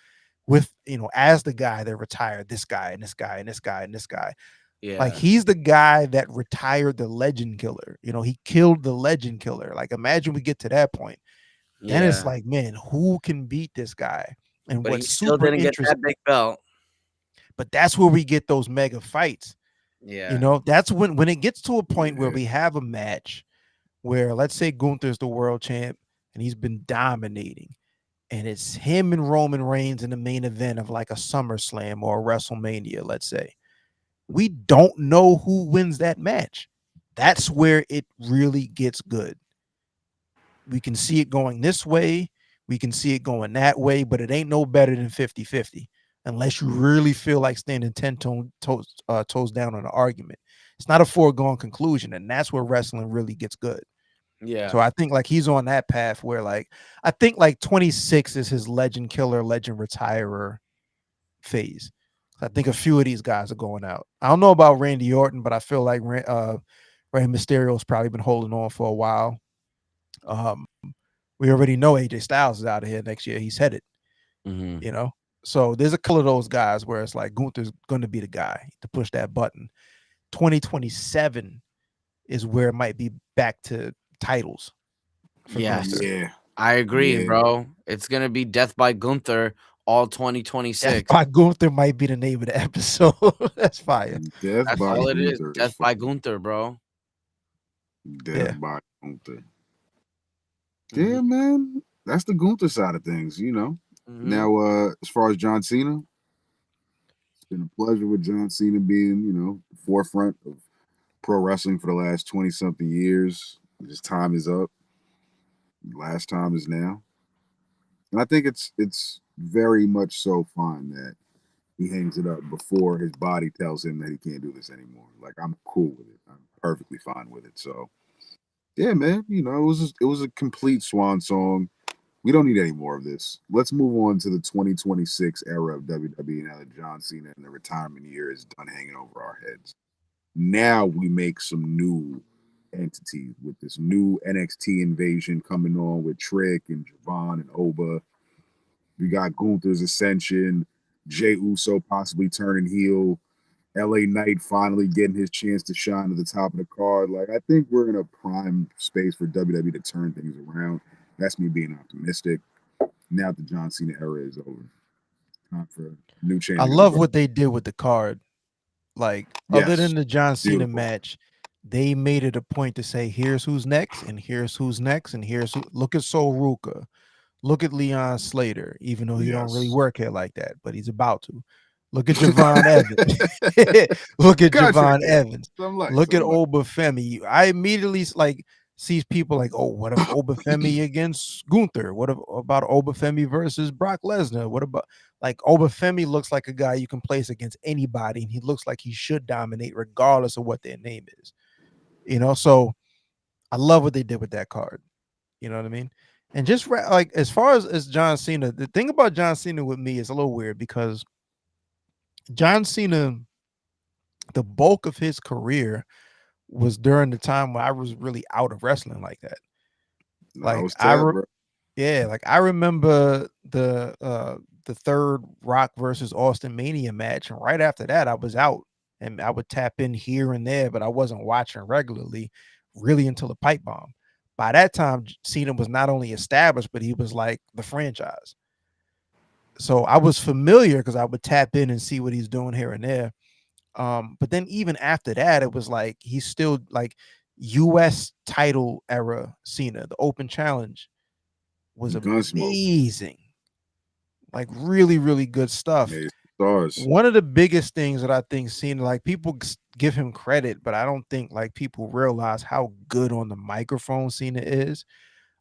Speaker 4: with as the guy that retired this guy and this guy and this guy and this guy, like
Speaker 3: yeah,
Speaker 4: he's the guy that retired the legend killer. He killed the legend killer. Like imagine we get to that point. Then it's
Speaker 3: yeah.
Speaker 4: like, man, who can beat this guy? And
Speaker 3: But he
Speaker 4: what's
Speaker 3: still
Speaker 4: super
Speaker 3: didn't get
Speaker 4: interesting,
Speaker 3: that big belt.
Speaker 4: but that's where we get those mega fights.
Speaker 3: Yeah,
Speaker 4: That's when it gets to a point where
Speaker 2: Yeah.
Speaker 4: we have a match where let's say Gunther's the world champ and he's been dominating. And it's him and Roman Reigns in the main event of like a SummerSlam or a WrestleMania, let's say. We don't know who wins that match. That's where it really gets good. We can see it going this way, we can see it going that way, but it ain't no better than 50-50 unless you really feel like standing 10 toes down on an argument. It's not a foregone conclusion, and that's where wrestling really gets good.
Speaker 3: yeah,
Speaker 4: So I think like he's on that path where like I think like 26 is his legend killer, legend retirer phase. I think a few of these guys are going out. I don't know about Randy Orton, but I feel like Rey Mysterio's probably been holding on for a while. Um, we already know AJ Styles is out of here next year. He's headed,
Speaker 3: hmm,
Speaker 4: you know. So there's a couple of those guys where it's like Gunther's going to be the guy to push that button. 2027 is where it might be back to titles for Gunther.
Speaker 3: yes.
Speaker 2: Yeah.
Speaker 3: I agree,
Speaker 2: Yeah.
Speaker 3: bro. It's gonna be Death by Gunther all
Speaker 4: Death
Speaker 3: 2026.
Speaker 4: by Gunther might be the name of the episode. That's fire.
Speaker 2: Death
Speaker 3: That's
Speaker 2: by
Speaker 3: all it is.
Speaker 2: Gunther is
Speaker 3: Death by
Speaker 2: funny.
Speaker 3: Gunther, bro.
Speaker 2: Death
Speaker 4: Yeah.
Speaker 2: by Gunther.
Speaker 3: Hmm,
Speaker 2: Yeah, man. That's the Gunther side of things,
Speaker 3: hmm.
Speaker 2: Now, as far as John Cena, it's been a pleasure with John Cena being, the forefront of pro wrestling for the last 20 something years. His time is up. Last time is now. And I think it's very much so fine that he hangs it up before his body tells him that he can't do this anymore. Like I'm cool with it. I'm perfectly fine with it. So yeah, man. It was a complete swan song. We don't need any more of this. Let's move on to the 2026 era of WWE now that John Cena and the retirement year is done hanging over our heads. Now we make some new entities with this new NXT invasion coming on with Trick and Javon and Oba. We got Gunther's ascension, Jay Uso possibly turning heel, LA Knight finally getting his chance to shine at the top of the card. Like, I think we're in a prime space for WWE to turn things around. That's me being optimistic. Now the John Cena era is over. Time for new
Speaker 4: I
Speaker 2: champion.
Speaker 4: love what they did with the card. Like, other
Speaker 2: Yes,
Speaker 4: than the John Cena
Speaker 2: beautiful.
Speaker 4: match, they made it a point to say, here's who's next, and here's who's next, and here's who. Look at Sol Ruka. Look at Leon Slater, even though he don't really
Speaker 2: Yes.
Speaker 4: work here like that, but he's about to. Look at Javon Evans. Look at Javon
Speaker 2: Contract, yeah.
Speaker 4: Evans.
Speaker 2: Some light,
Speaker 4: Look at
Speaker 2: some light.
Speaker 4: Obafemi. I immediately like sees people like, oh, what if Obafemi against Gunther? What about Obafemi versus Brock Lesnar? What about like Obafemi looks like a guy you can place against anybody, and he looks like he should dominate regardless of what their name is. You know, so I love what they did with that card. You know what I mean? And just like as far as John Cena, the thing about John Cena with me is a little weird because John Cena, the bulk of his career was during the time when I was really out of wrestling like that.
Speaker 2: I was tapped, bro.
Speaker 4: Yeah, like I remember the third Rock versus Austin Mania match, and right after that, I was out, and I would tap in here and there, but I wasn't watching regularly, really until the pipe bomb. By that time, Cena was not only established, but he was like the franchise. So I was familiar because I would tap in and see what he's doing here and there. But then even after that, it was like he's still like US title era Cena, the open challenge was amazing. Like really, really good stuff.
Speaker 2: Yeah, stars.
Speaker 4: One of the biggest things that I think Cena, like people give him credit, but I don't think like people realize how good on the microphone Cena is.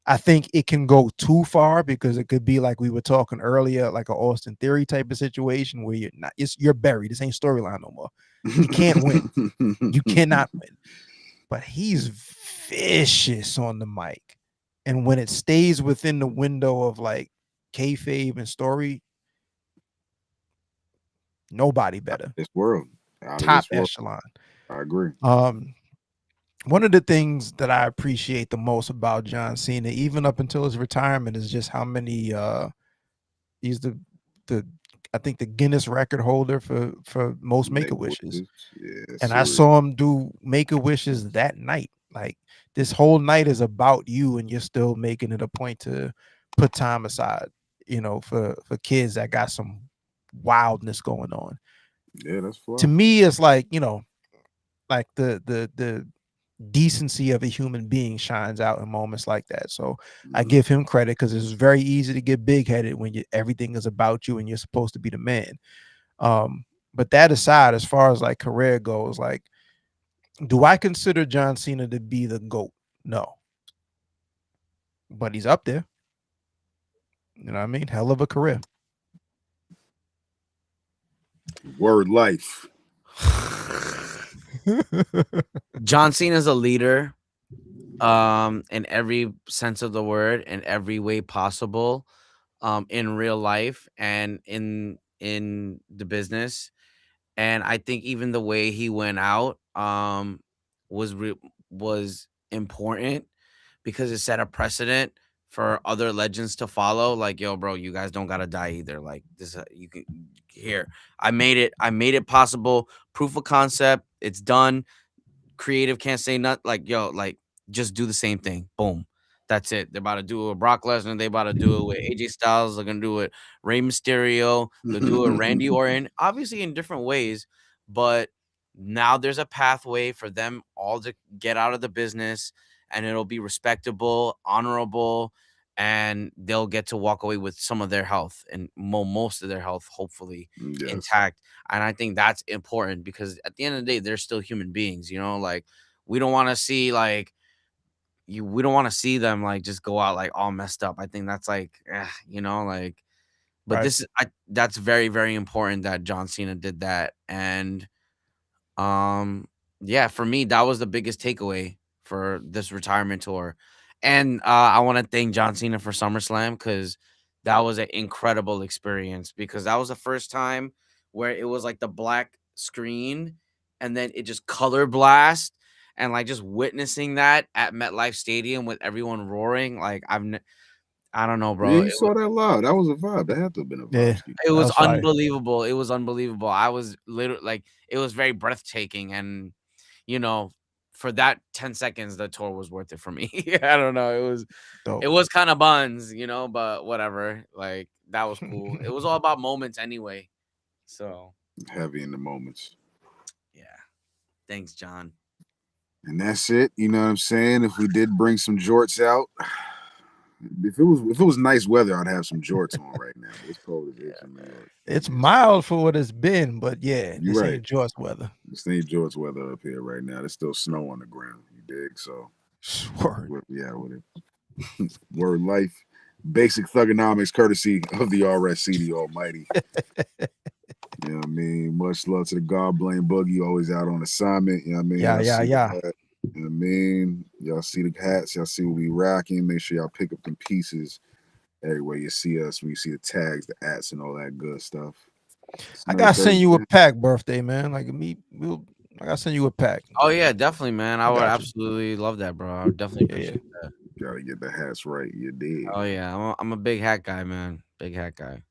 Speaker 4: I think it can go too far because it could be like we were talking earlier, like an Austin Theory type of situation where you're buried. This ain't storyline no more. You can't win. You cannot win. But he's vicious on the mic. And when it stays within the window of like kayfabe and story, nobody better.
Speaker 2: This world.
Speaker 4: Top echelon.
Speaker 2: I agree.
Speaker 4: One of the things that I appreciate the most about John Cena, even up until his retirement, is just how many he's the I think the Guinness record holder for most Make-A-Wishes.
Speaker 2: Yeah,
Speaker 4: and I saw him do Make-A-Wishes that night. Like this whole night is about you, and you're still making it a point to put time aside, you know, for kids that got some wildness going on.
Speaker 2: Yeah, that's fun.
Speaker 4: To me, it's like, you know, like the decency of a human being shines out in moments like that. So I give him credit because it's very easy to get big-headed when everything is about you and you're supposed to be the man. But that aside, as far as like career goes, like, do I consider John Cena to be the GOAT? No. But he's up there. You know what I mean? Hell of a career.
Speaker 2: Word life.
Speaker 3: John Cena's a leader in every sense of the word, in every way possible, in real life and in the business. And I think even the way he went out was important because it set a precedent for other legends to follow. Like, yo, bro, you guys don't gotta die either. Like this, you can here. I made it possible. Proof of concept. It's done. Creative can't say nothing. Like, yo, like just do the same thing. Boom. That's it. They're about to do it with Brock Lesnar. They about to do it with AJ Styles. They're gonna do it Rey Mysterio. They'll do it Randy Orton. Obviously in different ways, but now there's a pathway for them all to get out of the business, and it'll be respectable, honorable, and they'll get to walk away with some of their health and most of their health, hopefully intact. And I think that's important because at the end of the day, they're still human beings. You know, like we don't want to see we don't want to see them like just go out like all messed up. I think that's like, you know, like, but
Speaker 4: right.
Speaker 3: That's very, very important that John Cena did that. And yeah, for me, that was the biggest takeaway for this retirement tour. And I want to thank John Cena for SummerSlam because that was an incredible experience because that was the first time where it was like the black screen and then it just color blast, and like just witnessing that at MetLife Stadium with everyone roaring, like I don't know, bro.
Speaker 2: Yeah, you saw that live. That was a vibe. That had to have been a vibe.
Speaker 4: Yeah,
Speaker 3: It
Speaker 4: that
Speaker 3: was
Speaker 4: was fire.
Speaker 3: unbelievable. It was unbelievable. I was literally like, it was very breathtaking, and you know, for that 10 seconds, the tour was worth it for me. I don't know.
Speaker 4: Dope.
Speaker 3: It was kind of buns, you know, but whatever. Like that was cool. It was all about moments anyway. So
Speaker 2: Heavy in the moments.
Speaker 3: yeah. Thanks, John.
Speaker 2: And that's it. You know what I'm saying? If we did bring some jorts out, if it was nice weather, I'd have some jorts on right now. But it's cold as it's in New York.
Speaker 4: It's mild for what it's been, but yeah,
Speaker 2: You're
Speaker 4: this
Speaker 2: right.
Speaker 4: ain't Jorts weather.
Speaker 2: This ain't jorts weather up here right now. There's still snow on the ground. You dig? So
Speaker 4: Word.
Speaker 2: yeah, with it. Word life. Basic thugonomics courtesy of the RSC, the Almighty. You know what I mean? Much love to the God Blame Boogie, always out on assignment. You know what I mean?
Speaker 4: Yeah.
Speaker 2: You know what I mean? Y'all see the hats, y'all see what we rocking. Make sure y'all pick up them pieces everywhere you see us, when you see the tags, the ats, and all that good stuff.
Speaker 4: I gotta send you a pack, birthday, man. Like I gotta send you a pack.
Speaker 3: Oh yeah, definitely, man. I would
Speaker 4: got you.
Speaker 3: absolutely love that, bro. I would definitely appreciate that.
Speaker 2: Gotta get the hats right. You dig?
Speaker 3: Oh yeah, I'm a big hat guy, man. Big hat guy.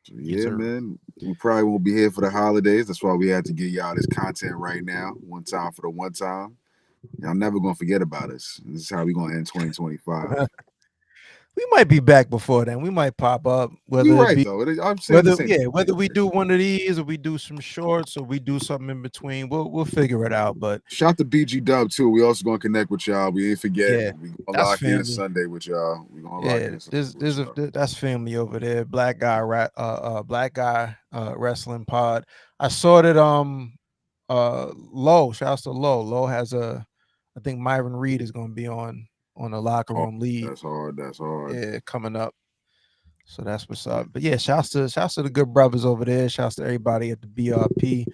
Speaker 2: So, yeah, man. We probably won't be here for the holidays. That's why we had to get y'all this content right now. One time for the one time. Y'all never gonna forget about us. This is how we gonna end 2025.
Speaker 4: We might be back before then. We might pop up. Whether
Speaker 2: You're
Speaker 4: it
Speaker 2: right,
Speaker 4: be
Speaker 2: though. I'm saying
Speaker 4: whether we do one of these or we do some shorts or we do something in between, we'll figure it out. But
Speaker 2: shout to BG Dub too. We also gonna connect with y'all. We ain't forget.
Speaker 4: Yeah,
Speaker 2: We
Speaker 4: that's
Speaker 2: gonna lock in
Speaker 4: family.
Speaker 2: Sunday with y'all. We gonna lock in Sunday
Speaker 4: that's family over there. Black guy wrestling pod. I saw that Low, shouts to Low. Low has I think Myron Reed is gonna be on the locker room lead.
Speaker 2: That's hard.
Speaker 4: Yeah, coming up. So that's what's up. But yeah, shouts to the good brothers over there. Shouts to everybody at the BRP.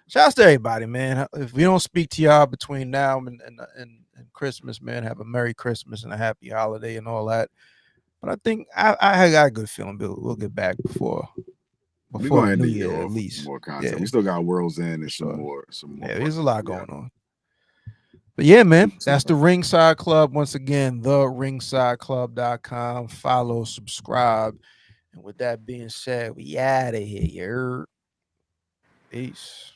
Speaker 4: Shouts to everybody, man. If we don't speak to y'all between now and Christmas, man, have a Merry Christmas and a Happy Holiday and all that. But I think I got a good feeling we'll get back before
Speaker 2: the
Speaker 4: New Year at least.
Speaker 2: More content. Yeah. We still got World's End and some more.
Speaker 4: Yeah, there's a lot going on. But yeah, man, that's the Ringside Club. Once again, theringsideclub.com. Follow, subscribe. And with that being said, we out of here. Peace.